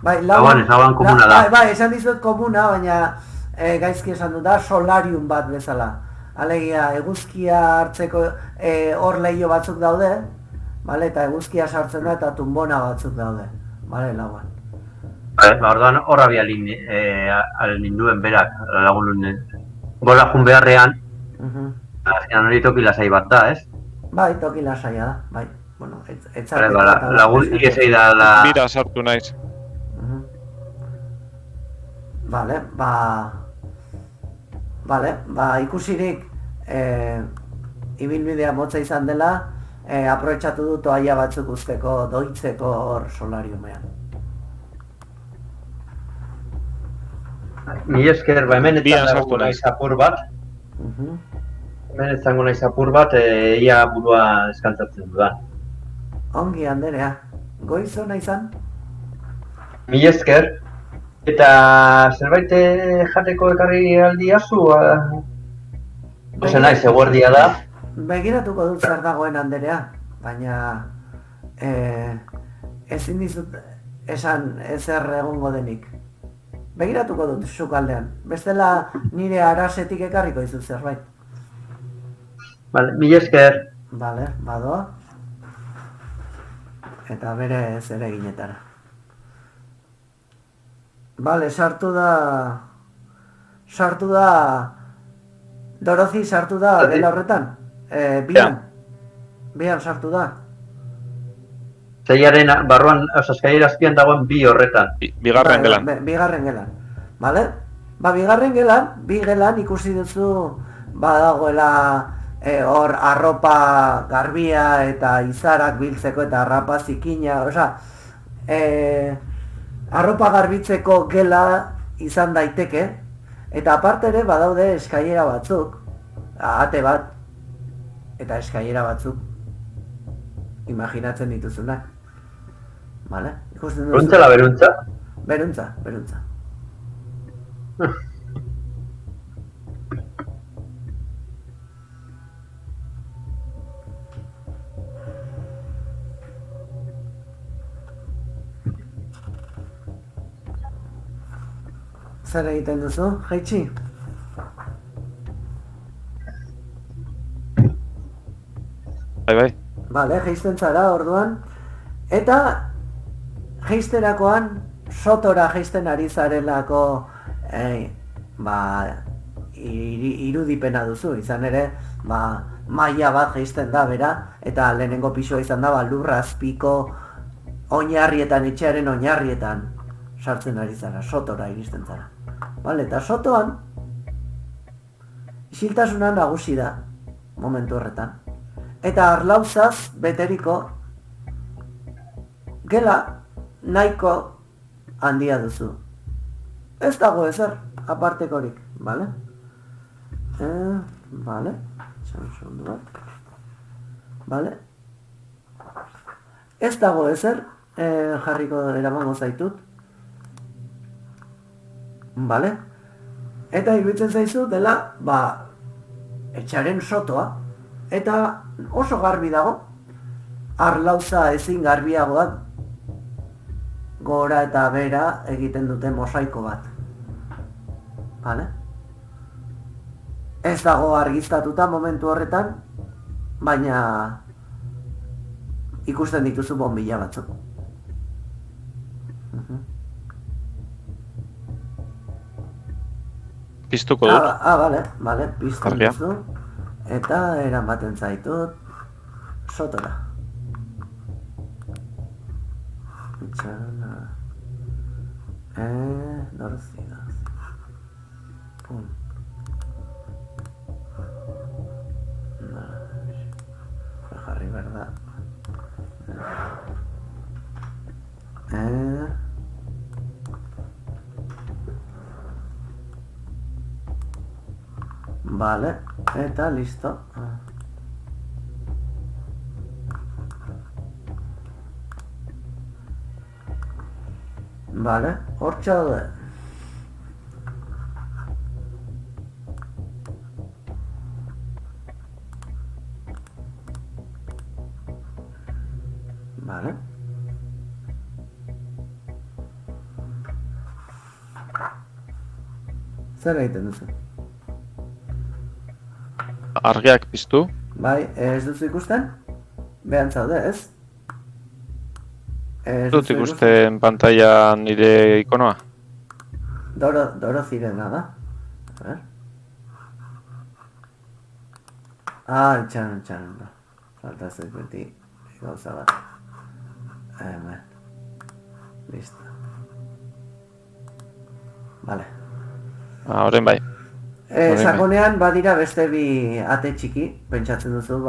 Lauan komuna da. Bai, esan dizut komuna, baina gaizki esan dut da, solarium bat bezala. Alegia, eguzkia hartzeko hor lehio batzuk daude, eta eguzkia sartzen da eta tumbona batzuk daude. Lauan. Orduan horra bi alinduen berak lagunen. Gora jun beharrean, azkenan hori toki lasai bat da, ez? Bai, toki lasaia da, bai. Lagun ikesei da... Bira sartu naiz. Ikusirik ibilbidea motza izan dela, aprobetxatu du toaia batzuk uzteko, doitzeko hor solariumean. Ni esker, hemen etzango naiz apur bat. Hemen etzango naiz apur bat, ia burua eskantzatzen dudan. Ongi, Anderea. Goizo naizan? Mi esker. Eta zerbait jateko ekarri aldiazu? Ose naiz, eguerdia da. Begiratuko dut zer dagoen, Anderea. Baina... ezin dizut esan ezer egongo denik. Begiratuko dut sukaldean. Bestela nire arasetik ekarriko dizut zerbait. Vale, mi esker. Vale, badoa. Eta bere zere ginetara. Vale, sartu da... Dorothy sartu da gela horretan. Bian sartu da. Zeiaren barruan, eskailera azpian dagoen bi horretan. Bigarren gelan. Bigarren gelan. Vale? Bigarren gelan, bi gelan ikusi duzu badagoela hor arropa garbia eta izarak biltzeko eta arrapa zikina, arropa garbitzeko gela izan daiteke, eta aparte ere badaude eskailera batzuk, ate bat, eta eskailera batzuk imaginatzen dituzunak. Vale? Beruntza la beruntza? Beruntza. Zer egiten duzu, jaitsi? Bai. Vale, jaisten zara orduan. Eta jeisterakoan, sotora jeisten ari zarelako irudipena duzu, izan ere, maila bat jeisten da bera, eta lehenengo pisua izan da, lurra azpiko oinarrietan, etxearen oinarrietan sartzen ari zara, sotora iristen zara. Bale, eta sotoan, isiltasuna nagusi da, momentu horretan. Eta arlauzaz beteriko gela nahiko handia duzu. Ez dago ezer, apartekorik, bale? Bale, segundu bat. Bale? Ez dago ezer, jarriko eramango zaitut. Bale? Eta iruditzen zaizu dela, etxaren sotoa, eta oso garbi dago, arlauza ezin garbiagoak gora eta bera egiten dute mosaiko bat. Bale? Ez dago argiztatuta momentu horretan, baina ikusten dituzu bonbilla batzuk. Piztuko dut. Bale, pizten duzu. Eta eramaten zaitut sotora. Itxana. Dorzi. Pum. Jarri berda. Vale, eta listo. Vale, hortxe daude. Vale. Zer egiten duzu? Argiak piztu. Bai, ez duzu ikusten? Behan zaude, ez? Dut ikusten pantalla nire ikonoa. Doro zirena da. A ver. Txan da. Falta ez beti gauza bat. Hemen. Listo. Vale. Horren bai. Sakonean badira beste bi ate txiki, pentsatzen duzu,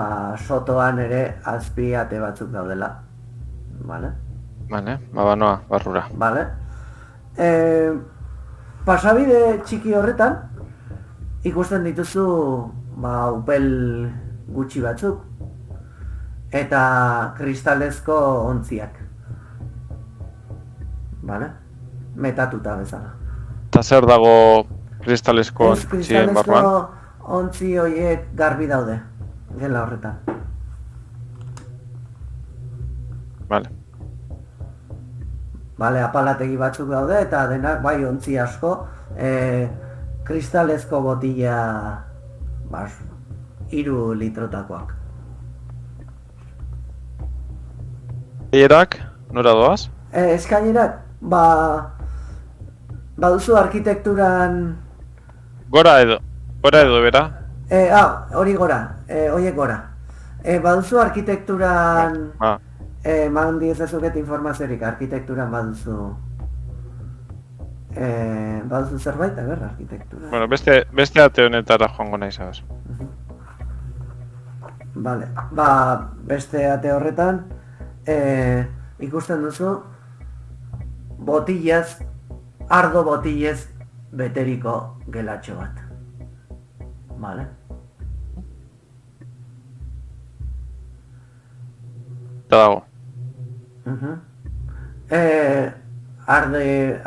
sotoan ere azpi ate batzuk daudela. Vale? Vale, banoa, barrura. Vale. Pasabide txiki horretan, ikusten dituzu, upel gutxi batzuk, eta kristalezko ontziak. Vale? Metatuta bezala. Eta zer dago kristalesko ontzien barruan? Kristalesko ontzi horiek garbi daude, gela horretan. Vale. Bale, apalategi batzuk daude eta denak bai ontzi asko, kristalezko botila 3 litrotakoak. Erak, nora doaz? Eskainerak, baduzu arkitekturan... Gora edo bera? Hori gora, horiek gora. Baduzu arkitekturan... Eman diezazuket informaziorik, arkitekturan baduzu... Baduzu zerbait, arkitektura. Bueno, beste ate honetara joango nahi zabaz. Vale, beste ate horretan, ikusten duzu, ardo botilez beteriko gelatxo bat. Vale? Eta dago.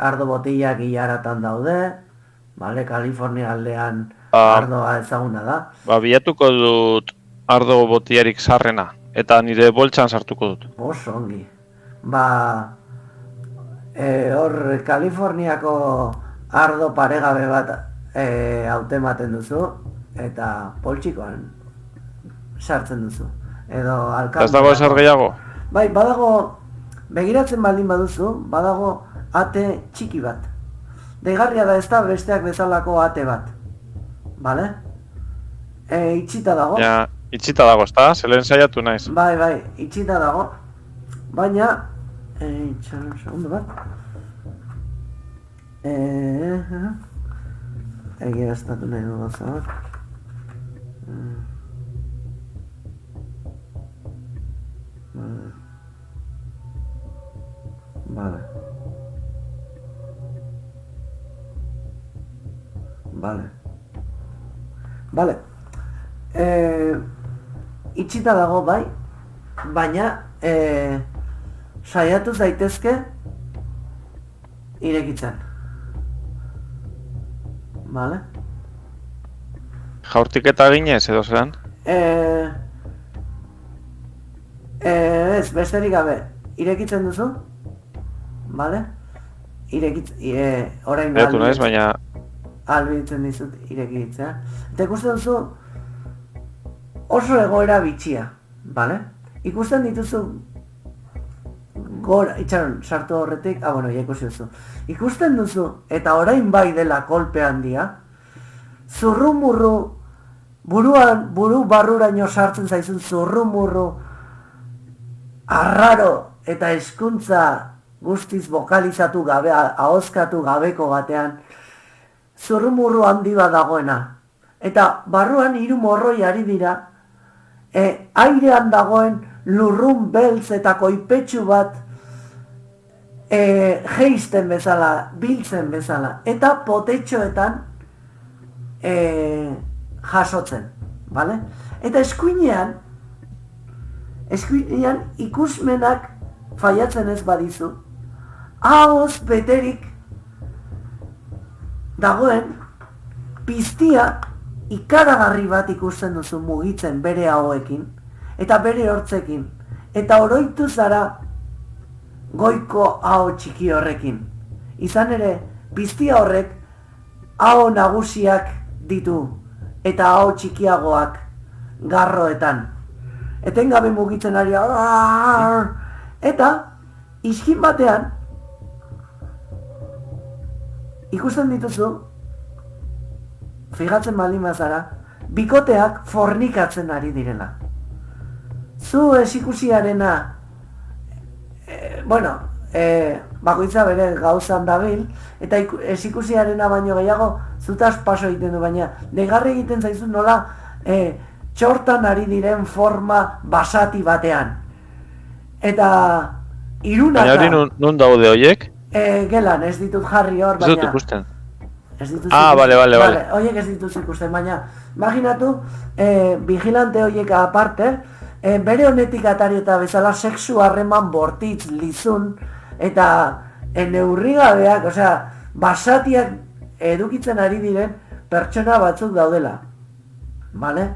Ardo botilak hilaratan daude, vale, Kalifornia aldean ardoa ezaguna da. Bilatuko dut ardo botilarik sarrena, eta nire boltsan sartuko dut. Oso ongi. Hor, Kaliforniako ardo paregabe bat hautematen duzu, eta poltsikoan sartzen duzu. Edo alkandu. Ez dago ezer gehiago? Bai, badago begiratzen baldin baduzu, badago ate txiki bat. Deigarria da ez da besteak bezalako ate bat. Bale? Itxita dago. Ja, itxita dago, ezta? Zelen saiatu naiz. Bai, itxita dago. Baina, itxaron segundo bat. Egiraztatu nahi du gauza bat. Vale. Itxita dago bai, baina saiatu zaitezke irekitzen. Vale? Jaurtiketa ginez edo zelan? Ez, besterik gabe, irekitzen duzu? Vale? Orain Beatu naiz, baina... Albitzen dizut irekitzea. Eta ikusten duzu oso egoera bitxia, vale? Ikusten dituzu gora, itxaron, sartu horretik, bueno, ja ikusi duzu. Ikusten duzu, eta orain bai dela kolpe handia, zurrumurru, buru barruraino sartzen zaizun zurrumurru, arraro eta hezkuntza guztiz bokalizatu gabe, ahozkatu gabeko batean, zurrumurru handi bat dagoena. Eta barruan 3 morroi ari dira, airean dagoen lurrun beltz eta koipetsu bat jeisten bezala, biltzen bezala, eta potetxoetan jasotzen, bale? Eta eskuinean ikusmenak faiatzen ez badizu, ahoz beterik dagoen piztia ikaragarri bat ikusten duzu mugitzen bere ahoekin eta bere hortzekin, eta oroitu zara goiko aho txiki horrekin. Izan ere, piztia horrek aho nagusiak ditu eta aho txikiagoak garroetan. Etengabe mugitzen ari eta iskin batean ikusten dituzu, fijatzen baldin bazara, bikoteak fornikatzen ari direla. Zu esikusiarena, bakoitza bere gauzan dabil, eta esikusiarena baino gehiago zutaz paso egiten du, baina deigarri egiten zaizu nola txortan ari diren forma basati batean. Eta irunaka... Baina hori nun daude horiek? Gelan, ez ditut jarri hor, baina... Ez dut ikusten. Bale. Vale. Horiek ez ditut ikusten, baina... Imaginatu, vigilante horiek aparte, bere honetik atari eta bezala sexu harreman bortitz, lizun, eta neurrigabeak, osea, basatiak edukitzen ari diren pertsona batzuk daudela. Bale?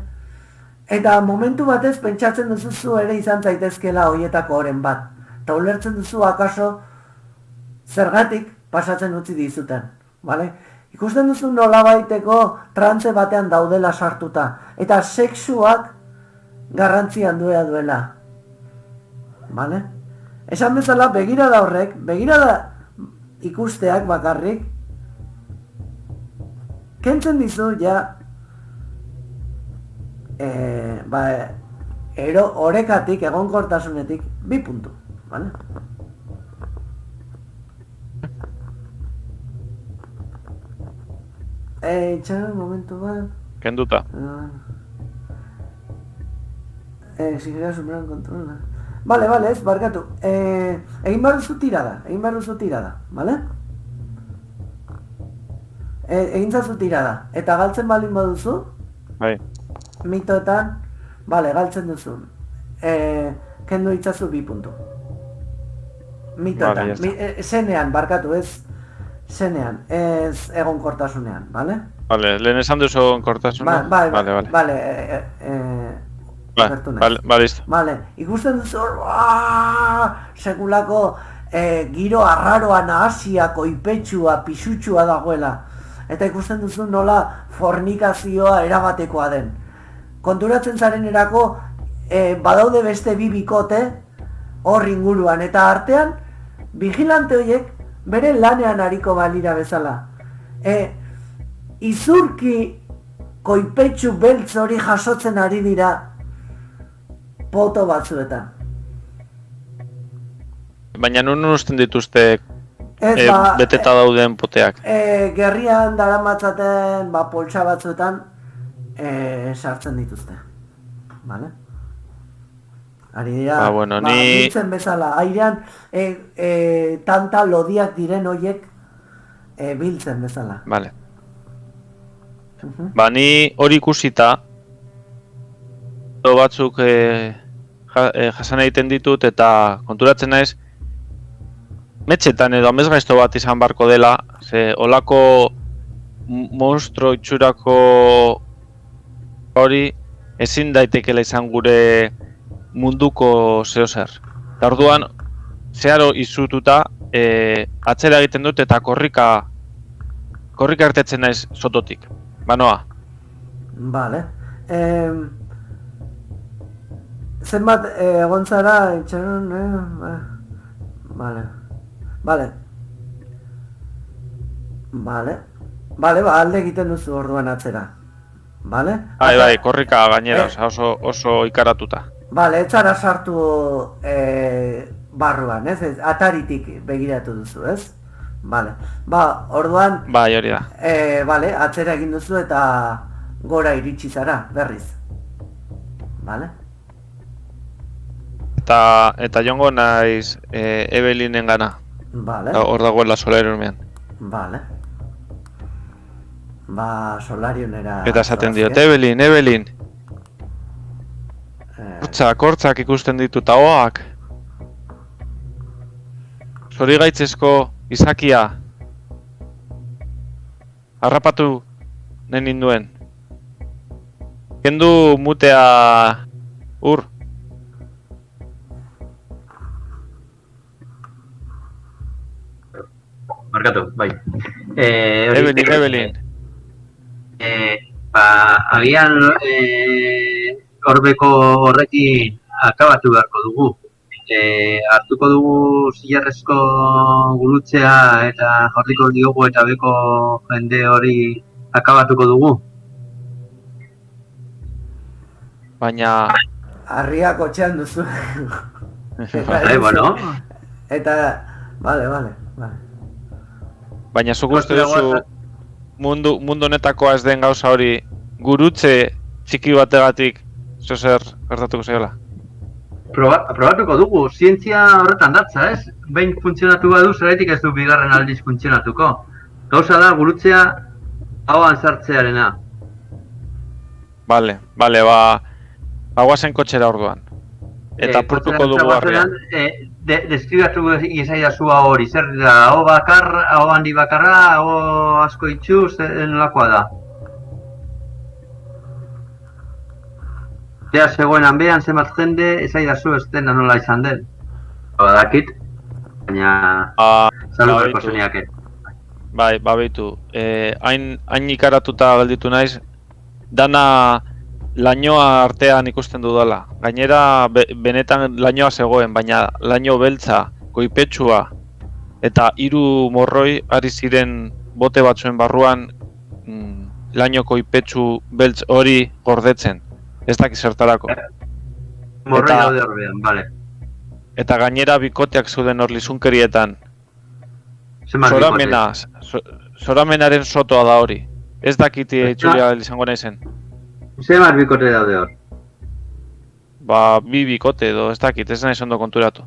Eta momentu batez pentsatzen duzu zu ere izan zaitezkela horietako oren bat. Eta ulertzen duzu akaso zergatik pasatzen utzi dizuten. Bale? Ikusten duzu nolabaiteko trantze batean daudela sartuta. Eta sexuak garrantzi handia duela. Bale? Esan bezala begirada horrek, begirada ikusteak bakarrik, kentzen dizu ja orekatik, egonkortasunetik, 2 puntu. Bale? Itxaron, momentu bat... Kenduta. Exigirea superan kontrola. Vale, ez, barkatu. Egin behar duzu tirada, bale? Egin zazu tirada. Eta galtzen baldin baduzu, Bai. mitoetan, bale, galtzen duzu. Kendu itzazu 2 puntu. Mitoetan. Vale, Zenean, barkatu, ez zenean, ez egonkortasunean, bale? Vale, lehen esan duzu egonkortasuna? Vale. Listo. Vale, ikusten duzu hor, sekulako giro arraroa, nahasia, koipetsua, pisutxua dagoela. Eta ikusten duzu nola fornikazioa erabatekoa den. Konturatzen zarenerako badaude beste 2 bikote hor inguruan, eta artean vigilante horiek bere lanean ariko balira bezala. Izurki koipetxu beltz hori jasotzen ari dira poto batzuetan. Baina nun usten dituzte beteta dauden poteak? Gerrian daramatzaten poltsa batzuetan sartzen dituzte. Vale? Ari dira, biltzen bezala, airean tanta lodiak diren horiek biltzen bezala. Vale. Ba, ni hori ikusita batzuk jasan egiten ditut eta konturatzen naiz metxetan edo amesgaizto bat izan barko dela, ze olako monstro itxurako hori ezin daitekela izan gure munduko zehozer. Eta orduan, zeharo izututa atzera egiten dut eta korrika ertetzen naiz sototik. Banoa. Vale. Zenbat egon zara itxaron, Vale, alde egiten duzu orduan atzera. Vale? Bai, korrika gainera, oso ikaratuta. Vale, ez zara sartu barruan, ez? Ataritik begiratu duzu, ez? Vale. Ba, orduan... Bai, hori da. Vale, atzera egin duzu eta gora iritsi zara, berriz. Vale? Eta jongo naiz Evelinen gana. Vale. Hor dagoela solariumean. Vale. Ba, solariunera... Eta esaten diot, Evelin. Kortzak ikusten ditut ahoak. Zorigaitzezko izakia. Harrapatu nahi ninduen. Kendu mutea ur. Markatu, bai. Evelin. Agian horbeko horrekin akabatu beharko dugu. Hartuko dugu zilarrezko gurutzea eta jarriko diogu eta beko jende hori akabatuko dugu. Baina... Harriak otxean duzu. Bueno. Eta... Vale. Baina zuk uste duzu mundu honetakoa ez den gauza hori gurutze txiki bategatik zozer gertatuko zaiola? Probatuko dugu, zientzia horretan datza, ez? Behin funtzionatu badu, zeraitik ez du bigarren aldiz funtzionatuko. Gauza da, gurutzea hauan sartzearena. Bale, ba guazen kotxera orduan. Eta apurtuko dugu harrian. Deskribatu izaidazu hori, zer da, hau handi bakarra, hau asko itxu, nolakoa da? Ea zegoenan behan, zenbat jende, ezaidazu ez dena nola izan den. Badakit, baina salu berko zeniake. Bai, behitu. Hain ikaratuta gelditu naiz, dana lainoa artean ikusten dudala. Gainera, benetan lainoa zegoen, baina laino beltza, koipetsua, eta 3 morroi ari ziren bote batzuen barruan laino koipetsu beltz hori gordetzen. Ez dakiz zertarako. Morroi daude horrean, bale. Eta gainera bikoteak zeuden hor lizunkerietan. Zoramenaren sotoa da hori. Ez dakiti itxulia izango naizen. Zer bikote daude hor? Ba, 2 bikote edo, ez dakit, ez naiz ondo konturatu.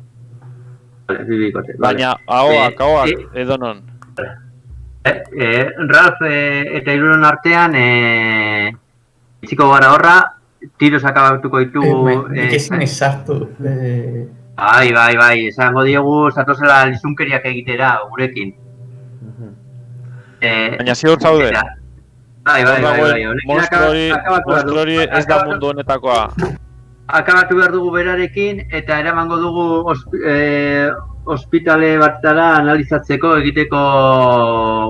Vale, 2 bikote, vale. Baina, ahoak, edonon. Ralf eta Iruron artean, itxiko gara horra, tiroz akabatuko ditugu... Nik ezin izartu. Bai, esango diogu zatozela lizunkeriak egitera gurekin. Baina ziur zaude? Bai. Monstro hori ez da mundu honetakoa. Akabatu behar dugu berarekin eta eramango dugu ospitale batara analizatzeko, egiteko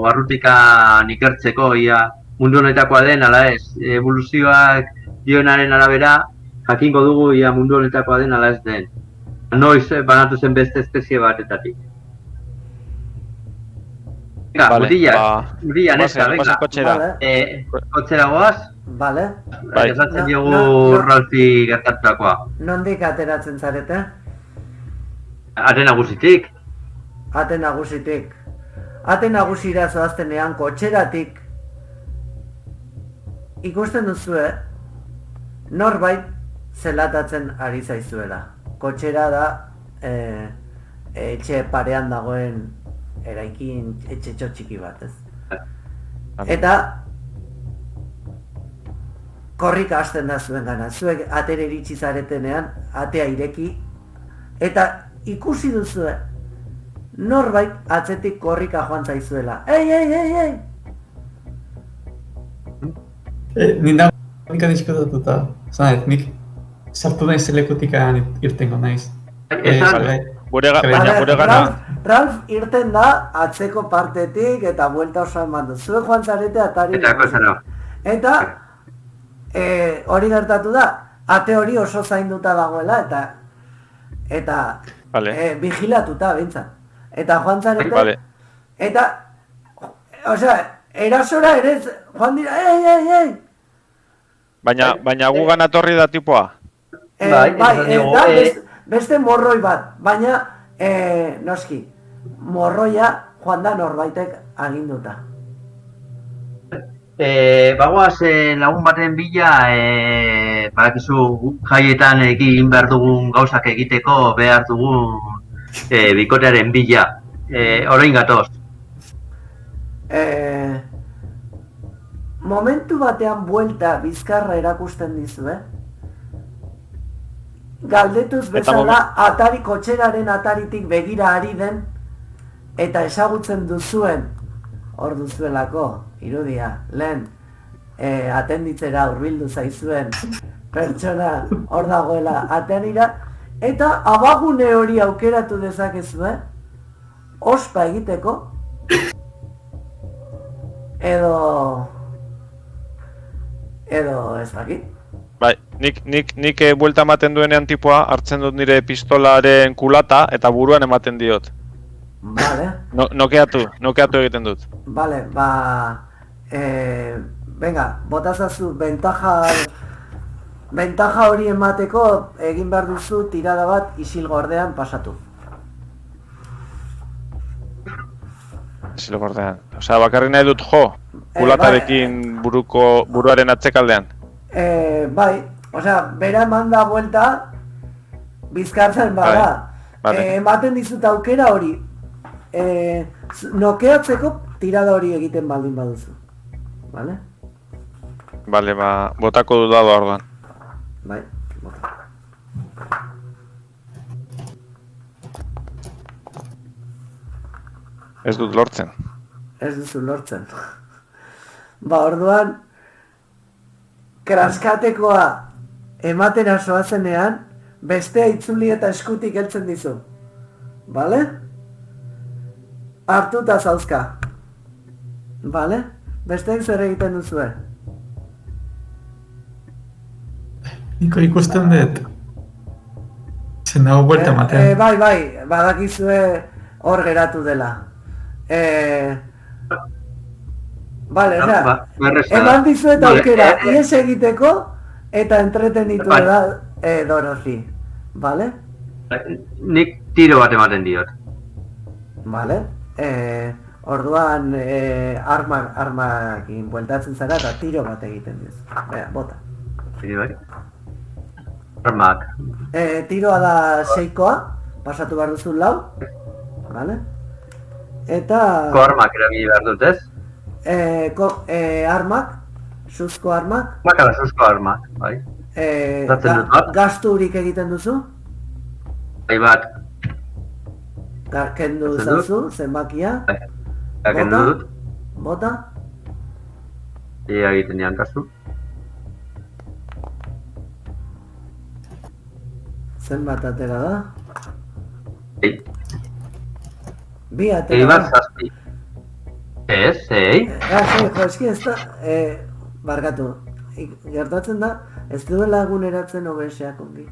barrutikan ikertzeko, ia mundu honetakoa den, ala ez, evoluzioak dionaren arabera, jakingo dugu ia mundu honetakoa den, ala ez den. noiz banatu zen beste espezie batetatik. Venga, Vale, mutila, neska, goazen venga. kotxera. Vale, Kotxera goaz, vale. Bai. esatzen No, diogu no. Ralfi gertatutakoa. Nondik ateratzen zarete? Ate nagusitik, Ate nagusitik. Ate nagusira zoaztenean kotxeratik ikusten duzue norbait zelatatzen ari zaizuela. Kotxera da etxe parean dagoen eraikin etxetxo txiki bat, ez? Eta korrika hasten da zuen gana. Zuek atere iritsi zaretenean, atea ireki, eta ikusi duzue norbait atzetik korrika joan zaizuela. Ei! Nik nago nik adiskotatuta, zanet, nik sartu naiz lekutikan irtengo naiz. esan, Bai. Baina gure gana, Ralf irten da atzeko partetik eta buelta oso eman du. Zuek joan zarete atari. eta kozara. Eta hori gertatu da, ate hori oso zainduta dagoela eta Vale. vigilatuta bintzat. Eta joan zarete, Vale. eta, osea, erasora ere joan dira, ei! Baina gu ganatorri da tipoa. Bai, esan diogu, da beste morroi bat, baina, noski, morroia joan da norbaitek aginduta. Bagoaz lagun baten bila, badakizu jaietan egin behar dugun gauzak egiteko behar dugun bikotearen bila. Orain gatoz. Momentu batean buelta bizkarra erakusten dizue, galdetuz bezala atari kotxeraren ataritik begira ari den eta ezagutzen duzuen hor duzuelako irudia lehen atenditzera hurbildu zaizuen pertsona hor dagoela atenira eta abagune hori aukeratu dezakezue ospa egiteko edo ez dakit. Bai, nik buelta ematen duenean tipoa, hartzen dut nire pistolaren kulata eta buruan ematen diot. Vale. Nokeatu egiten dut. Vale, venga, botazazu ventaja hori emateko egin behar duzu tirada bat isilgordean pasatu. Isilgordean. Osea, bakarrik nahi dut jo, kulatarekin buruaren atzekaldean. Bai, osea, bera eman da buelta bizkartzen bada. Vale. Ematen dizut aukera hori nokeatzeko tirada hori egiten baldin baduzu. Vale? Vale, botako dut dado orduan. Bai, bota. Ez dut lortzen. Ez duzu lortzen. Orduan, kraskatekoa ematera zoazenean, bestea itzuli eta eskutik heltzen dizu. Bale? Hartuta zauzka. Bale? Besteek zer egiten duzue? Niko ikusten dut. Zen dago buelta ematen. Bai, badakizue hor geratu dela. Vale, eman dizuet aukera, ies egiteko eta entretenitu da Dorothy. Vale? Nik tiro bat ematen diot. Vale? Orduan armakin bueltatzen zara eta tiro bat egiten dizu. Bota. Bai. Armak. Tiroa da 6koa, pasatu behar duzu 4. Vale? Eta... Armak erabili behar dut, ez? Armak, suzko armak. Makala suzko armak, bai. Gasturik egiten duzu? Bai bat. Kendu zauzu, zenbakia. Kendu dut. Bota. Ia egiten dian gastu. Zenbat atera da? Ei. 2 atera da. Bat zazpi. Ez, Eski ez da, barkatu, gertatzen da, ez duela eguneratzen OBS-ak ongi.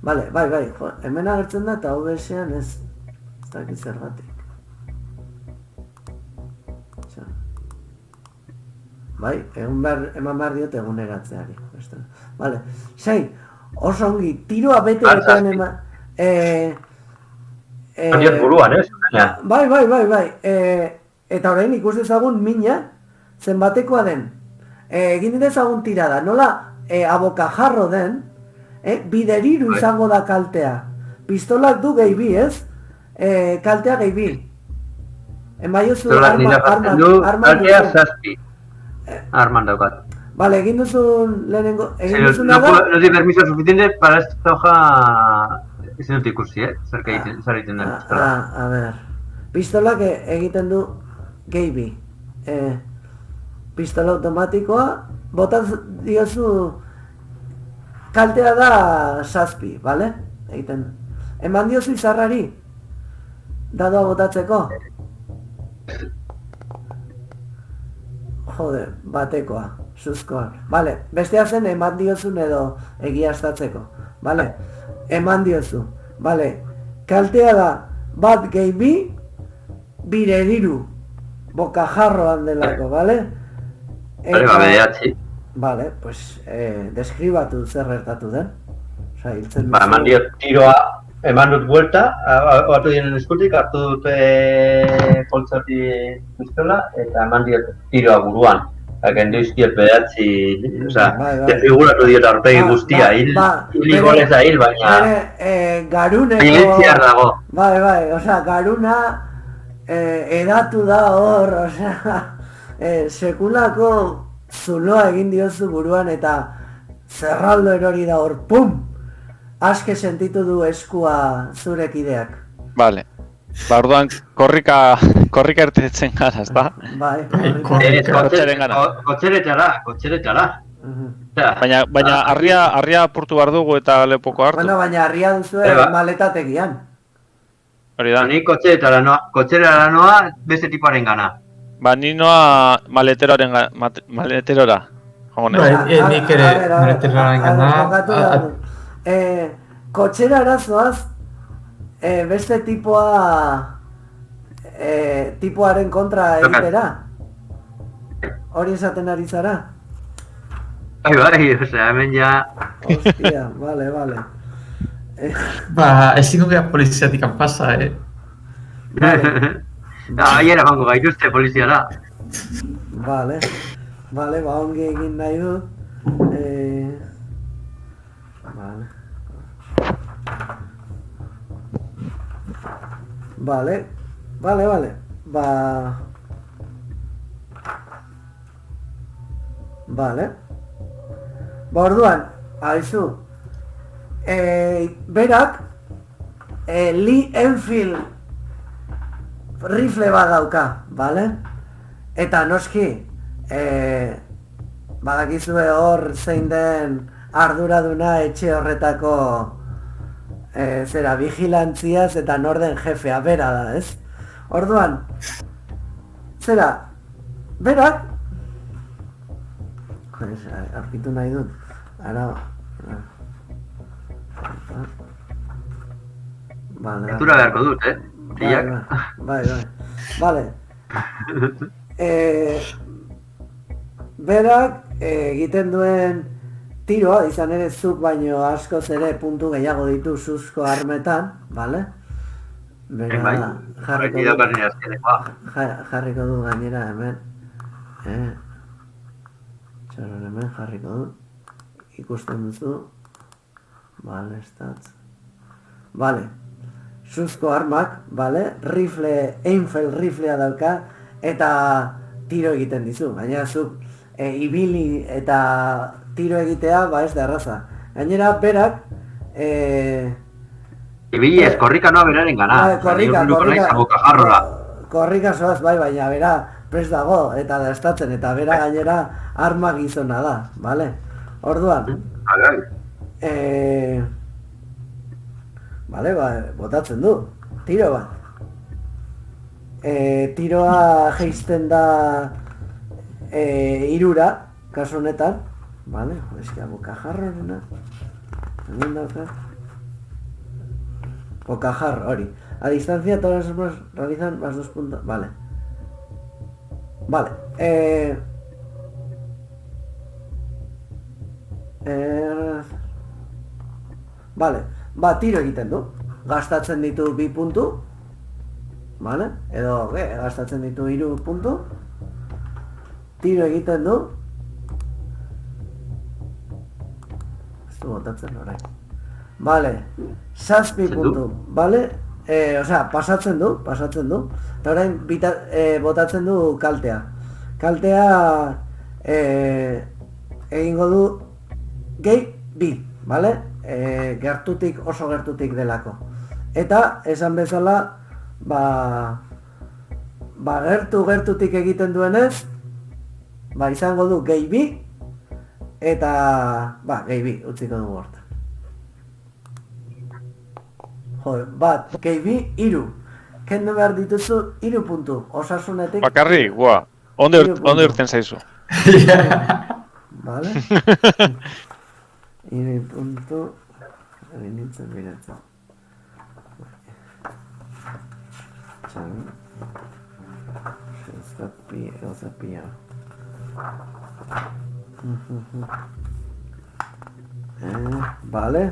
Bale, bai, jo, hemen agertzen da eta OBS-ean ez dakit zergatik. Bai, eman behar diot eguneratzeari. Bale, 6, oso ongi, tiroa bete-betean eman... Handiot buruan, ez? Bai. Eta orain ikus dezagun mina zenbatekoa den. Egin dezagun tirada, nola abokajarro den, bideriru izango da kaltea. Pistolak du gehi bi, ez? Kaltea gehi bi. Emaiozu kaltea zazpi. Arman daukat. Vale, egin duzun lehenengo... No di permiso suficiente para esta hoja... Ez dut ikusi, zer egiten den. A ver... Pistolak egiten du gehi bi. Pistola automatikoa, botan diozu... Kaltea da zazpi, bale? Egiten. Eman diozu izarrari? Dadoa botatzeko? Jode, batekoa, suzkoa. Bale, bestea zen eman diozun edo egiaztatzeko. Bale, eman diozu. Bale, kaltea da bat gehi bi, bideriru. Bokajarroan delako, bale? Bale, bederatzi. Bale, pues, deskribatu zer gertatu den. Osa, hiltzen duzu. Eman diot tiroa, eman dut buelta, batu dienen eskutik, hartu dute poltzati pistola, eta eman diot tiroa buruan. Kendu izkiet bedatzi, oza, figuratu diot aurpegi guztia, hil igolez da hil, baina... Garuneko... Hilitziar dago. Bai, oza, garuna edatu da hor, oza, sekulako zuloa egin diozu buruan eta zerraldo erori da hor, pum! Aske sentitu du eskua zure kideak. Vale. Ba, orduan, korrika ertetzen gara, ezta? Bai, kotxeretara. Baina harria apurtu behar dugu eta lepoko hartu. Bueno, baina harria duzu maletategian. Hori da. Ni kotxerera noa beste tipoaren gana. Ba, ni noa maleterora. Nik ere maleteroraren gana. Kotxera arazoaz, beste tipoaren kontra egitera? Hori esaten ari zara? Bai, osea, hemen ja... Hostia, vale. Ba, ezin gugea poliziatik pasa, Aiera bango gaituzte poliziara. Vale, ba, ongi egin nahi dut. Vale. Ba, orduan, haizu. Berak, Lee Enfield rifle bat dauka, bale? Eta noski, badakizue hor zein den arduraduna etxe horretako vigilantziaz eta norden jefea bera da, ez? Orduan, berak, arkitu nahi dut, Altura beharko dut, Bai. Vale. Berak egiten duen tiroa, izan ere zuk baino askoz ere puntu gehiago ditu suzko armetan, vale? Bera, jarriko du gainera hemen. Txaron hemen jarriko du. Ikusten duzu. Vale, stats. Vale. Suzko armak, vale? Enfield riflea dauka eta tiro egiten dizu. Gainera zuk ibili eta tiro egitea, ba ez da erraza. Gainera, berak... Ibili ez, korrika noa beraren gana. Korrika zoaz, bai, baina bera prest dago eta destatzen, eta bera gainera arma gizona da, bale? Orduan. Bale, botatzen du. Tiro bat. Tiroa geisten da irura, kasu honetan. Bale, eski abokajarrorena. Hemen dauka. bocajarro, hori. A distancia todas las armas realizan más 2 puntos, vale. Vale, vale, tiro egiten du. Gastatzen ditu 2 puntu. Vale, edo gastatzen ditu 3 puntu. Tiro egiten du. Ez du botatzen orain. Vale, 7 puntu, vale? Osea, pasatzen du. Eta orain botatzen du kaltea. Kaltea egingo du gehi bi, vale? Oso gertutik delako. Eta, esan bezala, gertutik egiten duenez, izango du gehi bi, eta, gehi bi, utziko dugu hortan. Gehi bi, 3. Kendu behar dituzu 3 puntu, osasunetik. Bakarrik, ondo irten zaizu. Vale. 3 puntu, nintzen biratzen. Zapia. Vale.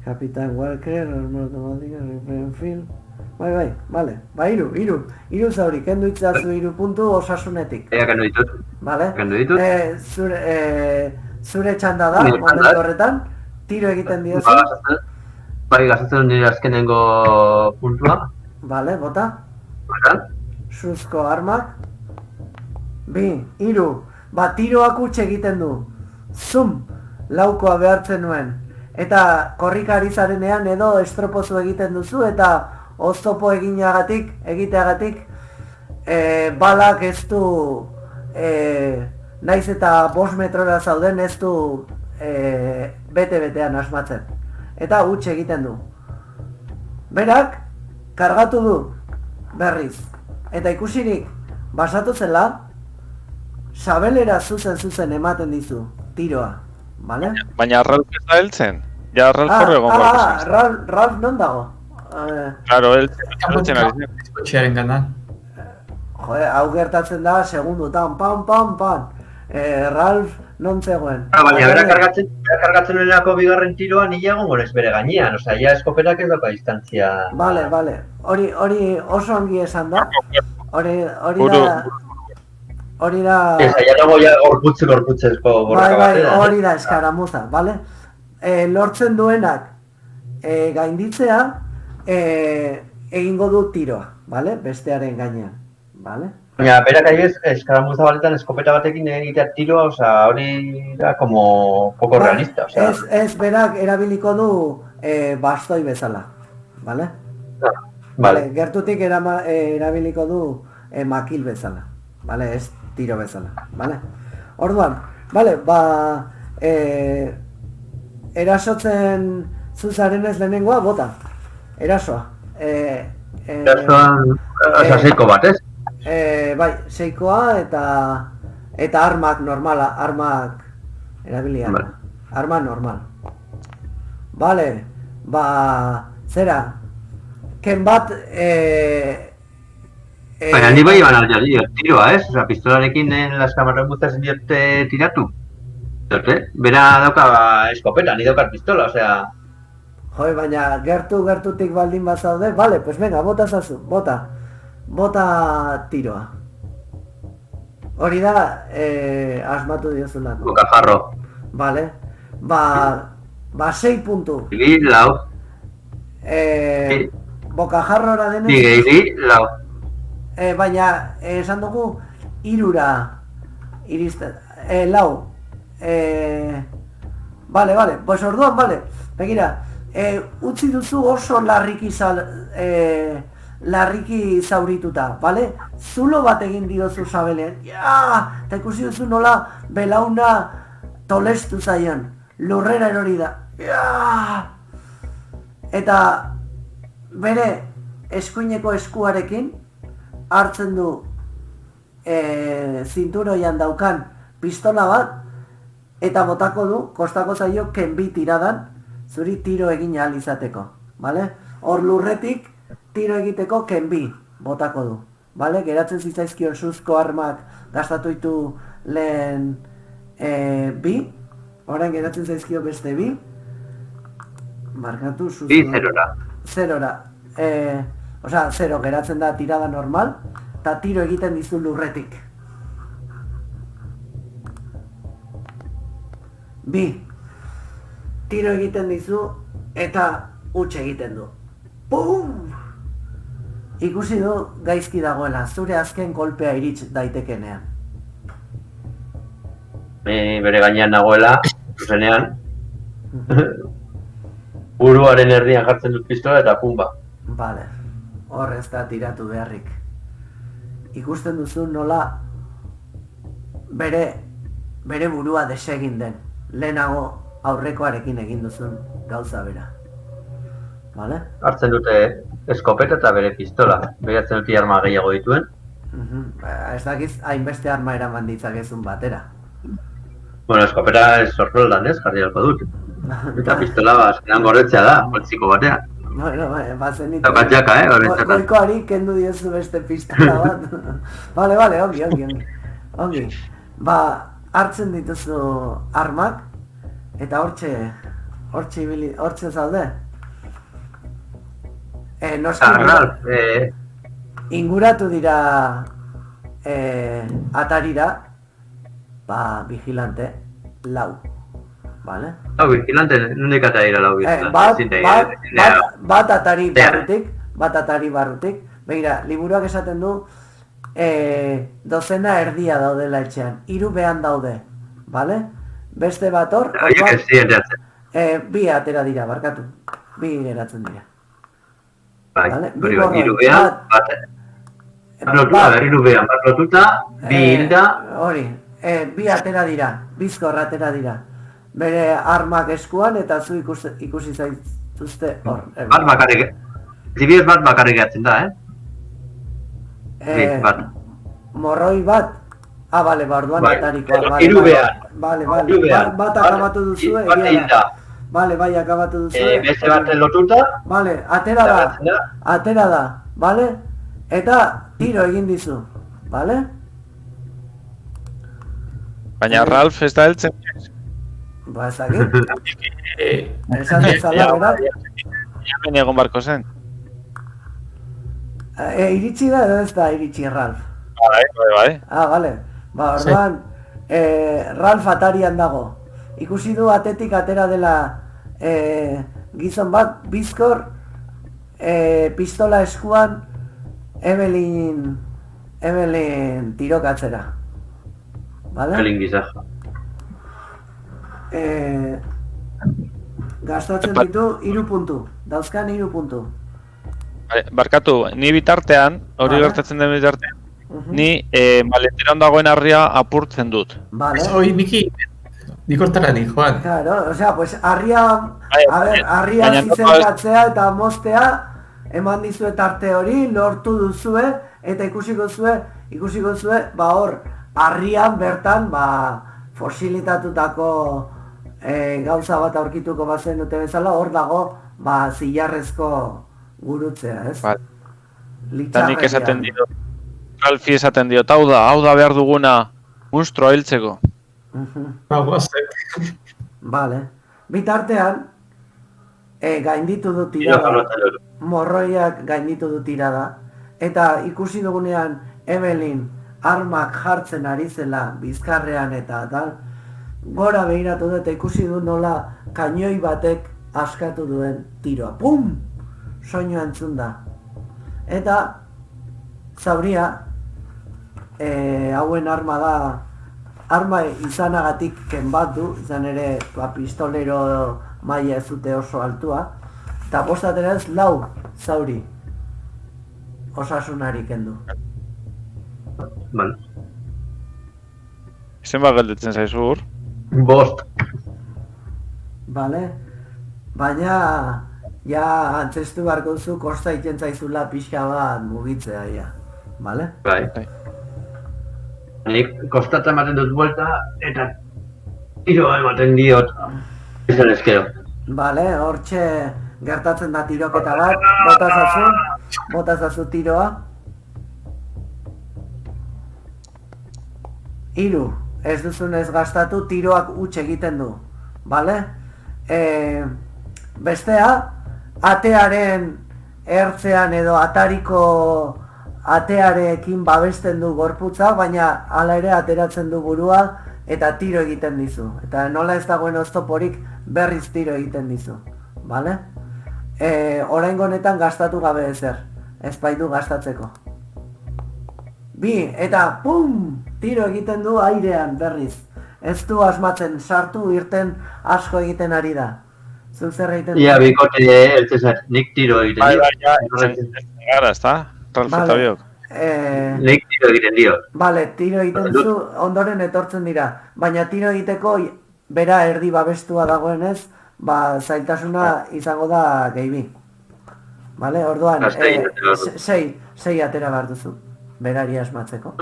Capitán Walker, arma automática, Renfield. Bai, vale. 3 zauri, kendu itzazu 3 puntu osasunetik. Kendu ditut. Vale. Kendu ditut. Zure txanda da, momentu horretan. Tiro egiten diozu. Bai, gazatzen nire azkenengo puntua. Vale, bota. Bata. Suzko armak. 2, 3. Tiroak utxe egiten du. Zum, laukoa behartzen nuen. Eta korrika ari zarenean edo estropozu egiten duzu eta oztopo egiteagatik balak ez du naiz eta 5 metrora zauden ez du bete-betean asmatzen. Eta huts egiten du. Berak kargatu du berriz. Eta ikusirik basatu zela sabelera zuzen ematen dizu tiroa. Vale? Baina Ralf ez da heltzen? Ja, Ralf horre egon Ralf non dago? Claro, heltzen ari zen. Kotxearen gana. Hau gertatzen da, segundutan, pam. Ralf non zegoen. Baina bera kargatzen nuenako bigarren tiroan nila egon gorez bere gainean. Osea, ja eskopetak ez dauka distantzia. Vale. Hori oso ongi esan da. Hori da... Ja nago ja gorputzezko borroka batera. Hori da eskaramuza, vale? Lortzen duenak gainditzea egingo du tiroa, vale? Bestearen gainean, vale? Baina, berak adibidez, eskaramuza baletan eskopeta batekin egitea tiroa, osea, hori da como poco realista, osea. Ez berak erabiliko du bastoi bezala, vale? Vale. Gertutik erabiliko du makil bezala, vale? Ez tiro bezala, vale? Orduan, vale, erasotzen zuzaren ez lehenengoa, bota. Erasoa. Erasoan, seiko bat, ez? Bai, seikoa eta armak normala, armak erabilian. Vale. Arma normal. Vale, zera, ken bat, baina ni bai iban aldi tiroa, ez? Osea, pistolarekin las kamarren guztatzen diote tiratu. Bera dauka eskopeta, ni daukar pistola, osea... Jode, baina gertutik baldin bat zaude, vale, pues venga, bota zazu, bota tiroa. Hori da, asmatu diozulako. Bocajarro. Vale, 6 puntu. Bi, lau. Bocajarrora denez... Bi, lau. Baina, esan dugu, 3 iristen, lau. Vale, pues orduan, vale, begira, utzi duzu oso larriki zaurituta, vale? Zulo bat egin diozu sabelean, eta ikusi duzu nola belauna tolestu zaion, lurrera erori da, eta bere eskuineko eskuarekin hartzen du zinturoian daukan pistola bat, eta botako du, kostako zaio kenbi tiradan zuri tiro egin ahal izateko, bale? Hor lurretik tiro egiteko kenbi botako du, bale? Geratzen zitzaizkion suzko armak gastatu ditu lehen bi, orain geratzen zaizkio beste bi, markatu suzko... Bi zerora. Zerora, osea, zero geratzen da tirada normal, eta tiro egiten dizu lurretik. Bi, tiro egiten dizu eta huts egiten du. Pum! Ikusi du gaizki dagoela, zure azken kolpea irits daitekenean. Bere gainean nagoela, zuzenean. Buruaren erdian jartzen dut pistola eta pumba. Bale, hor ez da tiratu beharrik. Ikusten duzu nola bere burua desegin den. Lehenago aurrekoarekin egin duzun gauza bera. Bale? Hartzen dute eskopeta eta bere pistola. Begiratzen dut arma gehiago dituen. Ez dakiz hainbeste arma eraman ditzakezun batera. Bueno, eskopeta sorproldan ez, jarri halko dut. Eta pistola azkenan gordetzea da, poltsiko batean. Bueno, bazen Eta batxaka, horretzaka. Goikoari kendu diozu beste pistola bat. Bale, ongi. Ba, hartzen dituzu armak, eta hortxe zaude. Ralf, inguratu dira atarira, ba, vigilante, 4. Vale? Lau vigilante, nondik atari lau vigilante. Bat atari barrutik. Begira, liburuak esaten du dozena erdia daudela etxean, 3 behan daude, vale? Beste bat hor, bi atera dira, barkatu, 2 geratzen dira. Vale, hiru behan, bat lotuta, 2 hilda. Hori, 2 atera dira, bizkor atera dira. Bere armak eskuan eta zu ikusi zaituzte hor. Bat bakarrik, zibiez bat bakarrik gatzen da, Bat. Morroi bat? Bale, orduan atarikoa. Hiru behan. Bale, bat akabatu duzu, egia da. Bale, bai, akabatu duzu. Beste baten lotuta. Bale, atera da, bale? Eta tiro egin dizu, bale? Baina Ralf ez da heltzen. Ba, ezagit. Esan dezala, bera? Hemen egon barko zen. Iritsi da edo ez da iritsi Ralf? Bai. Bale. Ba, orduan, Ralf atarian dago. Ikusi du atetik atera dela gizon bat, bizkor, pistola eskuan, Evelyn tirokatzera. Bale? Evelyn gizaja. Gastatzen ditu 3 puntu. Dauzkan 3 puntu. Barkatu, ni bitartean, hori gertatzen den bitartean, ni maleteran dagoen harria apurtzen dut. Vale. Hoi, Miki, nik hortara di, Juan. Claro, osea, pues harria zizenkatzea eta moztea eman dizuet arte hori, lortu duzue, eta ikusiko zue, ba hor, harrian bertan, ba, fosilitatutako gauza bat aurkituko bazen dute bezala, hor dago, ba, zilarrezko gurutzea, ez? Vale. Eta nik esaten dio, Ralfi esaten dio, hau da behar duguna monstruo hiltzeko. Vale. Bitartean, gainditu du tirada, morroiak gainditu du tirada, eta ikusi dugunean Evelyn armak jartzen ari zela bizkarrean eta tal, gora behiratu dut eta ikusi du nola kainoi batek askatu duen tiroa. Pum! Soinua entzun da. Eta zauria, hauen arma da, arma izanagatik kenbat du, izan ere pistolero maila ez dute oso altua, eta bostatera ez 4 zauri osasunari kendu. Vale. Zenbat gelditzen zaizu hor? 5. Vale? Baina, ja antzestu beharko duzu kosta iten zaizula pixka bat mugitzea, ja. Vale? Bai. Nik kostatzen ematen dut buelta eta tiro ematen diot izan ezkero. Bale, hortxe gertatzen da tiroketa bat, botazazu tiroa. 3, ez duzunez gastatu, tiroak huts egiten du, bale? Bestea, atearen ertzean edo atariko atearekin babesten du gorputza, baina hala ere ateratzen du burua eta tiro egiten dizu. Eta nola ez dagoen oztoporik berriz tiro egiten dizu, bale? Oraingo honetan gastatu gabe ezer, ez baitu gastatzeko. 2, eta pum! Tiro egiten du airean berriz. Ez du asmatzen, sartu irten asko egiten ari da. Zuk zer egiten du? Ia, bikote, eltzezat, nik tiro egiten Bai, dio. gara, ezta? Ralfeta biok. Nik tiro egiten dio. Bale, tiro egiten zu, ondoren etortzen dira. Baina tiro egiteko, bera erdi babestua dagoenez, zailtasuna izango da gehibi. Bale, orduan, 6 atera behar duzu, berari asmatzeko.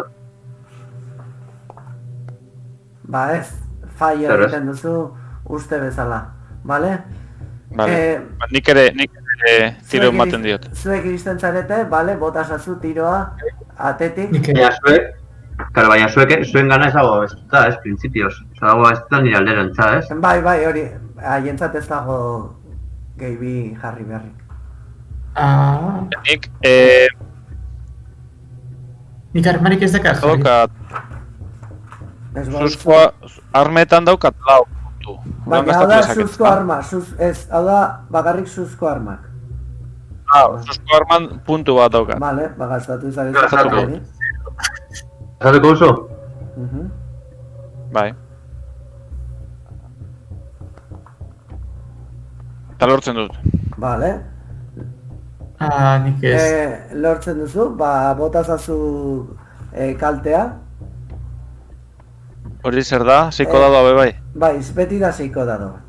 Ez, faio egiten duzu uste bezala, bale? Vale. Nik ere tiro ematen diot. Zuek iristen zarete, bale, botasazu tiroa, atetik. Baina zuen gana ez dago ez da, ez, prinsipioz. Ez dago ez da nire alderantza, ez? Bai, hori, haientzat ez dago gehibi jarri beharrik. Nik armarik ez dakar jarri. Daukat, zuzkoa armetan daukat lau puntu. Baina hau da zuzko arma, hau da bakarrik zuzko armak. Zuzko arman puntu bat daukat. Bale, gastatu izan Gastatu. Gastatuko oso? Bai. Eta lortzen dut. Bale. Nik ez. Lortzen duzu, botazazu kaltea. Hori zer da? Seiko dado abe bai? Bai, beti da seiko dado.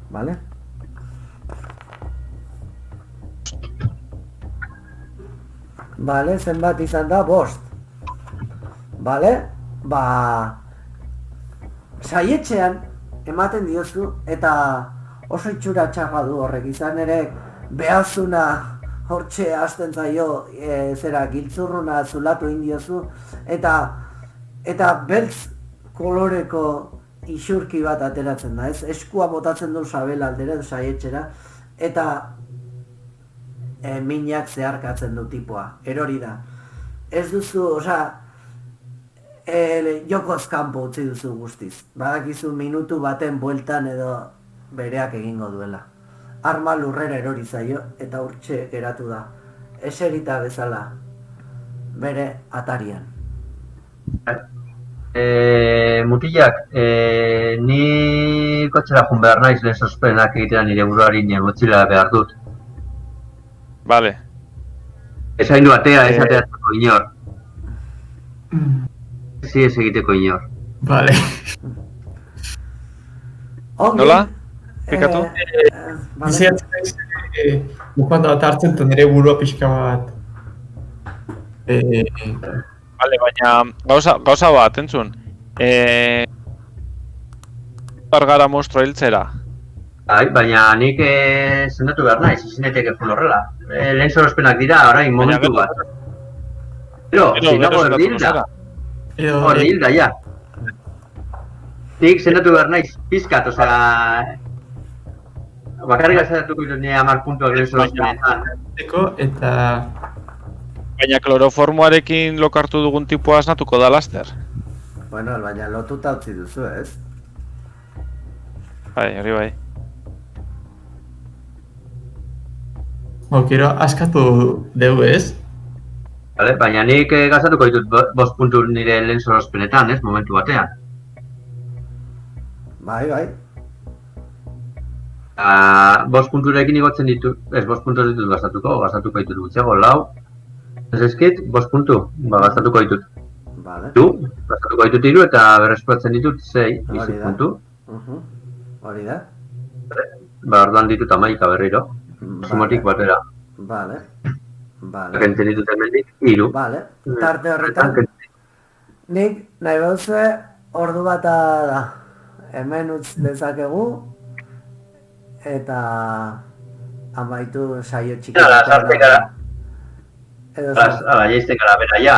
Bale? Bale, zenbat izan da? 5. Bale? Saietxean ematen diozu eta oso itxura txarra du horrek, izan ere behazuna hortxe hasten zaio giltzurruna zulatu indiozu eta beltz koloreko isurki bat ateratzen da, ez? Eskua botatzen du sabel aldera, saietxera, eta minak zeharkatzen du tipoa, erori da. Ez duzu, jokoz kanpo utzi duzu guztiz. Badakizu minutu baten bueltan edo bereak egingo duela. Arma lurrera erori zaio eta urtxe geratu da. Eserita bezala bere atarian. Mutilak, ni kotxera jun behar naiz lehen sospenak egitean nire buruari nire motxila behar dut. Vale. Esain du atea, ez ateatzeko inor. Ez egiteko inor. Vale. Nola? Pikatu? Biziatzen naiz, bukando bat hartzen eta nire burua pixka bat. Vale, baina gauza bat, entzun. Gara monstro hiltzera. Baina nik sendatu behar naiz, ezin daiteke fun horrela. Lehen sorospenak dira, orain momentu bat. Pero, zinago erdi hilda. Erdi hilda, ja. Nik sendatu behar naiz, pizkat, bakarrik azeratuko dut nire 10 puntuak lehen sorospenetan. Eta... Baina kloroformoarekin lokartu dugun tipua asnatuko da laster. Bueno, baina lotuta utzi duzu, ez? Bai, hori bai. Gero askatu dugu, ez? Vale, baina nik gastatuko ditut 5 puntu nire lehen sorospenetan, ez, momentu batean. Bai. 5 punturekin igotzen ditut, ez 5 puntu ditut gastatuko ditut gutxego, 4. Ez eskit, 5 puntu, gastatuko ditut. Vale. Gastatuko ditut 3 eta berreskuratzen ditut 6 puntu. Hori da. Orduan ditut 11 berriro. Sumotik batera. Vale. Kentzen ditut hemendik 3. Vale. Tarte horretan. Nik nahi behuzue ordu bata da. Hemen utz dezakegu. eta amaitu saio txiki Ala, sartzen gara. edo Ala, jaizten gara bera, ja.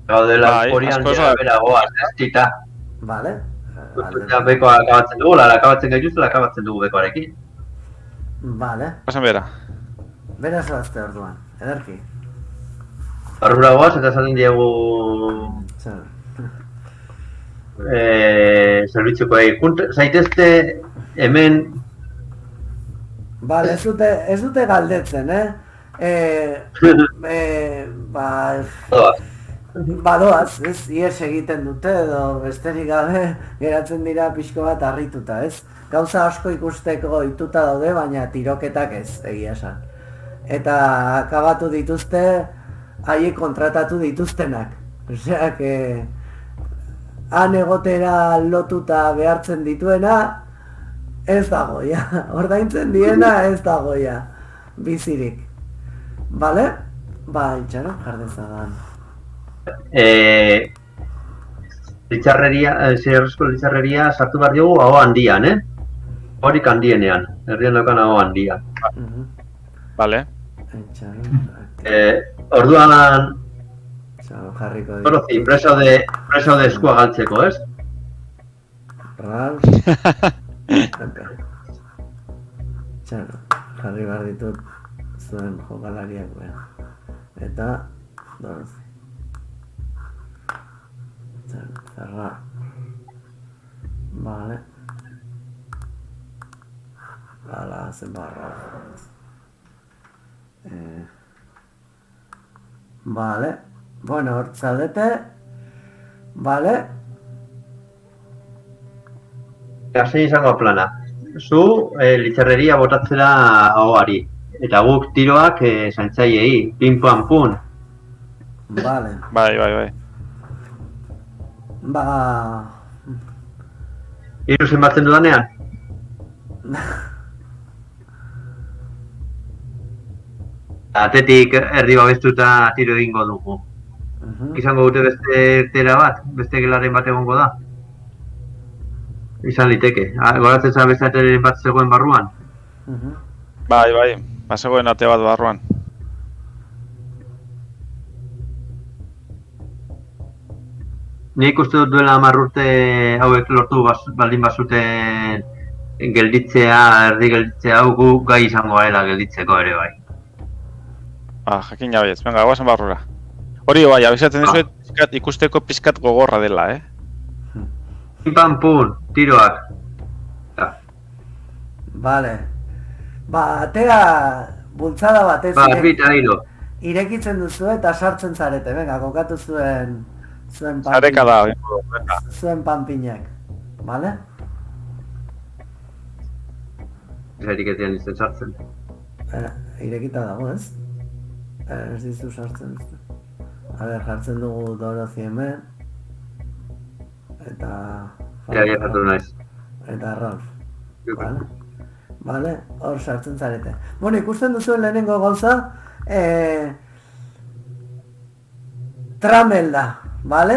Gaudela Bai, horian asko ja oso- bera goaz, ez tita. Vale. Ja bekoa akabatzen dugu, lala akabatzen gaituzela akabatzen dugu bekoarekin. Vale. Pasan bera. Beraz zoazte orduan, ederki. Barrura goaz eta esaten diegu Zer. zerbitzukoei. Zaitezte hemen Vale, ez dute galdetzen, doaz. Badoaz, ez, ies egiten dute edo besterik gabe geratzen dira pixko bat harrituta, ez? Gauza asko ikusteko ohituta daude, baina tiroketak ez, egia esan. Eta akabatu dituzte, haiek kontratatu dituztenak. Osea, que han egotera lotuta behartzen dituena, ez dago, ja. Ordaintzen diena ez dago, ja. Bizirik. Bale? Ba, itxaron, jardezadan. Litzarreria, zerrezko litzarreria sartu behar diogu aho handian, Horik handienean, herrian daukan aho handian. Vale. Itxaron, Orduan, jarriko Dorozi, preso de eskua galtzeko, ez? Ralf. Txaro, jarri behar ditut zuen jokalariak behar. Eta, Dorozi. Txaro, cerrar. Vale. Hala, zen barra. Vale. Bueno, hor zaudete. Vale. Zein izango plana. Zu litzarreria botatzera ahoari. Eta guk tiroak zaintzaiei, pin-pam-pun. Vale. Bai. Ba... Hiru zenbatzen dudanean? Atetik erdi babestuta tiro egingo dugu. Izango dute beste irtera bat, beste gelaren bat egongo da. Izan liteke. Goratzen za beste ateren bat zegoen barruan. Bai. Bazegoen ate bat barruan. Nik uste dut duela 10 urte hauek lortu baldin bazuten gelditzea, erdi gelditzea hau gu gai izango garela gelditzeko ere bai. Jakin jabez, venga, guazen barrura. Hori bai, abizatzen dizuet ikusteko pizkat gogorra dela, Pim pun, tiroak. Vale. Ba, atea bultzada batez Bita hilo. irekitzen duzu eta sartzen zarete, venga, kokatu zuen Zareka da, zuen panpinak, vale? Zairik etean izan sartzen. Irekita dago, ez? Ez dizu sartzen. A ber, jartzen dugu Dorozi hemen. Eta... Ja, jartu naiz. Eta Ralf. Vale? Vale, hor sartzen zarete. Bueno, ikusten duzuen lehenengo gauza, Tramel da, vale?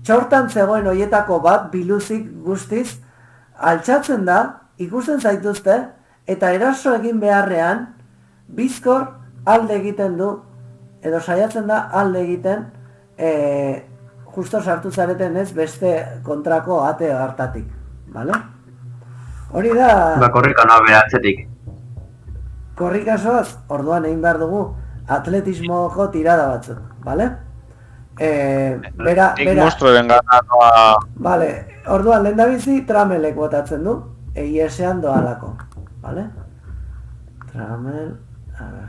Txortan zegoen hoietako bat, biluzik guztiz, altxatzen da, ikusten zaituzte, eta eraso egin beharrean, bizkor alde egiten du, edo saiatzen da alde egiten, justo sartu zareten ez beste kontrako ate hartatik, vale? Hori da... Ba, korrika noa behatzetik. Korrikasoaz, orduan egin behar dugu atletismoko tirada batzuk, vale? Nik monstruoren gana noa... Vale, orduan lehendabizi Tramelek botatzen du, eiesean doalako, vale? Tramel... A ver...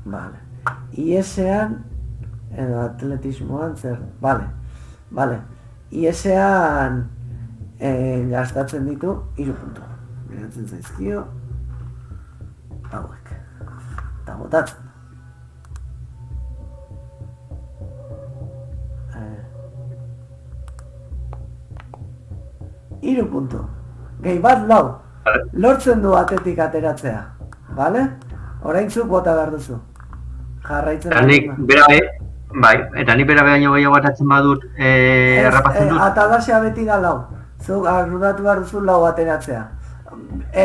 Vale. Iesean... Edo atletismoan zer... Vale. Iesean... gastatzen ditu 3 puntu. Geratzen zaizkio... hauek. Eta botatzen. 3 puntu. Gehi bat lau. Lortzen du atetik ateratzea. Vale? Oraintzuk bota behar duzu. Jarraitzen Eta nik bera bai, eta nik bera baino gehiago atatzen badut errapatzen dut. Atalaxea beti da lau. Zuk arduratu behar duzu lau ateratzea.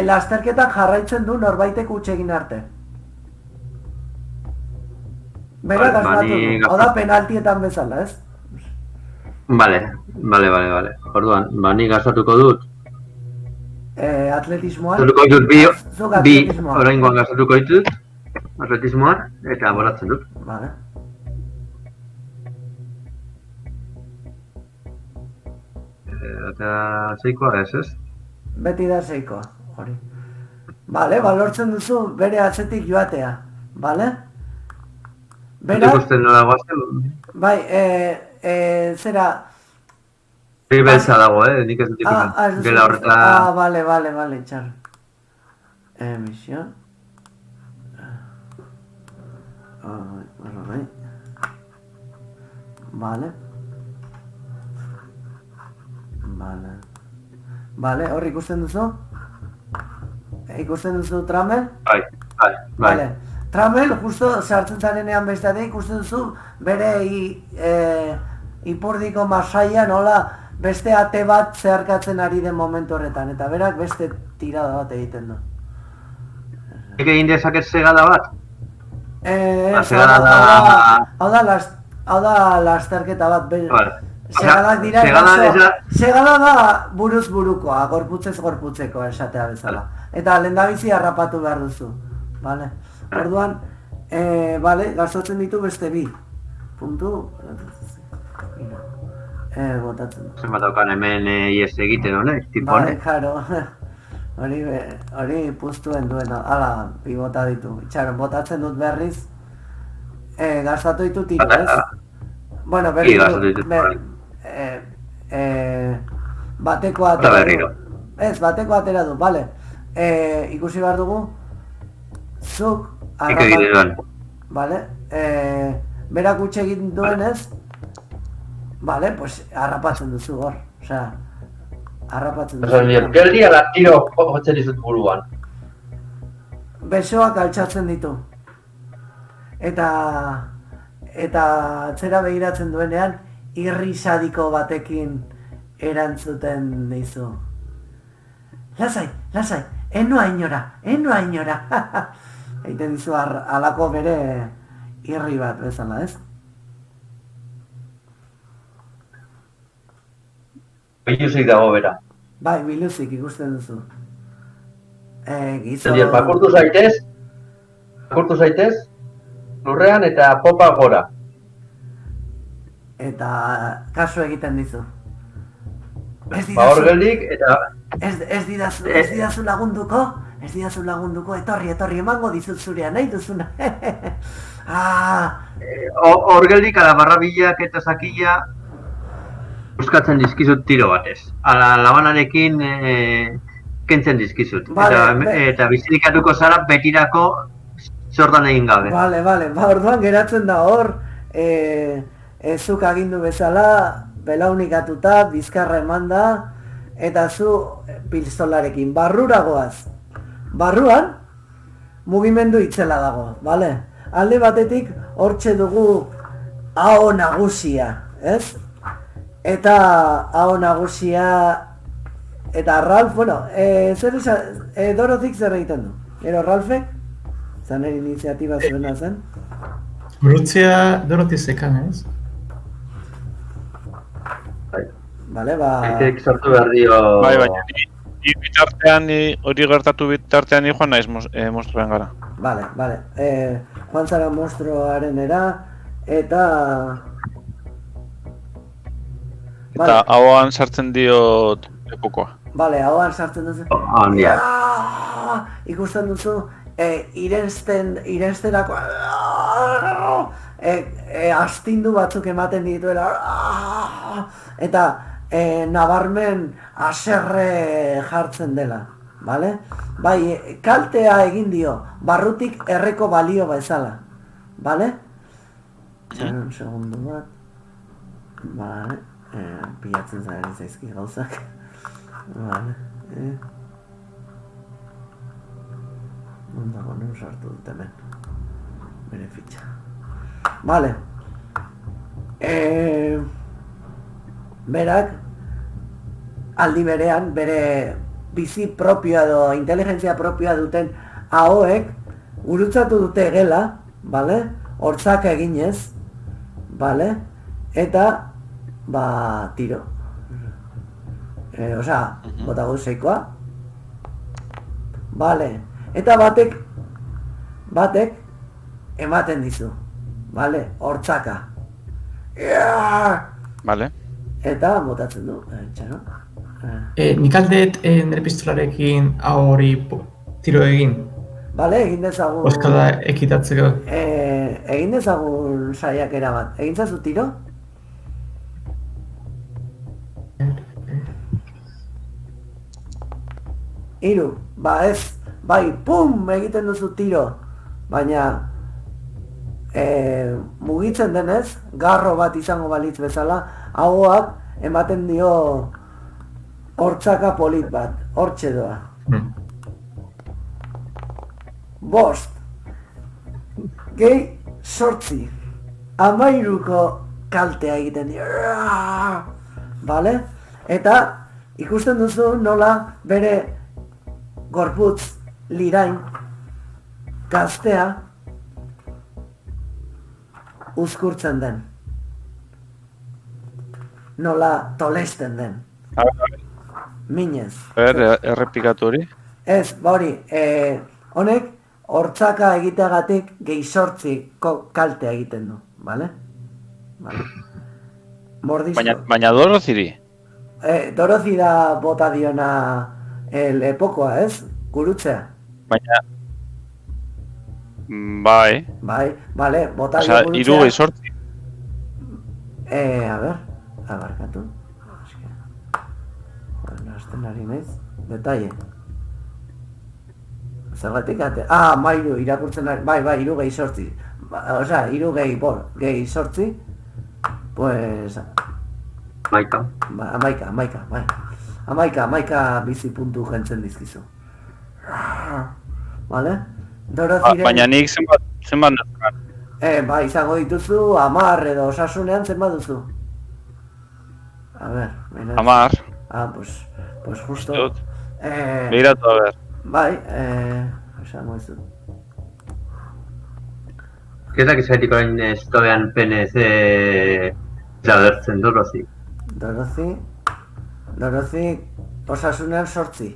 Lasterketan jarraitzen du norbaitek huts egin arte. Berak Vale, asmatu ni du. Hau da penaltietan bezala, ez? Vale. Orduan, ni gastatuko dut. Atletismoan. Gastatuko ditut Zuk bi atletismoan. oraingoan gastatuko ditut. Atletismoan, eta boratzen dut. Vale. Eta seikoa ez? Beti da seikoa, hori. Vale, lortzen duzu bere atzetik joatea, vale? Berak, Ikusten nola guazen, bai, zera... hori beltza dago, nik ez dut ikusten. Gela horreta... Vale, txar. Misión. Bai. Vale, hor ikusten duzu? Ikusten duzu Tramel? Bai. Vale. Tramel, justo sartzen zarenean bestatik, ikusten duzu bere ipurdiko masaia nola beste ate bat zeharkatzen ari den momentu horretan, eta berak beste tirada bat egiten du. Nik egin dezaket segada bat? Hau da lasterketa bat, Vale. segadak dira, segada da buruz burukoa, gorputzez gorputzeko esatea bezala. Eta lehendabizi harrapatu behar duzu, vale? Orduan, gastatzen ditu beste bi. Puntu... botatzen. Zenbat daukan hemen ies egiten honek, tipo honek. Karo. Hori puztuen duena, ala, bi bota ditu. Itxaron, botatzen dut berriz. Gastatu ditu tiro, ez? Bueno, berriz bateko atera du. Ez, bateko atera du, bale. Ikusi behar dugu. Zuk harrapatu. Vale. Berak utxe egin duenez. Vale, pues harrapatzen duzu hor. Osea, harrapatzen duzu. Geldi ala tiro jotzen dizut buruan. Besoak altxatzen ditu. Eta atzera begiratzen duenean irri sadiko batekin erantzuten dizu. Lasai, enoa inora. Egiten dizu alako bere irri bat bezala, ez? Biluzik dago bera. Bai, biluzik ikusten duzu. Pakurtu zaitez, lurrean eta popa gora. Eta kasu egiten dizu. Hor geldik eta... Ez didazu lagunduko, etorri, emango dizut zurea, nahi duzuna. Hor geldik ala barrabilak eta zakila buskatzen dizkizut tiro batez. Ala labanarekin kentzen dizkizut. Eta bizirikatuko zara betirako zordan egin gabe. Vale, orduan geratzen da hor, zuk agindu bezala, belaunikatuta, bizkarra emanda, eta zu pistolarekin barrura goaz. Barruan, mugimendu itzela dago, bale? Alde batetik, hortxe dugu hau nagusia, ez? Eta hau nagusia, eta Ralf, bueno, Dorotik zer egiten du? Ero Ralfek? Zaner iniziatiba zuena zen? Brutzia Dorotik zekan, ez? Bale, Ekek sortu behar dio... Bai, bitartean, hori gertatu bitartean joan naiz monstruoen gara. Bale, joan zara monstruoaren era, eta... Eta hauan sartzen diot lepokoa. Bale, hauan sartzen duzu. Handia. Ikusten duzu, irenstenako... astindu batzuk ematen dituela. Eta nabarmen aserre jartzen dela. Bale? Bai, kaltea egin dio, barrutik erreko balio bezala. Bale? Un segundu bat. Bale. Pilatzen zaren zaizki gauzak. Bale. Ondago, non sartu dut hemen. Bere fitxa. Bale. Berak aldi berean bere bizi propioa edo inteligentzia propioa duten ahoek gurutzatu dute gela, bale? Hortzaka eginez, bale? Eta, tiro. Osea, bota guzeikoa. Bale, eta batek ematen dizu, bale? Hortzaka. Vale. Eta botatzen du, txano. Nik aldeet nire pistolarekin hori tiro egin. Bale, egin dezagun... Oskada ekitatzeko. Egin dezagun saiakera bat. Egin zazu tiro? Hiru, ez, bai, pum, egiten duzu tiro. Baina, mugitzen denez, garro bat izango balitz bezala, ahoak ematen dio hortzaka polit bat, hortxe doa. Bost, gehi 8, 13ko kaltea egiten dio. Bale? Eta ikusten duzu nola bere gorputz lirain gaztea uzkurtzen den. Nola tolesten den. Minez. Errepikatu hori? Ez, hori, honek hortzaka egiteagatik gehi 8ko kaltea egiten du, bale? Mordizko. Baina Doroziri? Dorozi da bota diona lepokoa, ez? Gurutzea. Baina... Bai. Bai, bale, bota dio Osea, gurutzea. 3 sortzi. A ber, abarkatu. Hasten ari naiz, detalle. Zergatik ate... mairu, irakurtzen ari... Bai, 3 gehi 8. Osea, 3 gehi 8. Pues... Maika. Amaika, bai. Amaika bizi puntu jentzen dizkizu. Vale? Doroziren... Baina nik zenbat nezkan. Bai, izango dituzu, 10 edo osasunean zenbat duzu. A ber, baina... 10. Pues justo... Begiratu, a ber. Bai, esango ez dut. Ketak izaitik orain estobean penez agertzen Dorozi. Dorozi osasunean 8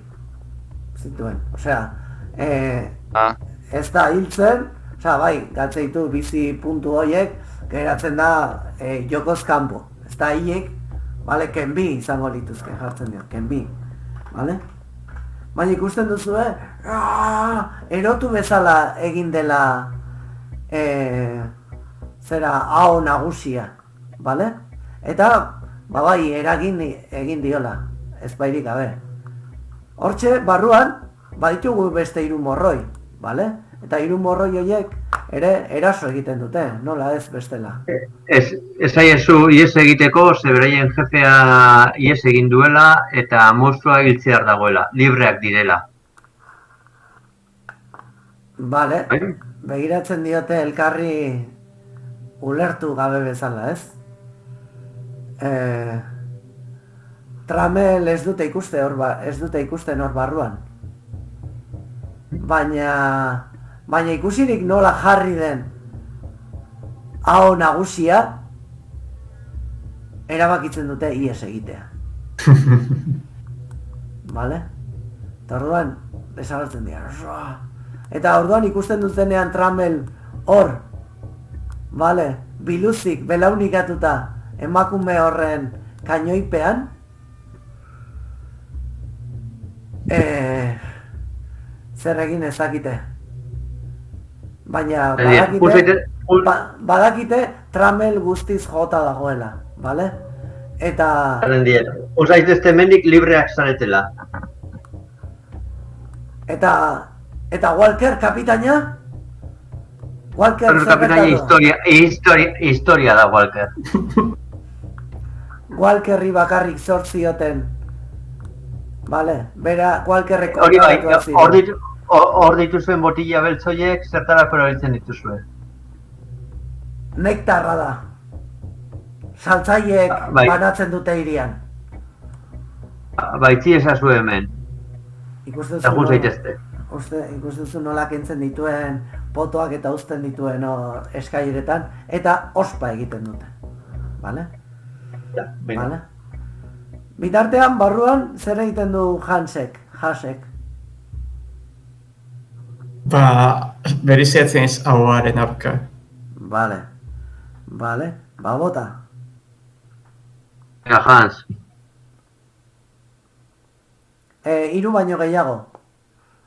zituen. Osea, ez da hiltzen, osea, bai, gatzeitu bizi puntu horiek, geratzen da jokoz kanpo. Ez da hiek, bale, kenbi izango lituzke jartzen dio, kenbi. Bale? Baina ikusten duzu, erotu bezala egin dela zera hau nagusia, bale? Eta, bai, eragin egin diola, ez bairik gabe. Hortxe, barruan, baditugu beste 3 morroi, bale? Eta 3 morroi horiek ere eraso egiten dute, nola ez bestela. Ez aiezu ies egiteko, zeberaien jefea ies egin duela eta monstrua hiltzear dagoela, libreak direla. Bale, begiratzen diote elkarri ulertu gabe bezala, ez? Tramel ez dute ikusten hor barruan. Baina ikusirik nola jarri den hau nagusia, erabakitzen dute ies egitea. Bale? Eta orduan, desagertzen dira. Eta orduan ikusten dutenean Tramel hor, bale, biluzik, belaunikatuta, emakume horren kainoipean, zer egin ezakite. Baina badakite Tramel guztiz jota dagoela, bale? Eta... Osaiz dezte mendik libreak zaretela. Eta Walker kapitaina? Walker historia da Walker. Walkerri bakarrik zortzioten. Vale, bera Walkerreko... Hor dituzuen botila beltzoiek zertarako erabiltzen dituzue. Nektarra da. Saltzaileek banatzen dute hirian. baitzi ezazu hemen. Ikusten Eta gu zaitezte. ikusten zu nola kentzen dituen potoak eta uzten dituen eskaileretan, eta ospa egiten dute. Bale? Ja, venga. Bale? Bitartean, barruan, zer egiten du Hasek? Ba, berizeatzen ez hauaren aurka. Bale. Ba, bota. Venga, Hans. 3 baino gehiago.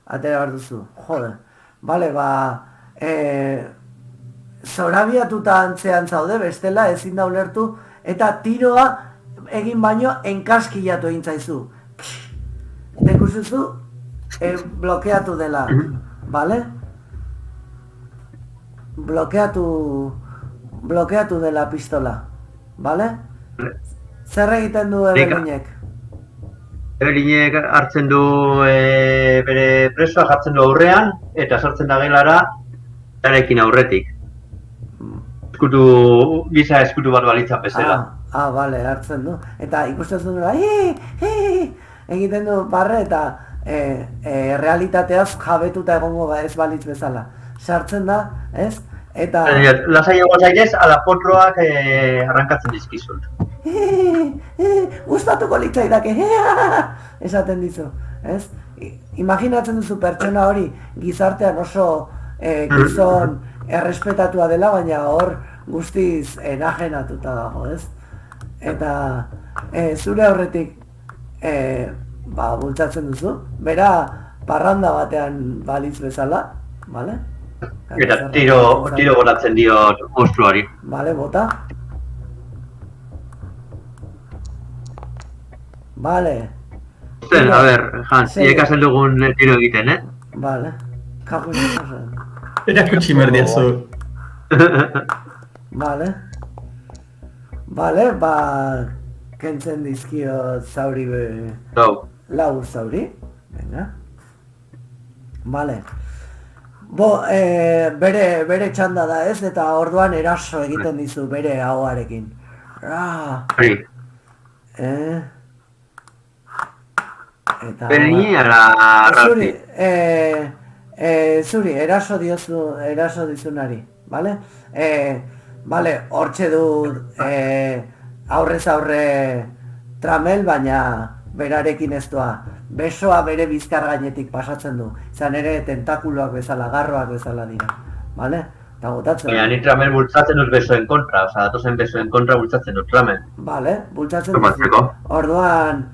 Atera behar duzu. Jode. Bale, ba... zorabiatuta antzean zaude, bestela ezin da ulertu, eta tiroa egin baino enkaskilatu egin zaizu. Eta ikusizu, blokeatu dela. Bale? Blokeatu dela pistola. Bale? Zer egiten du Ebelinek? Ebelinek hartzen du bere presoa jartzen du aurrean, eta sartzen da gelara, erarekin aurretik. Giza eskutu bat balitza bezala. Bale, hartzen du. Eta ikusten du nola, egiten du barre eta realitateaz jabetuta egongo ez balitz bezala. Sartzen da, ez? Eta... Lasaiago zaitez, ala potroak arrankatzen dizkizut. Gustatuko litzaidake, esaten dizu, ez? Imaginatzen duzu pertsona hori gizartean oso gizon errespetatua dela, baina hor guztiz enajenatuta dago, ez? Eta zure aurretik bultzatzen duzu, bera parranda batean balitz bezala, bale? Eta tiro botatzen diot monstruari. Bale, bota. Bale. A ber, Hans, iekasen dugun tiro egiten, Bale. Kajo izan. Erakutsi merdiazu. Bale. Bale, ba... kentzen dizkio zauri lau zauri. Venga. Bale. Bere txanda da ez, eta orduan eraso egiten dizu bere ahoarekin. Bere ala rati. Zuri, eraso dizunari, bale? Bale, hortxe du aurrez aurre tramel, baina berarekin ez doa. Besoa bere bizkar gainetik pasatzen du. Izan ere tentakuloak bezala, garroak bezala dira. Bale? Eta botatzen. Baina ni tramel bultzatzen dut besoen kontra, oza, datozen besoen kontra bultzatzen dut tramel. Bale, bultzatzen dut. Orduan,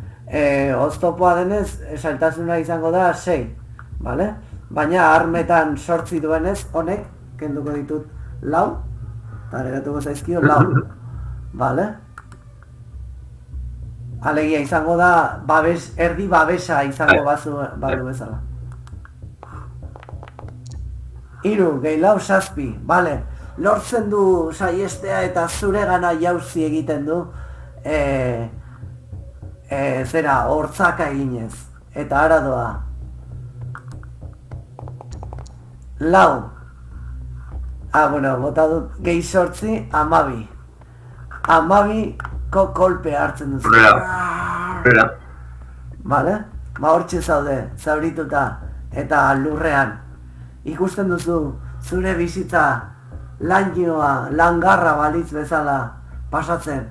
oztopoa denez, saltasuna izango da 6. Bale? Baina armetan 8 duenez, honek, kenduko ditut 4. Eta geratuko zaizkio 4. Bale? Alegia izango da, erdi babesa izango badu bezala. 3, gehi 4, 7, bale. Lortzen du saiestea eta zure gana jauzi egiten du zera, hortzaka eginez. Eta ara doa. 4. Bueno, bota dut gehi 8, 12. 12ko kolpe hartzen duzu. Horrela. Bale? Ba hortxe zaude, zaurituta eta lurrean. Ikusten duzu zure bizitza langarra balitz bezala pasatzen.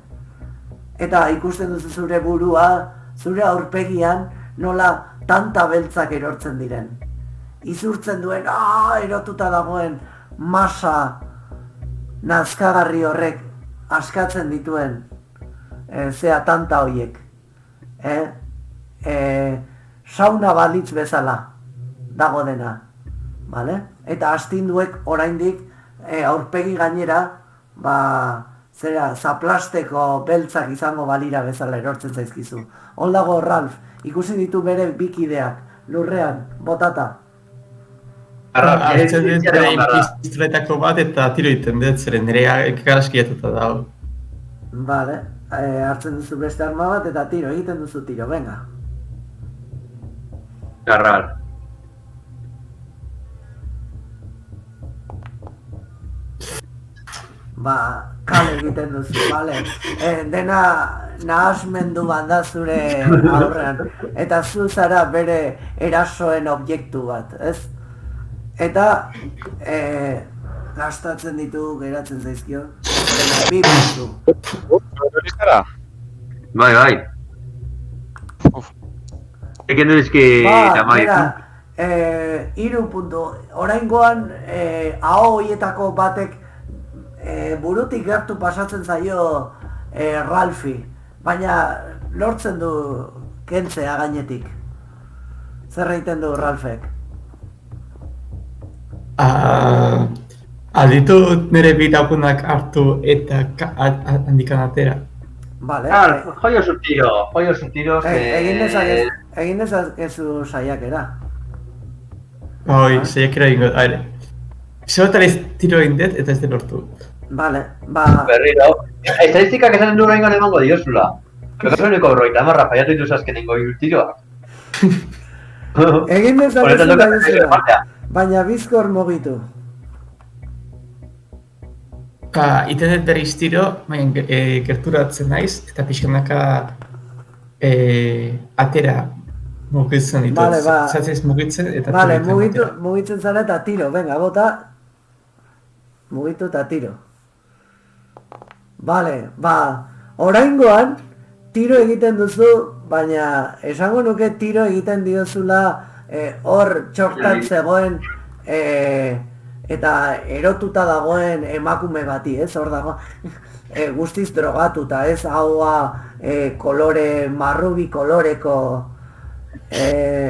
Eta ikusten duzu zure burua, zure aurpegian nola tanta beltzak erortzen diren. Izurtzen duen, erotuta dagoen masa nazkagarri horrek askatzen dituen zea tanta hoiek. Sauna balitz bezala dago dena. Vale? Eta astinduek oraindik aurpegi gainera zaplasteko beltzak izango balira bezala erortzen zaizkizu. Hol dago Ralph, ikusi ditu bere bikideak, lurrean, botata. Hartzen dut bere pistoletako bat eta tiro egiten dut, zeren nire garaskiatuta dago. Vale, hartzen duzu beste arma bat eta tiro, egiten duzu tiro, venga. Garral. kale egiten duzu, bale? Dena nahasmendu banda zure aurrean, eta zu zara bere erasoen objektu bat, ez? Eta gastatzen ditu geratzen zaizkio, dena 2 puntu. Bai. Eken duzki tamai. Bera, 3 puntu. Oraingoan, aho horietako batek burutik gertu pasatzen zaio Ralfi, baina lortzen du kentzea gainetik. Zer egiten du Ralfek? Alditut nire bilagunak hartu eta handikan atera. Vale. Joio zu tiro. Egin dezakezu saiakera. Hoi, saiakera egingo, aire. Zerotara tiro egin dut eta ez den lortu. Vale, Berriro. Estadistikak esanen du oraingoan emango diozula. Kasuneko 50 faiatu dituz azkenengo 3 tiroak. egin dezakezu gaizera, baina bizkor mugitu. Iten dut berriz tiro, baina gerturatzen naiz, eta pixkanaka atera mugitzen ditut. Vale, Zatzez mugitzen eta vale, mugitzen zara eta tiro, venga, bota. Mugitu eta tiro. Vale, oraingoan tiro egiten duzu, baina esango nuke tiro egiten diozula hor txortan zegoen eta erotuta dagoen emakume bati, ez? Hor dago guztiz drogatuta, ez? Haua kolore, marrubi koloreko,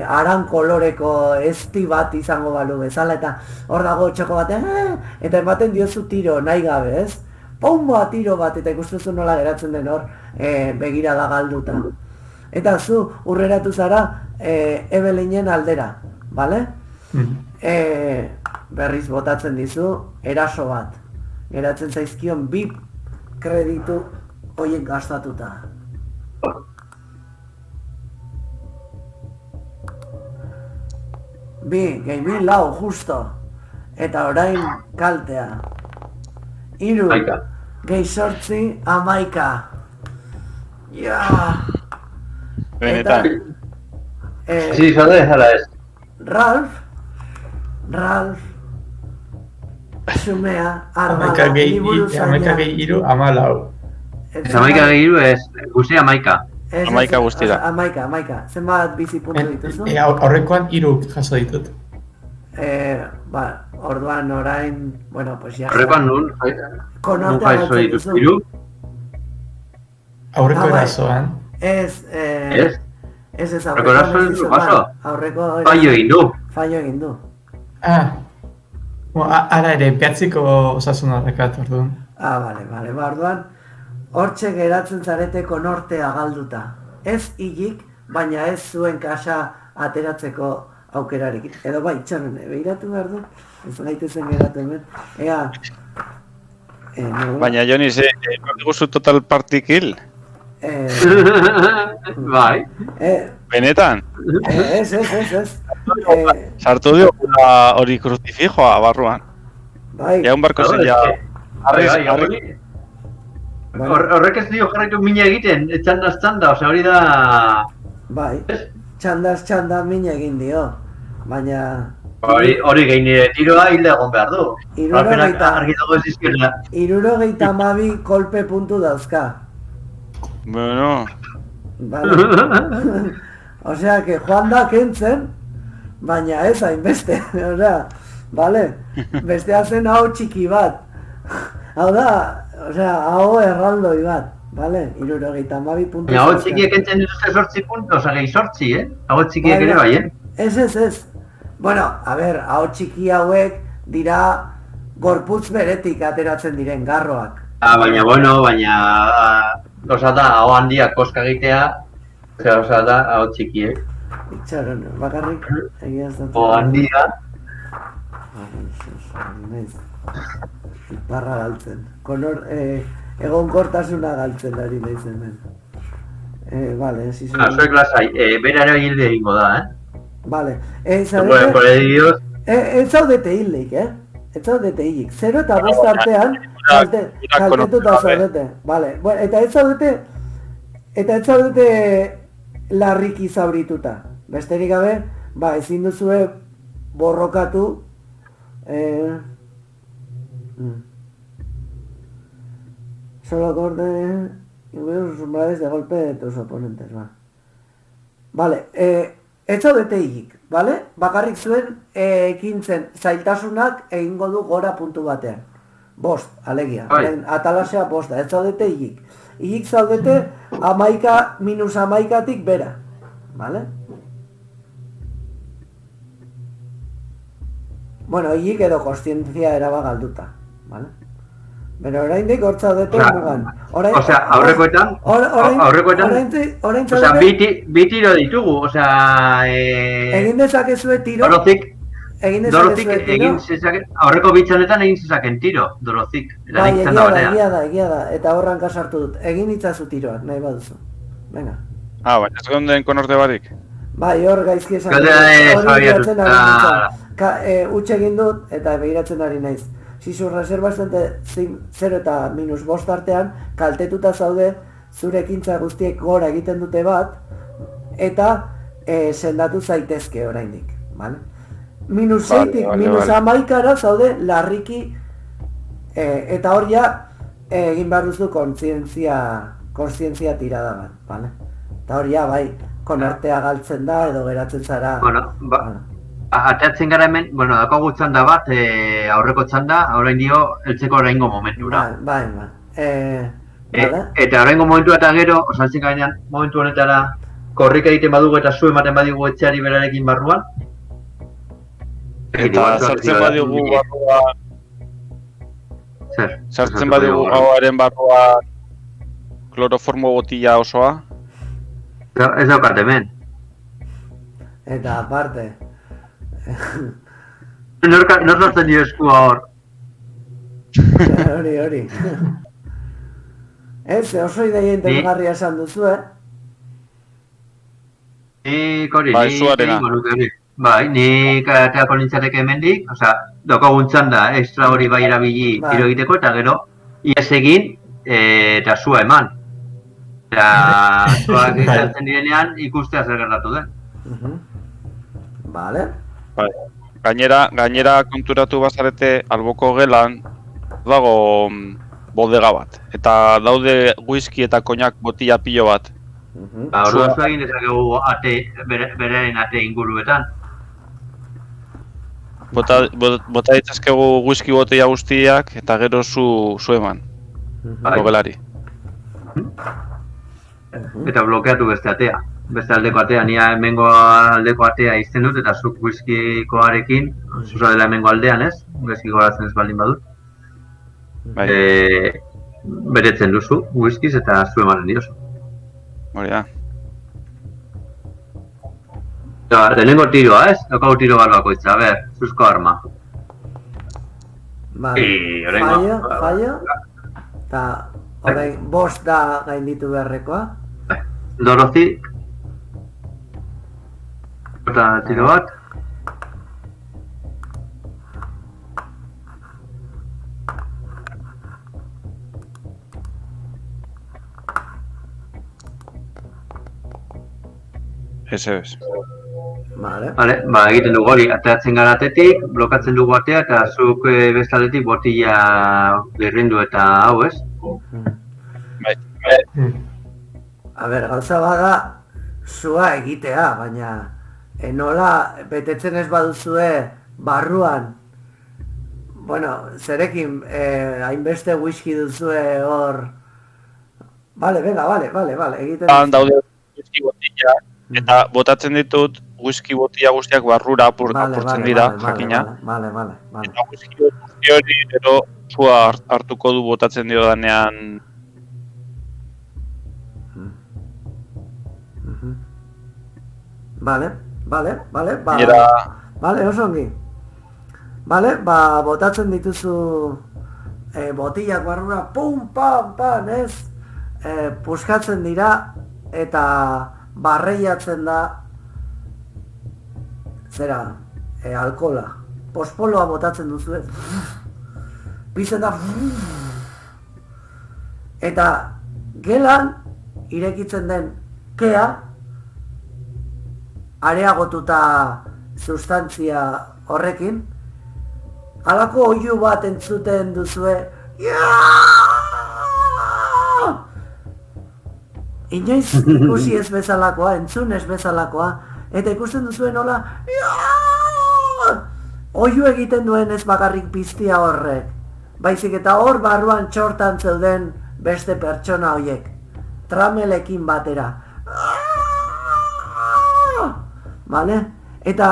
aran koloreko ezti bat izango balu bezala, eta hor dago txoko batean, eta ematen diozu tiro nahi gabe, ez? Pomboa tiro bat, eta ikustezu nola geratzen den hor begirada galduta. Eta zu urreratu zara Evelinen aldera, bale? Berriz botatzen dizu eraso bat. Geratzen zaizkion 2 kreditu horiek gastatuta. Gehi 4 justo. Eta orain kaltea. 3 gehi 8 11. Ja. Benetan. Sí, zaude zara ez. Ralf, Xumea, Amaika gehi 3, 14. Ez 11 gehi 3 ez, guzti 11. 11 guztira. 11. Zenbat bizi puntu dituzu? Aurrekoan 3 jaso ditut. Orduan orain, bueno, pues ya. Horrekoan nun jaizo dituzu 3? Aurreko erasoan. Ez Aurreko erasoan jaso? Fallo egin du. Ara ere, 9ko osasuna dakat, orduan. Bale, orduan, hortxe geratzen zarete konortea galduta. Ez hilik, baina ez zuen kasa ateratzeko aukerarekin. Edo bai, txamen, behiratu behar du? Ez gaitezen geratu hemen. Baina, Joni, guzu total party kill? Bai. Benetan? Ez. Sartu dio hori kruzifijoa barruan. Bai. Egun barko zen ja... Horrek ez dio jarraitu mina egiten, txandaz txanda, hori da... Bai, txandaz txanda mina egin dio, baina... Hori gainire tiroa hilda egon behar du. 72 kolpe puntu dauzka. Bueno... Vale. Osea, que joan da kentzen, baina ez hainbeste, osea, vale? Bestea zen hau txiki bat. Hau da, osea, hau erraldoi bat, vale? 72 puntu. Hau txikiek entzen dituzte 8 puntu, osea, gehi 8, Hau txikiek ere bai, Ez. Bueno, a ber, hau txiki hauek dira gorputz beretik ateratzen diren garroak. Baina... Osa da, hau handiak koska egitea, osa da, hau txikiek. Itxaron, bakarrik egiaztatzen. Hau handia. Iparra galtzen. Egon kortasuna galtzen ari nahi zen den. Vale, ez izan. Zuek lasai, bera ere hilde egingo da, Vale, Por Dios. ez zaudete hildeik, ez zaudete hilik. 0 eta 5 artean kaltetuta zaudete. Vale. Bueno, eta ez zaudete larriki zaurituta. Besterik gabe, ezin duzue borrokatu solo acorde los umbrales de golpe de tus oponentes, Vale, ez zaudete hilik, vale? Bakarrik zuen ekintzen zailtasunak egingo du gora puntu batean. 5, alegia. Atalasea 5 da, ez zaudete hilik. Hilik zaudete 11 minus 11tik bera, vale? Bueno, hilik edo kontzientzia eraba galduta, vale? Pero oraindik hor zaudete mugan. Aurrekoetan, bi tiro ditugu, egin dezakezue tiro. Aurreko bitxanetan egin zezaken tiro, Dorozik. Egia da, eta horran kasartu dut. Egin itzazu tiroak, nahi baduzu. Venga. Baina ez gonden konorte barik? Bai, hor gaizki esan. Utxe egin dut, eta begiratzen ari naiz. Si su reserva 0 eta minus 5 artean, kaltetuta zaude, zure ekintza guztiek gora egiten dute bat, eta sendatu zaitezke oraindik, vale? Minus 6tik, minus 11ara zaude larriki, eta hor ja egin behar duzu kontzientzia tirada bat, vale? Eta hor ja, bai, konartea galtzen da, edo geratzen zara... Ateatzen gara hemen, dakagu txanda bat, aurreko txanda, orain dio, eltzeko oraingo momentura. Bai. Eta oraingo momentua eta gero, osaltzen gainean, momentu honetara, korrik egiten badugu eta zu ematen badigu etxeari berarekin barruan. Eta sartzen badigu barruan... Sartzen badigu gauaren barruan kloroformo botila osoa? Ez daukat hemen. Eta aparte... Nor sartzen dio eskua hor. Hori. Ez, oso ideia interesgarria esan duzu, Nik ateako nintzateke hemendik, daukagun txanda extra hori bai erabili tiro egiteko, eta gero ies egin eta zua eman. Eta zuak izaltzen direnean ikustea zer gertatu den. Vale. Gainera konturatu bazarete alboko gelan dago bodega bat. Eta daude whisky eta koinak botila pilo bat. Orduan zua egin dezakegu beraren ate inguruetan. Bota ditzazkegu whisky botila guztiak eta gero zu eman. Logelari. Eta blokeatu beste atea. Beste aldeko atea, nia hemengo aldeko atea izten dut, eta zuk whiskykoarekin, zuza dela hemengo aldean ez, whisky goratzen ez baldin badut. Beretzen duzu, whiskyz eta zu emanen diozu. Hori da. Lehenengo tiroa ez, daukagu tiro bat bakoitza, zuzko arma. Fallo, eta orain 5 da gainditu beharrekoa. Dorozi. Eta tiro bat. Ez. Vale, egiten dugu hori, ateratzen gara atetik, blokatzen dugu atea eta zuk bestaldetik botila birrindu eta hau ez? Bai. A ber, gauza bada zua egitea, baina nola betetzen ez baduzue barruan, zerekin hainbeste whisky duzue hor... Vale, egiten... Daude whisky botila, eta botatzen ditut whisky botila guztiak barrura apurtzen dira, jakina. Vale. Eta whisky botila hori, gero zua hartuko du botatzen dio danean... Vale, oso ongi. Botatzen dituzu botilak barrura, pum, pam, ez? Puskatzen dira eta barreiatzen da alkohola. pospoloa botatzen duzue. Pizten da. Eta gelan irekitzen den kea areagotuta sustantzia horrekin halako oihu bat entzuten duzue. Inoiz ikusi ez bezalakoa, entzun ez bezalakoa, eta ikusten duzuen nola oihu egiten duen ez bakarrik piztia horrek, baizik eta hor barruan txortan zeuden beste pertsona horiek, tramelekin batera. Vale? Eta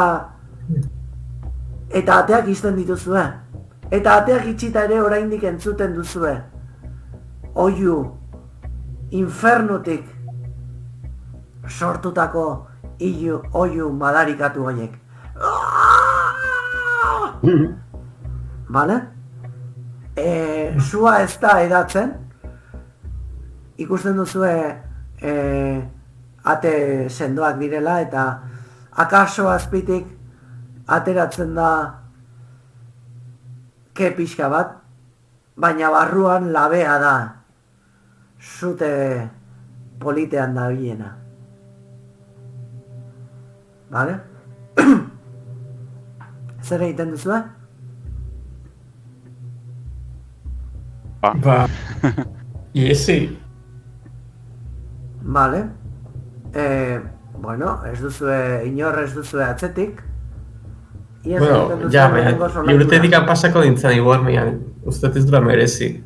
ateak ixten dituzue. Eta ateak itxita ere oraindik entzuten duzue. Oihu infernutik sortutako oihu madarikatu horiek. Vale? Sua ez da edatzen. Ikusten duzue ate sendoak direla eta akaso azpitik ateratzen da ke pixka bat, baina barruan labea da. Zute politean da bilena. Vale? Zer egiten duzue? Ba, iesi. Vale. Bueno, ez duzue atzetik. Bueno, ja, liburutetik pasako dintzen igual, baina uste ez dura merezi.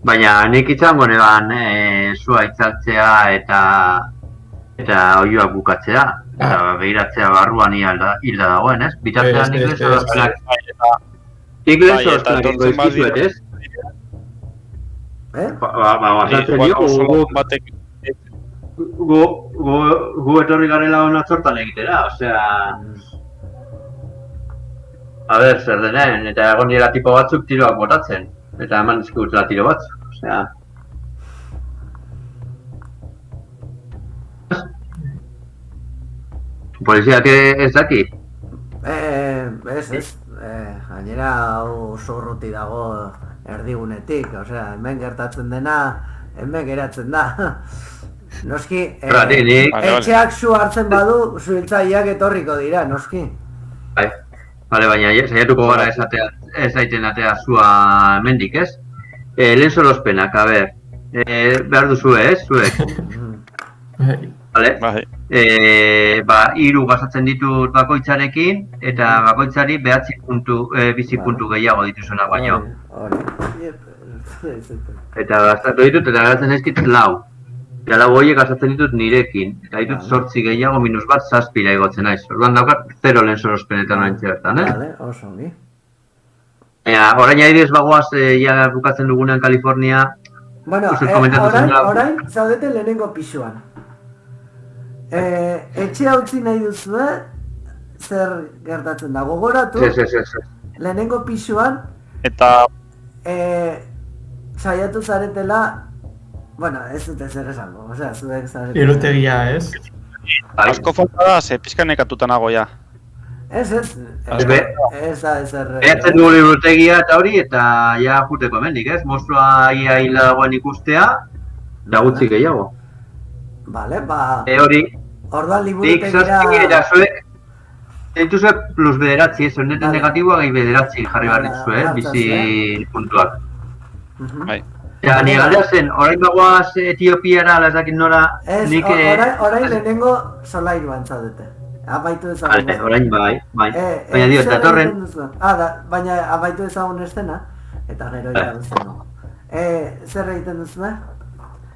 Baina nik itxango neban sua itzaltzea eta oihuak bukatzea. Eta behiratzea barruan hilda dagoen, ez? Bitartean nik lehen sorozpenak. Nik lehen sorozpenak ingo izkizuet, ez? Bazatzen gu etorri garela hona txortan egitera, osea... A ber, zer denen, eta egon dira tipo batzuk tiroak botatzen. Eta eman dizkigutela tiro batzuk, osea... Poliziak ez daki? Ez. Gainera hau zorruti dago erdigunetik, osea, hemen gertatzen dena, hemen geratzen da. Noski, etxeak zu hartzen badu, zuhiltzaileak etorriko dira, noski. Bai, bale, baina saiatuko gara ez daiten atea zua hemendik, ez? Lehen solospenak, a ber, behar duzue, ez, zuek? Vale? Hiru gastatzen ditut bakoitzarekin, eta bakoitzari 9 bizi puntu gehiago dituzunak baino. Eta gastatu ditut, eta geratzen zaizkit 4. Eta 4 horiek gastatzen ditut nirekin, eta ditut 8 gehiago minus bat 7 igotzen naiz. Orduan daukat 0 lehen sorospenetan oraintxe bertan, eh? Vale, oso ongi. Orain adibidez bagoaz, ja bukatzen dugunean Kalifornia. Bueno, orain zaudete lehenengo pisuan. Etxea utzi nahi duzue, zer gertatzen da, gogoratu, lehenengo pisuan, eta saiatu zaretela, bueno, ez dute zer esango, osea, zuek zaretela. Irutegia, ez? asko falta da, ze pizka nekatuta nago ja. Ez da ezer... Eatzen dugu liburutegia eta hori, eta ja juteko hemendik, ez? Monstrua ia hila dagoen ikustea, da gutxi gehiago. Vale, ba... Hori... Orduan liburutegira... Eta zuek... Dituzue plus bederatzi, ez hornetan negatiboa gehi bederatzi jarri behar dituzue, bizi puntuak. Bai. Eta nire galdera zen, orain bagoaz Etiopiara, lasakin nora... Ez, orain lehenengo solairuan zaudete. Abaitu ezagun. Orain bai. Baina dio, eta torren... Baina abaitu ezagun estena, eta gero iraduzen. Zer egiten duzue?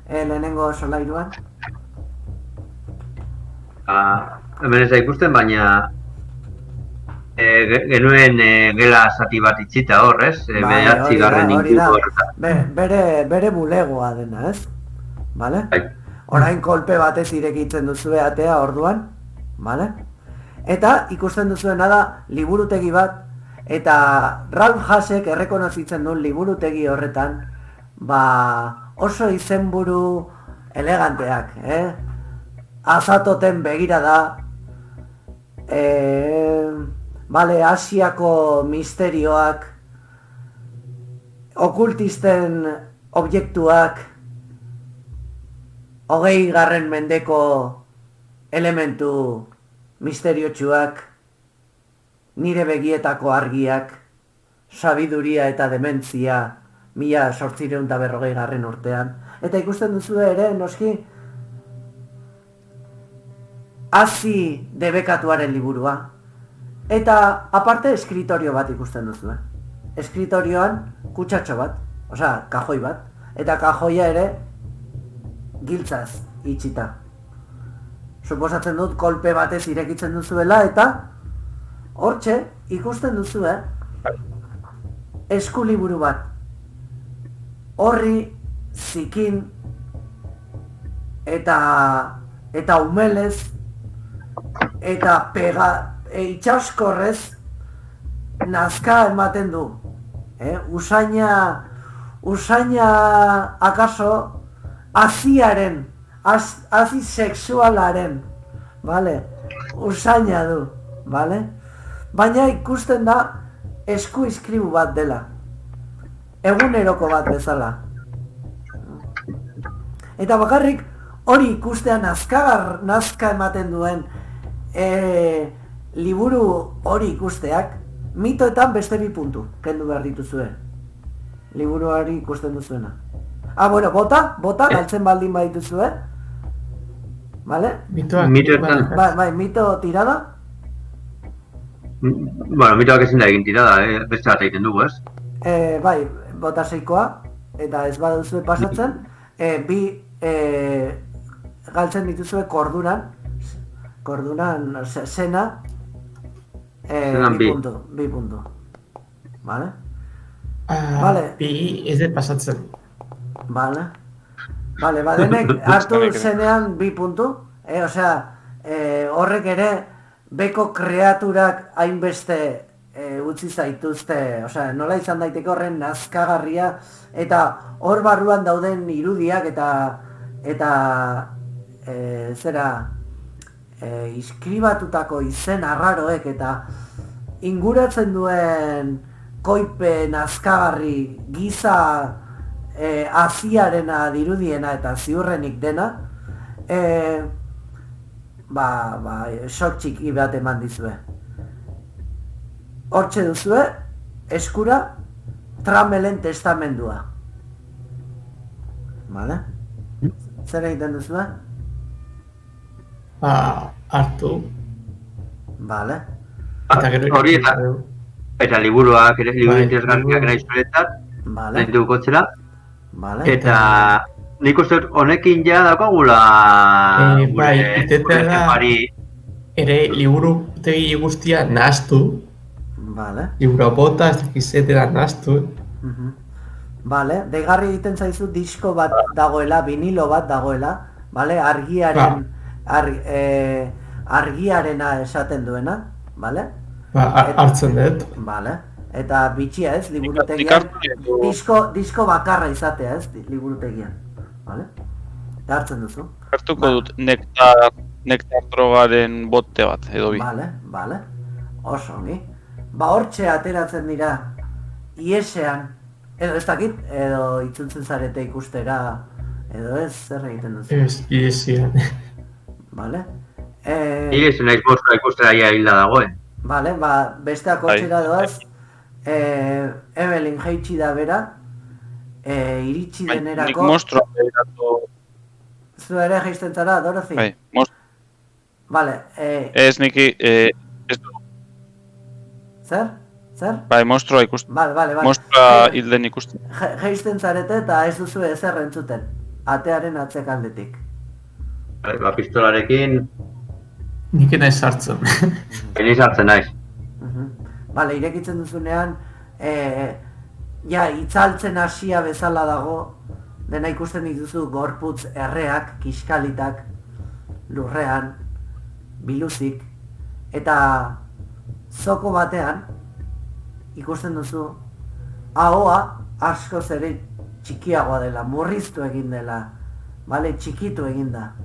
Lehenengo solairuan? Hemen ez da ikusten, baina... Genuen gela zati bat itxita hor, ez? Behatzi garren inguruko horretan. Bere bulegoa dena, ez? Bale? Orain kolpe batez irekitzen duzue atea orduan, bale? Eta ikusten duzuena da liburutegi bat, eta Ralph Hassek errekonozitzen duen liburutegi horretan, oso izenburu eleganteak, Azatoten begira da, bale, Asiako misterioak, okultisten objektuak, 20. mendeko elementu misteriotsuak, nire begietako argiak, sabiduria eta dementzia 1840 urtean. Eta ikusten duzu ere, noski, Hazi debekatuaren liburua. Eta aparte eskritorio bat ikusten duzu. Eskriterioan kutsatxo bat, osea, kajoi bat. Eta kajoia ere giltzaz itxita. Suposatzen dut kolpe batez irekitzen duzuela eta hortxe ikusten duzu, eskuliburu bat. Horri zikin eta umelez eta itxaskorrez nazka ematen du. Usaina akaso aziaren, azi sexualaren, vale? Usaina du, vale? Baina ikusten da esku iskribu bat dela. Eguneroko bat bezala. Eta bakarrik hori ikustean nazka ematen duen liburu hori ikusteak mitoetan beste 2 puntu kendu behar dituzue. Liburuari ikusten duzuena. Bueno, bota, galtzen baldin badituzue. Vale? Mitoetan. Bai, mito tirada. Bueno, mitoak ezin da egin tirada, beste bat egiten dugu, ez? Bai, bota 6koa, eta ez baduzue pasatzen, bi galtzen dituzue korduran, sena, 2 puntu. Vale? Vale. Bi ez dut pasatzen. Vale, badenek hartu zenean 2 puntu, osea, horrek ere beko kreaturak hainbeste utzi zaituzte, osea, nola izan daiteke horren nazkagarria, eta hor barruan dauden irudiak eta iskribatutako izen arraroek eta inguratzen duen koipe nazkagarri giza aziarena dirudiena eta ziurrenik dena, sok txiki bat eman dizue. Hortxe duzue, eskura, Tramelen testamendua. Vale? Zer egiten duzue? Hartu. Vale. Hori eta liburuak, liburu interesgarriak nahi zuretzat, nahi dukotzera. Vale. Eta nik uste dut honekin ja daukagula bai, itetea da ere liburu tegi guztia nahaztu. Vale. Liburu bota, ez dakizetera nahaztu. Vale, deigarri egiten zaizu disko bat dagoela, vinilo bat dagoela, vale? Argiarena esaten duena, vale? Hartzen dut. Vale. Eta bitxia ez, liburutegian, disko bakarra izatea ez, liburutegian, vale? Eta hartzen duzu. Hartuko dut nektar drogaren bote bat, edo bi. Vale, oso ongi. Hortxe ateratzen dira, iesean, edo ez dakit, edo itzultzen zarete ikustera, edo ez, zer egiten duzu? Ez, iesean. Vale? Iesean naiz boska ikustera ia hilda dagoen. Vale, besteak hortxera doaz, Evelyn jaitsi da bera, iritsi denerako... Nik monstrua behiratu... Zu ere jaisten zara, Dorothy? Bai, monstrua. Vale, Ez niki... Zer? Bai, monstrua ikusten. Vale. Monstrua hilden ikusten. Jaisten zarete eta ez duzu ezer entzuten. Atearen atzekaldetik. Pistolarekin... Nik naiz sartzen. Ni sartzen naiz. Vale, irekitzen duzunean, itzaltzen hasia bezala dago, dena ikusten dituzu gorputz erreak, kiskalitak, lurrean, biluzik, eta zoko batean ikusten duzu ahoa askoz ere txikiagoa dela, murriztu egin dela, bale, txikitu egin da.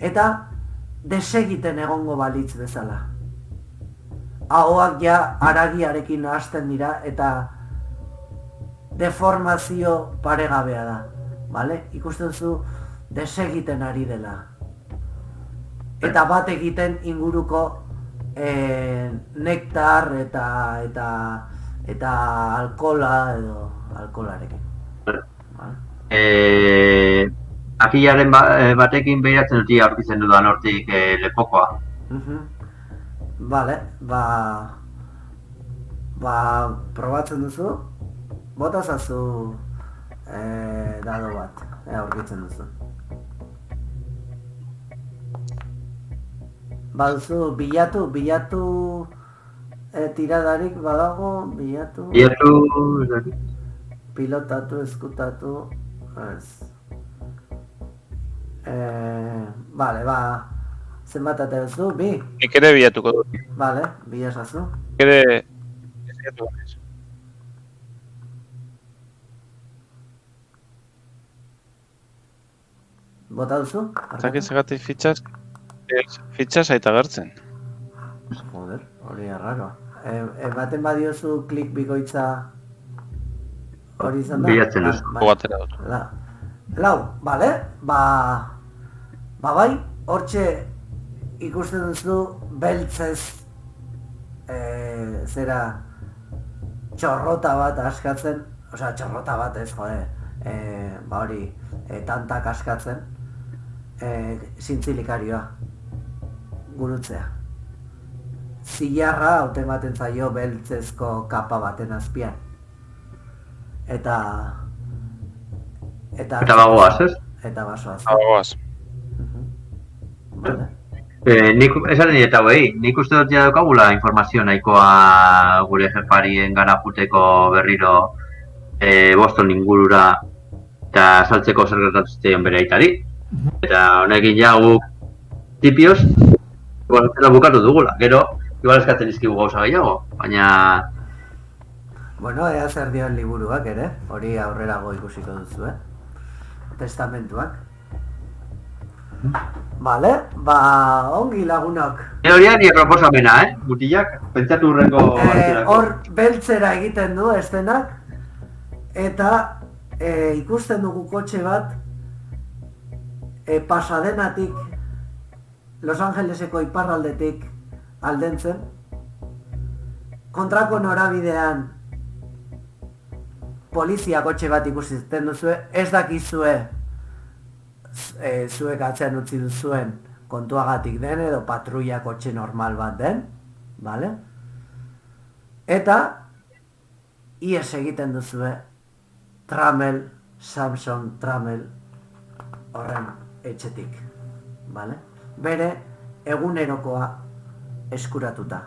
Eta desegiten egongo balitz bezala. ahoak ja haragiarekin hasten dira eta deformazio paregabea da, bale? Ikusten zu desegiten ari dela. Eta bat egiten inguruko nektar eta alkola edo alkolarekin. Akilaren batekin behiratzen dut aurkitzen dudan hortik lepokoa. Bale, probatzen duzu, bota zazu dado bat, aurkitzen duzu. Baduzu, bilatu tiradarik badago, bilatu... Pilotatu, eskutatu... Ez... Bale, zenbat atera duzu, bi? Nik ere bilatuko dut. Bale, bilasazu. Nik ere... bilatu ganez. Bota duzu? Zaki zegatik fitxas aita gertzen. Joder, hori arraroa. Ematen badiozu klik bikoitza hori izan da? Bilatzen duzu. Batera dut. Lau, bale? Bai, hortxe ikusten duzu beltzez zera txorrota bat askatzen, osea txorrota bat ez, hori tantak askatzen, zintzilikarioa, gurutzea. Zilarra hautematen zaio beltzezko kapa baten azpian. Eta bagoaz, ez? Eta basoaz. Bagoaz. Vale. Nik esaten dieta hauei, nik uste dut ja daukagula informazio nahikoa gure jefarien gana juteko berriro Boston ingurura eta saltzeko zer gertatu zitzaion bere aitari. Eta honekin ja guk tipioz, bukatu dugula, gero igual eskatzen izkigu gauza gehiago, baina... Bueno, ea zer dioen liburuak ere, hori aurrerago ikusiko duzu, testamentuak. Vale, ongi lagunok. Hori nire proposamena, mutilak, pentsatu hurrengo... Hor beltzera egiten du estenak, eta ikusten dugu kotxe bat Pasadenatik Los Angeleseko iparraldetik aldentzen, kontrako norabidean polizia kotxe bat ikusten duzue, ez dakizue zuek atzean utzi duzuen kontuagatik den edo patrulla kotxe normal bat den, bale? Eta ies egiten duzue Samson Trammell horren etxetik, bale? Bere egunerokoa eskuratuta.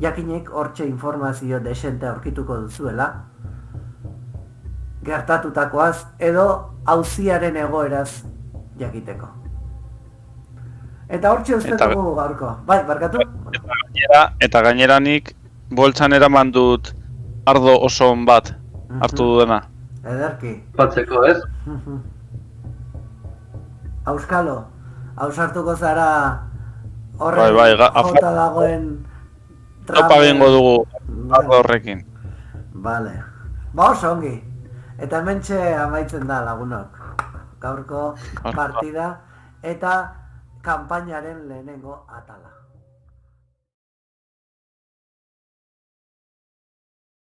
Jakinek hortxe informazio desente aurkituko duzuela, gertatutakoaz edo auziaren egoeraz jakiteko. Eta hortxe usten dugu gaurko. Bai, barkatu? Eta gainera nik boltsan eraman dut ardo oso on bat hartu dudana. Ederki. Batzeko, ez? Auskalo, ausartuko zara horren jota dagoen Topa bengo dugu ardo horrekin. Vale. Oso ongi. Eta hementxe amaitzen da lagunok. Gaurko partida eta kanpainaren lehenengo atala.